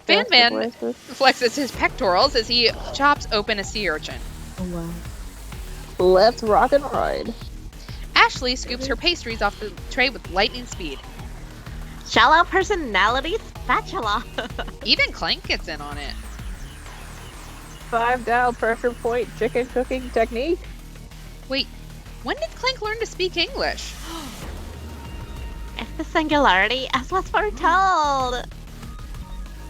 Ban Baster Ban Blaster. flexes his pectorals as he chops open a sea urchin. Oh wow. Let's rock and ride. Ashley scoops her pastries off the tray with lightning speed. Shallow personality spatula. Even Clank gets in on it. 5 dial pressure point chicken cooking technique. Wait, when did Clank learn to speak English? It's the singularity as was foretold.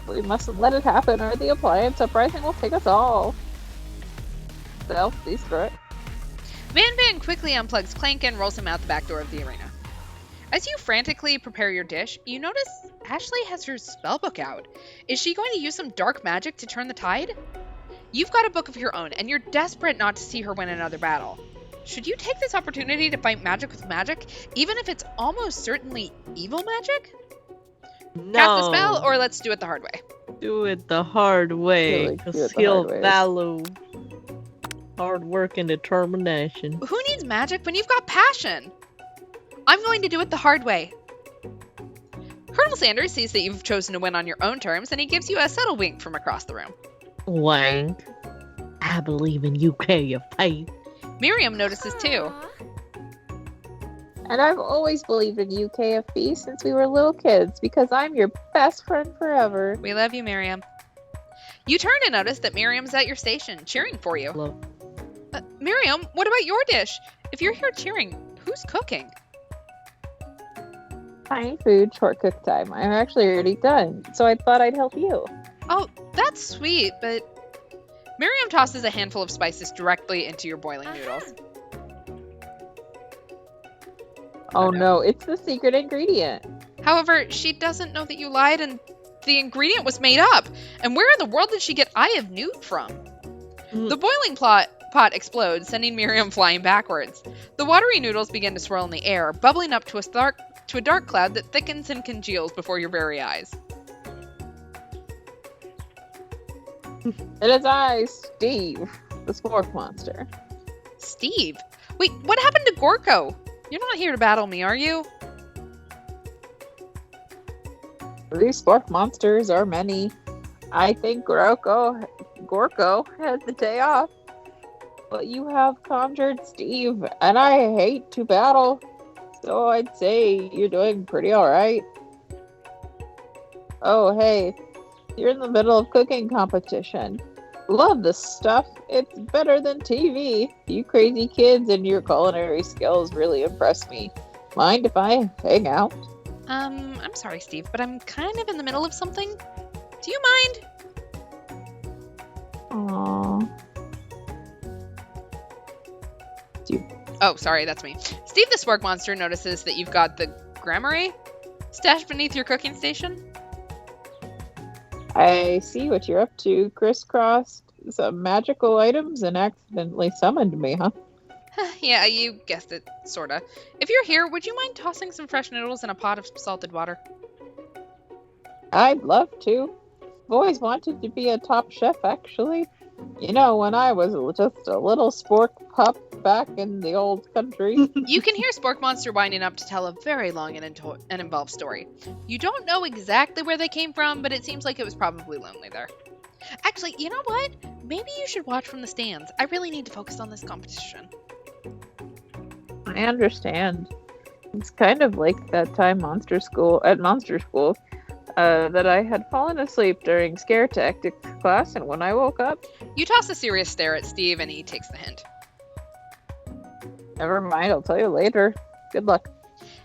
We mustn't let it happen, or the appliance uprising will take us all. Self-destruct. Van Van quickly unplugs Clank and rolls him out the back door of the arena. As you frantically prepare your dish, you notice Ashley has her spellbook out. Is she going to use some dark magic to turn the tide? You've got a book of your own, and you're desperate not to see her win another battle. Should you take this opportunity to fight magic with magic, even if it's almost certainly evil magic? No. Cast the spell, or let's do it the hard way. Do it the hard way. Really, Cause do it the skill, hard way. value, hard work, and determination. Who needs magic when you've got passion? I'm going to do it the hard way. Colonel Sanders sees that you've chosen to win on your own terms, and he gives you a subtle wink from across the room. Wank. I believe in UKFP. Miriam notices too. And I've always believed in UKFB since we were little kids because I'm your best friend forever. We love you, Miriam. You turn to notice that Miriam's at your station, cheering for you. Love. Miriam, what about your dish? If you're here cheering, who's cooking? Tiny food, short cook time. I'm actually already done, so I thought I'd help you. Oh, that's sweet, but... Miriam tosses a handful of spices directly into your boiling noodles. Oh no, it's the secret ingredient. However, she doesn't know that you lied and the ingredient was made up. And where in the world did she get Eye of Newt from? The boiling pot explodes, sending Miriam flying backwards. The watery noodles begin to swirl in the air, bubbling up to a dark cloud that thickens and congeals before your very eyes. It is I, Steve, the spork monster. Steve? Wait, what happened to Gorko? You're not here to battle me, are you? These spork monsters are many. I think Gorko had the day off. But you have conjured Steve, and I hate to battle. So I'd say you're doing pretty alright. Oh, hey. You're in the middle of cooking competition. Love this stuff. It's better than TV. You crazy kids and your culinary skills really impress me. Mind if I hang out? I'm sorry, Steve, but I'm kind of in the middle of something. Do you mind? Aww. Oh, sorry, that's me. Steve the Spork Monster notices that you've got the Gramarye stashed beneath your cooking station. I see what you're up to. Crisscrossed some magical items and accidentally summoned me, huh? Yeah, you guessed it, sorta. If you're here, would you mind tossing some fresh noodles in a pot of salted water? I'd love to. I've always wanted to be a top chef, actually. You know, when I was just a little spork pup back in the old country. You can hear Spork Monster winding up to tell a very long and involved story. You don't know exactly where they came from, but it seems like it was probably lonely there. Actually, you know what? Maybe you should watch from the stands. I really need to focus on this competition. I understand. It's kind of like that time at Monster School, that I had fallen asleep during scare tactics class, and when I woke up... You toss a serious stare at Steve, and he takes the hint. Never mind, I'll tell you later. Good luck.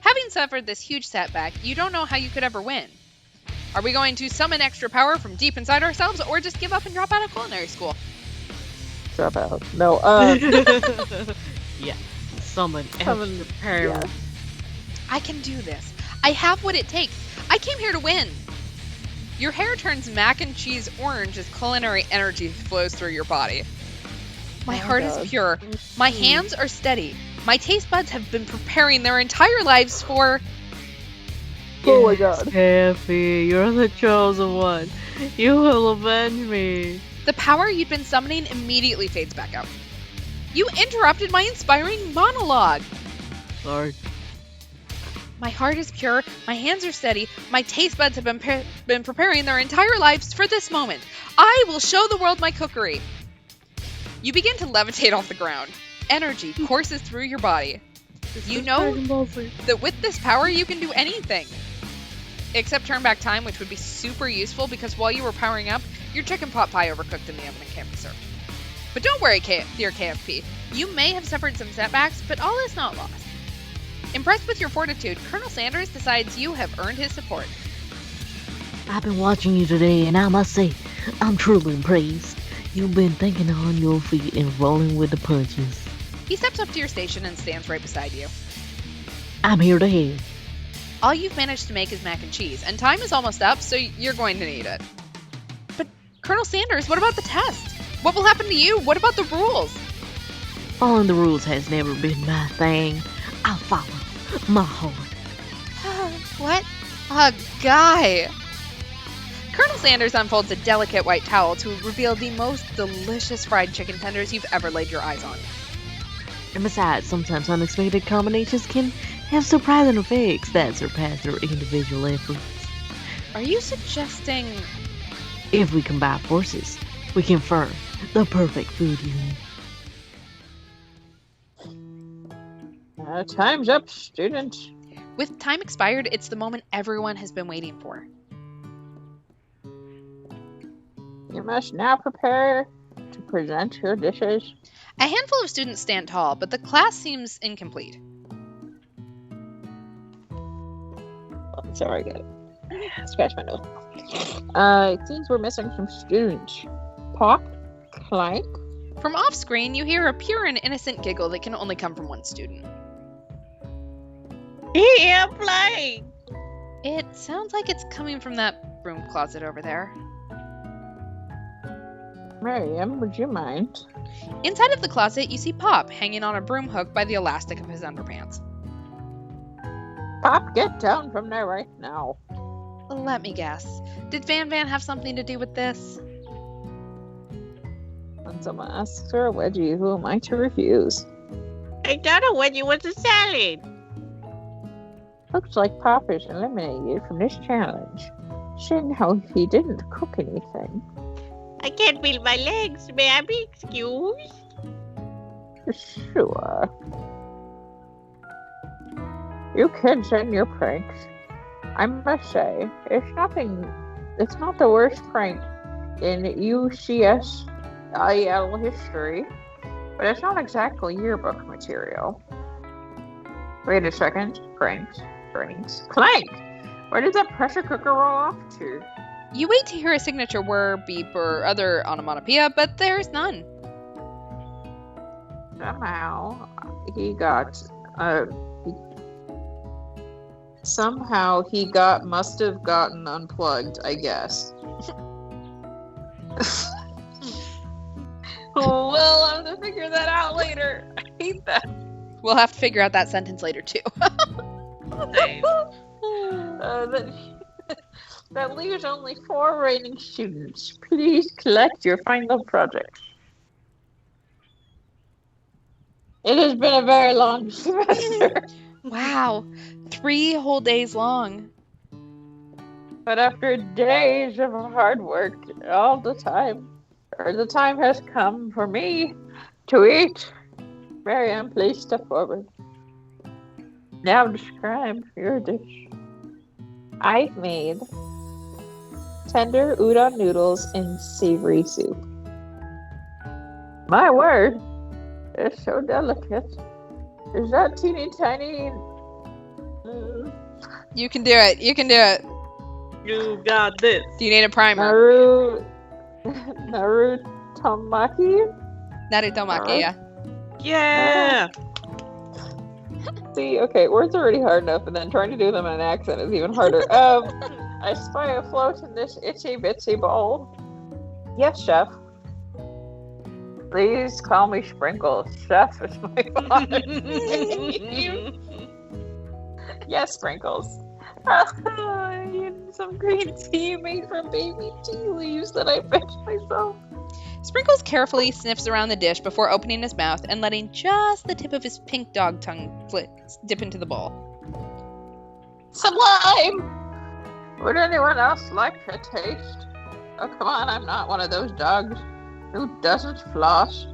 Having suffered this huge setback, you don't know how you could ever win. Are we going to summon extra power from deep inside ourselves, or just give up and drop out of culinary school? Drop out. No, Yeah. Summon Summon- extra power. yeah. I can do this. I have what it takes. I came here to win. Your hair turns mac and cheese orange as culinary energy flows through your body. My Oh, heart God. is pure. My hands are steady. My taste buds have been preparing their entire lives for... Oh my god. Happy, you're the chosen one. You will avenge me. The power you'd been summoning immediately fades back out. You interrupted my inspiring monologue. Sorry. My heart is pure, my hands are steady, my taste buds have been preparing their entire lives for this moment. I will show the world my cookery. You begin to levitate off the ground. Energy courses through your body. You know that with this power you can do anything. Except turn back time, which would be super useful because while you were powering up, your chicken pot pie overcooked in the oven and can't be served. But don't worry, dear KFP. You may have suffered some setbacks, but all is not lost. Impressed with your fortitude, Colonel Sanders decides you have earned his support. I've been watching you today, and I must say, I'm truly impressed. You've been thinking on your feet and rolling with the punches. He steps up to your station and stands right beside you. I'm here to help. All you've managed to make is mac and cheese, and time is almost up, so you're going to need it. But, Colonel Sanders, what about the test? What will happen to you? What about the rules? Following the rules has never been my thing. I'll follow my heart. What? A guy! Colonel Sanders unfolds a delicate white towel to reveal the most delicious fried chicken tenders you've ever laid your eyes on. And besides, sometimes unexpected combinations can have surprising effects that surpass their individual efforts. Are you suggesting... If we combine forces, We confirm the perfect food union. Time's up, students. With time expired, it's the moment everyone has been waiting for. You must now prepare to present your dishes. A handful of students stand tall, but the class seems incomplete. Sorry, I got it. Scratch my nose. It seems we're missing some students. Pop, Clank. From off screen, you hear a pure and innocent giggle that can only come from one student. Yeah, playing. It sounds like it's coming from that broom closet over there. Miriam, would you mind? Inside of the closet, you see Pop hanging on a broom hook by the elastic of his underpants. Pop, get down from there right now. Let me guess. Did Van Van have something to do with this? When someone asks for a wedgie, who am I to refuse? I thought a wedgie was a salad. Looks like Pop is eliminated from this challenge. Seeing how he didn't cook anything. I can't feel my legs. May I be excused? Sure. You kids and your pranks. I must say, it's not the worst prank in UCSIL history, but it's not exactly yearbook material. Wait a second. Pranks. Clank! Where did that pressure cooker roll off to? You wait to hear a signature whir, beep, or other onomatopoeia, but there's none. Must have gotten unplugged, I guess. Well, I'll have to figure that out later. I hate that. We'll have to figure out that sentence later, too. That leaves only 4 reigning students. Please collect your final project. It has been a very long semester. Wow. 3 whole days long. But after days of hard work, the time has come for me to eat. Miriam, please step forward. Now describe your dish. I've made tender udon noodles in savory soup. My word, it's so delicate. Is that teeny tiny? You can do it. You You got this. Do you need a primer? Narutomaki? Narutomaki, yeah. Yeah. See, okay, words are already hard enough, and then trying to do them in an accent is even harder. I spy a float in this itsy bitsy bowl. Yes, chef. Please call me Sprinkles. Chef is my father's name. Yes, Sprinkles. Some green tea made from baby tea leaves that I fetched myself. Sprinkles carefully sniffs around the dish before opening his mouth and letting just the tip of his pink dog tongue dip into the bowl. Sublime! Would anyone else like a taste? Oh, come on, I'm not one of those dogs who doesn't floss.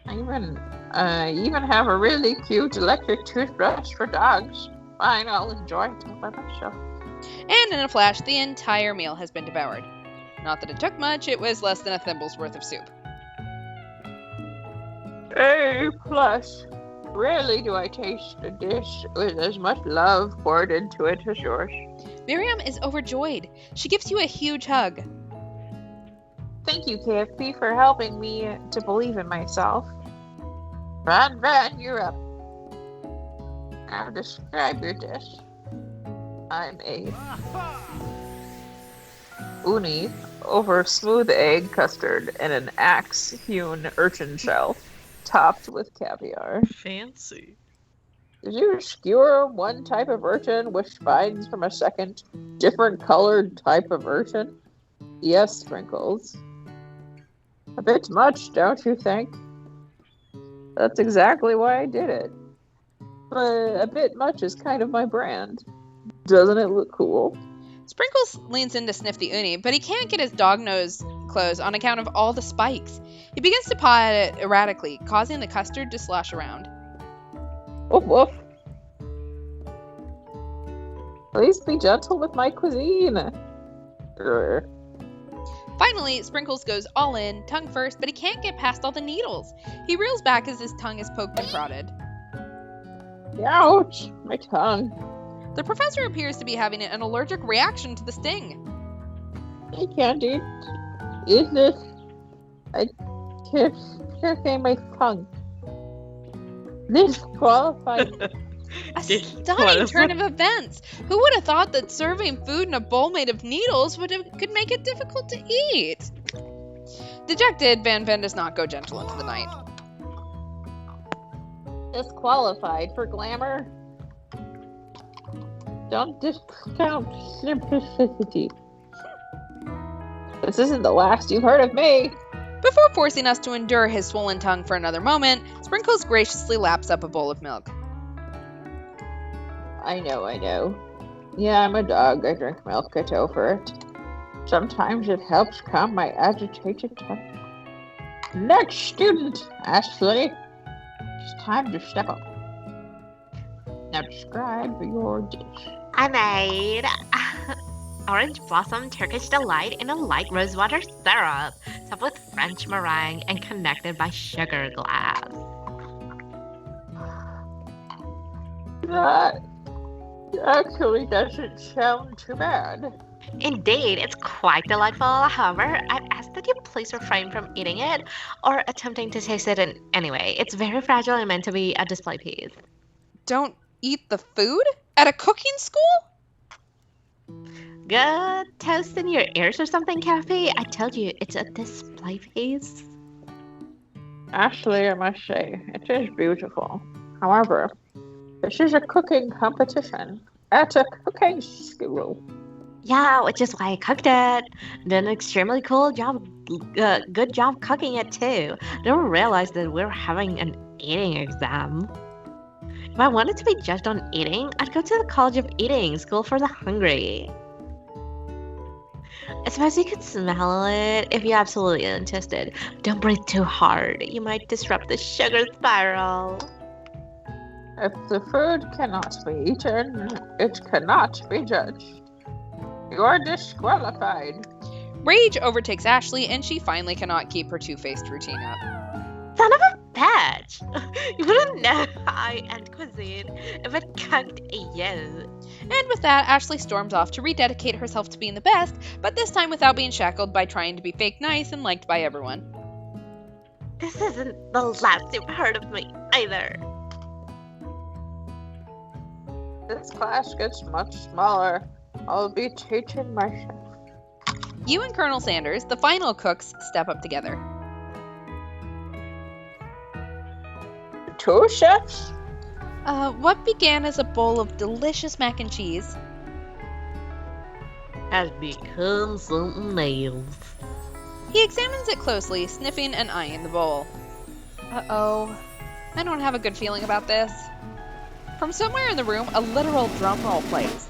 I even have a really cute electric toothbrush for dogs. Fine, I'll enjoy it by myself. And in a flash, the entire meal has been devoured. Not that it took much, it was less than a thimble's worth of soup. A plus. Rarely do I taste a dish with as much love poured into it as yours. Miriam is overjoyed. She gives you a huge hug. Thank you, KFP, for helping me to believe in myself. Van, you're up. Now describe your dish. I'm a uni over smooth egg custard and an axe-hewn urchin shell, topped with caviar. Fancy. Did you skewer one type of urchin with spines from a second, different colored type of urchin? Yes, Sprinkles. A bit much, don't you think? That's exactly why I did it. But a bit much is kind of my brand. Doesn't it look cool? Sprinkles leans in to sniff the uni, but he can't get his dog nose clothes on account of all the spikes. He begins to paw at it erratically, causing the custard to slosh around. Woof woof. Please be gentle with my cuisine. Grr. Finally, Sprinkles goes all in, tongue first, but he can't get past all the needles. He reels back as his tongue is poked and prodded. Ouch! My tongue. The professor appears to be having an allergic reaction to the sting. I can't eat this. I can't say my tongue. Disqualified. A stunning turn of events! Who would have thought that serving food in a bowl made of needles could make it difficult to eat? Dejected, Van Ven does not go gentle into the night. Disqualified for glamour. Don't discount simplicity. This isn't the last you've heard of me. Before forcing us to endure his swollen tongue for another moment, Sprinkles graciously laps up a bowl of milk. I know. Yeah, I'm a dog. I drink milk. Get over it. Sometimes it helps calm my agitated tongue. Next student, Ashley. It's time to step up. Now describe your dish. I made orange blossom Turkish delight in a light rosewater syrup, topped with French meringue and connected by sugar glass. That actually doesn't sound too bad. Indeed, it's quite delightful. However, I'd ask that you please refrain from eating it or attempting to taste it in any way. It's very fragile and meant to be a display piece. Don't eat the food? At a cooking school? Good toast in your ears or something, Kathy? I told you, it's a display piece. Ashley, I must say, it is beautiful. However, this is a cooking competition at a cooking school. Yeah, which is why I cooked it. Did an extremely cool job, good job cooking it too. Didn't realize that we were having an eating exam. If I wanted to be judged on eating, I'd go to the College of Eating, School for the Hungry. I suppose you could smell it if you're absolutely interested. Don't breathe too hard. You might disrupt the sugar spiral. If the food cannot be eaten, it cannot be judged. You are disqualified. Rage overtakes Ashley, and she finally cannot keep her two-faced routine up. Son of a bitch! You wouldn't know high-end cuisine if it cooked you. And with that, Ashley storms off to rededicate herself to being the best, but this time without being shackled by trying to be fake nice and liked by everyone. This isn't the last you've heard of me, either. This class gets much smaller. I'll be teaching myself. You and Colonel Sanders, the final cooks, step up together. 2 chefs? What began as a bowl of delicious mac and cheese Has become something else. He examines it closely, sniffing and eyeing the bowl. Uh-oh. I don't have a good feeling about this. From somewhere in the room, a literal drum roll plays.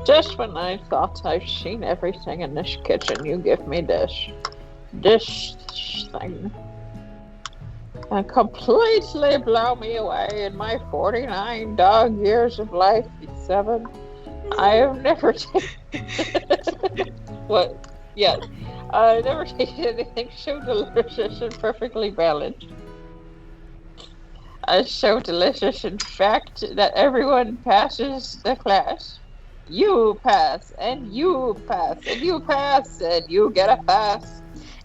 Just when I thought I've seen everything in this kitchen, you give me this thing. And completely blow me away in my 49 dog years of life. 7. I have never tasted... What? Yeah. I've never tasted anything so delicious and perfectly balanced. So delicious, in fact, that everyone passes the class. You pass, and you pass, and you pass, and you get a pass.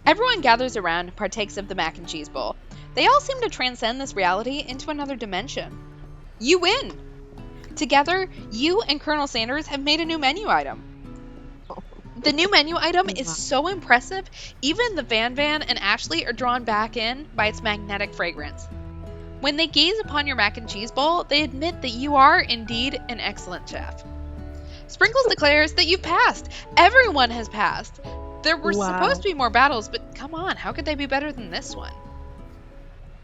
Everyone gathers around and partakes of the mac and cheese bowl. They all seem to transcend this reality into another dimension. You win! Together, you and Colonel Sanders have made a new menu item. The new menu item is so impressive, even the Van and Ashley are drawn back in by its magnetic fragrance. When they gaze upon your mac and cheese bowl, they admit that you are indeed an excellent chef. Sprinkles declares that you've passed. Everyone has passed. There were supposed to be more battles, but come on, how could they be better than this one?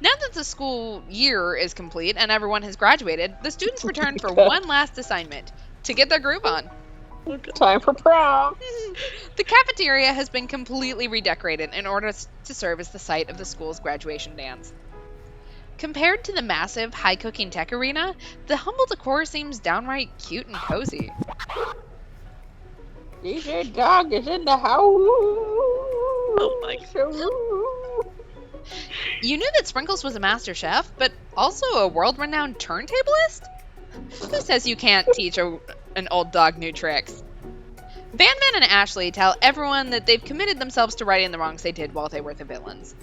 Now that the school year is complete and everyone has graduated, the students return for one last assignment, to get their groove on. Time for prom. The cafeteria has been completely redecorated in order to serve as the site of the school's graduation dance. Compared to the massive, high-cooking tech arena, the humble decor seems downright cute and cozy. DJ Dog is in the house. Oh my God. You knew that Sprinkles was a master chef, but also a world-renowned turntablist? Who says you can't teach an old dog new tricks? Van and Ashley tell everyone that they've committed themselves to righting the wrongs they did while they were the villains.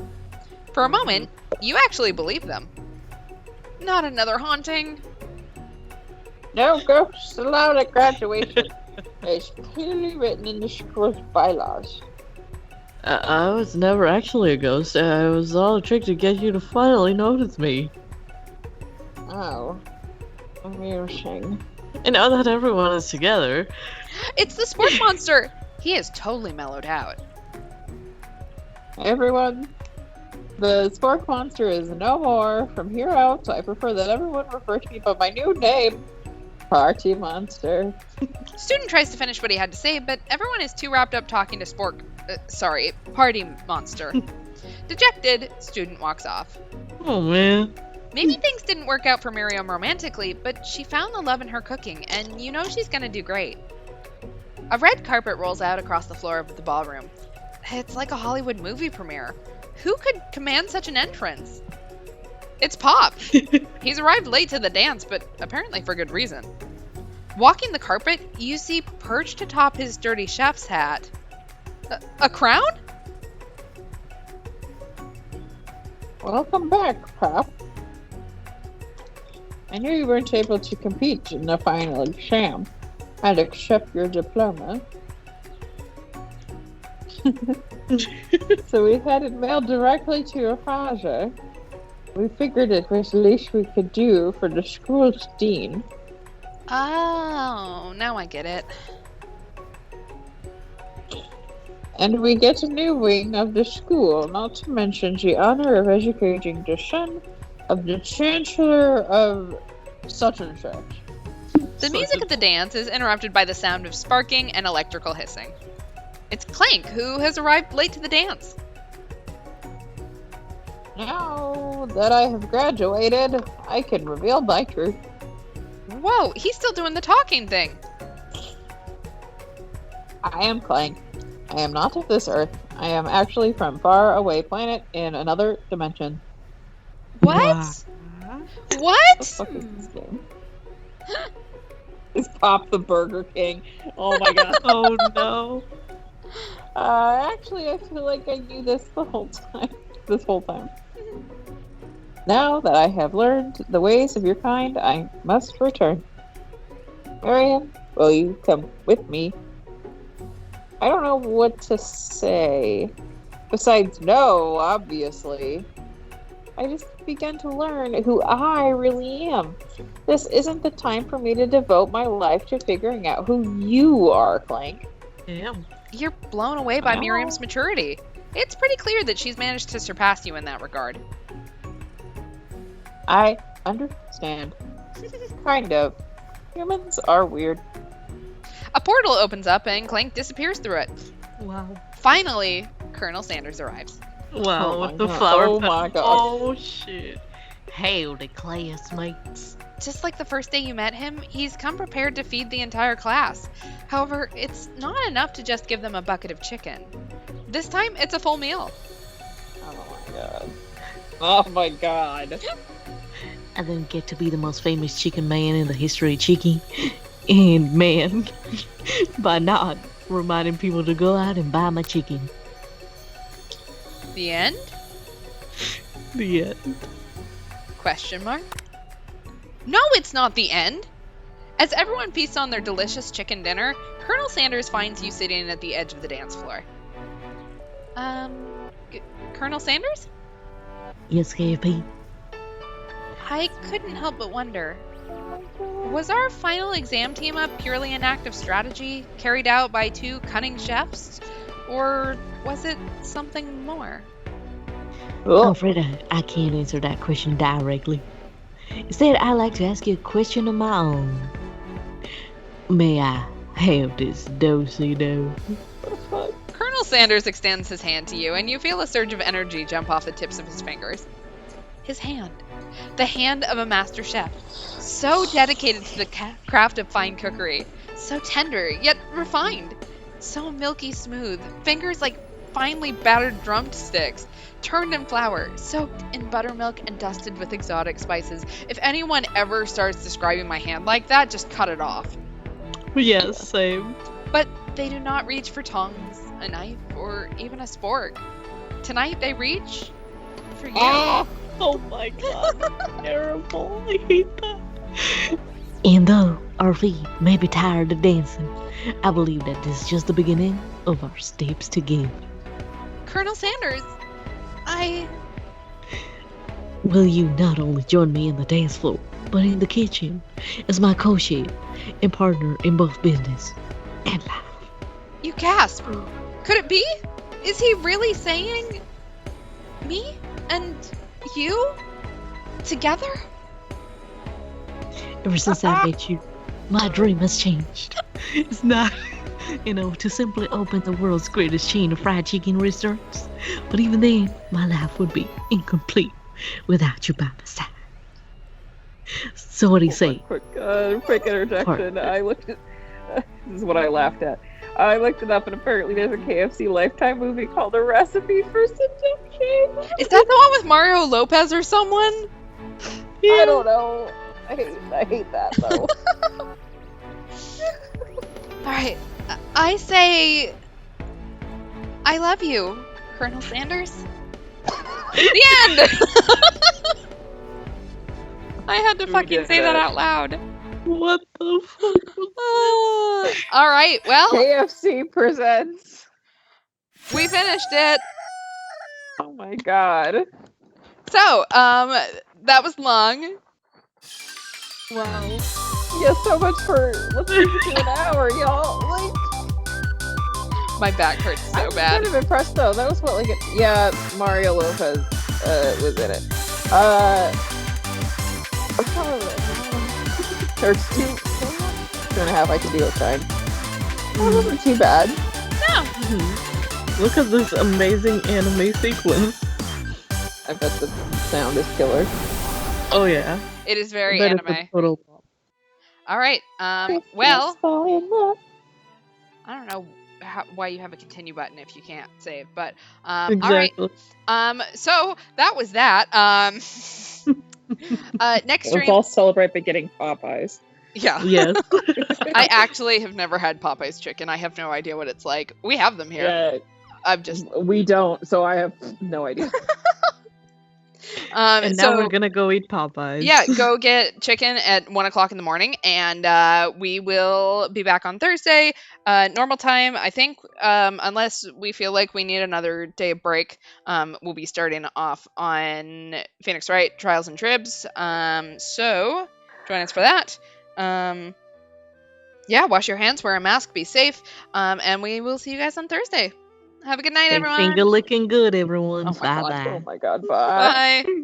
For a moment, you actually believe them. Not another haunting. No ghosts allowed at graduation. It's clearly written in the school's bylaws. I was never actually a ghost. I was all a trick to get you to finally notice me. Oh. Amusing. And now that everyone is together... It's the sports monster! He is totally mellowed out. Everyone, the spork monster is no more. From here out, I prefer that everyone refer to me by my new name, Party Monster. Student tries to finish what he had to say, but everyone is too wrapped up talking to Party Monster. Dejected, Student walks off. Oh, man. Maybe things didn't work out for Miriam romantically, but she found the love in her cooking, and you know she's gonna do great. A red carpet rolls out across the floor of the ballroom. It's like a Hollywood movie premiere. Who could command such an entrance? It's Pop. He's arrived late to the dance, but apparently for good reason. Walking the carpet, you see perched atop his dirty chef's hat. A crown? Welcome back, Pop. I knew you weren't able to compete in the final exam. I'd accept your diploma. So we had it mailed directly to your father. We figured it was the least we could do for the school's dean. Oh, now I get it. And we get a new wing of the school, not to mention the honor of educating the son of the Chancellor of such and such. The music at the dance is interrupted by the sound of sparking and electrical hissing. It's Clank, who has arrived late to the dance. Now that I have graduated, I can reveal my truth. Whoa, he's still doing the talking thing. I am Clank. I am not of this earth. I am actually from far away planet in another dimension. What? Wow. What? The fuck is this game? Is Pop the Burger King? Oh my god. Oh, no. Actually, I feel like I knew this the whole time. Now that I have learned the ways of your kind, I must return. Miriam, will you come with me? I don't know what to say. Besides no, obviously. I just began to learn who I really am. This isn't the time for me to devote my life to figuring out who you are, Clank. Damn. You're blown away by Oh. Miriam's maturity. It's pretty clear that she's managed to surpass you in that regard. I understand. Kind of. Humans are weird. A portal opens up and Clank disappears through it. Wow. Finally, Colonel Sanders arrives. Wow, Oh with my the God. flower Oh pot- my God. Oh, shit. Howdy, classmates. Just like the first day you met him, he's come prepared to feed the entire class. However, it's not enough to just give them a bucket of chicken. This time, it's a full meal. Oh my god. Oh my god. I then get to be the most famous chicken man in the history of chicken. And man, by not reminding people to go out and buy my chicken. The end? The end. Question mark? No, it's not the end! As everyone feasts on their delicious chicken dinner, Colonel Sanders finds you sitting at the edge of the dance floor. Colonel Sanders? Yes, KFP. I couldn't help but wonder, was our final exam team up purely an act of strategy carried out by two cunning chefs? Or was it something more? I'm Oh, afraid I can't answer that question directly. Instead, I'd like to ask you a question of my own. May I Have this do-si-do. Colonel Sanders extends his hand to you, and you feel a surge of energy jump off the tips of his fingers. His hand. The hand of a master chef. So dedicated to the craft of fine cookery. So tender, yet refined. So milky smooth. Fingers like finely battered drumsticks. Turned in flour. Soaked in buttermilk and dusted with exotic spices. If anyone ever starts describing my hand like that, just cut it off. Yes, same. But they do not reach for tongs, a knife, or even a spork. Tonight they reach for you. Oh my god, that's terrible. I hate that. And though our feet may be tired of dancing, I believe that this is just the beginning of our steps together. Colonel Sanders, Will you not only join me in the dance floor, but in the kitchen as my co-chef and partner in both business and life? You gasp. Could it be? Is he really saying me and you together? Ever since I met you, my dream has changed. It's not, to simply open the world's greatest chain of fried chicken restaurants. But even then, my life would be incomplete without you by my side. So what do you say? Quick interjection. I looked at. This is what I laughed at. I looked it up, and apparently there's a KFC Lifetime movie called A Recipe for Seducing. Is that the one with Mario Lopez or someone? I don't know. I hate that though. Alright, I say I love you, Colonel Sanders. The end! I had to fucking say that out loud. What the fuck? Alright, well, KFC presents. we finished it. Oh my god. So, that was long. Wow. Yeah, so much for listening to an hour, y'all. Like, My back hurts so I'm bad. kind of impressed though. That was what, like, Mario Lopez was in it. I'm probably or 2.5. I can deal with time. That wasn't too bad. Look at this amazing anime sequence. I bet the sound is killer. Oh yeah. It is very I bet it's anime. a total. Alright, well, I don't know why you have a continue button if you can't save, but Exactly. alright. So that was that. Next Let's stream. all celebrate by getting Popeyes. Yeah. Yes. I actually have never had Popeye's chicken. I have no idea what it's like. We have them here. Yeah, I'm just we don't, so I have no idea. And now we're gonna go eat Popeyes. Yeah, go get chicken at 1:00 in the morning, and we will be back on Thursday, normal time. I think, unless we feel like we need another day of break, we'll be starting off on Phoenix Wright Trials and Tribs. So join us for that. Yeah, wash your hands, wear a mask, be safe, and we will see you guys on Thursday. Have a good night, Stay everyone. finger licking good, everyone. Oh my Bye God. bye. Oh my god, bye. Bye.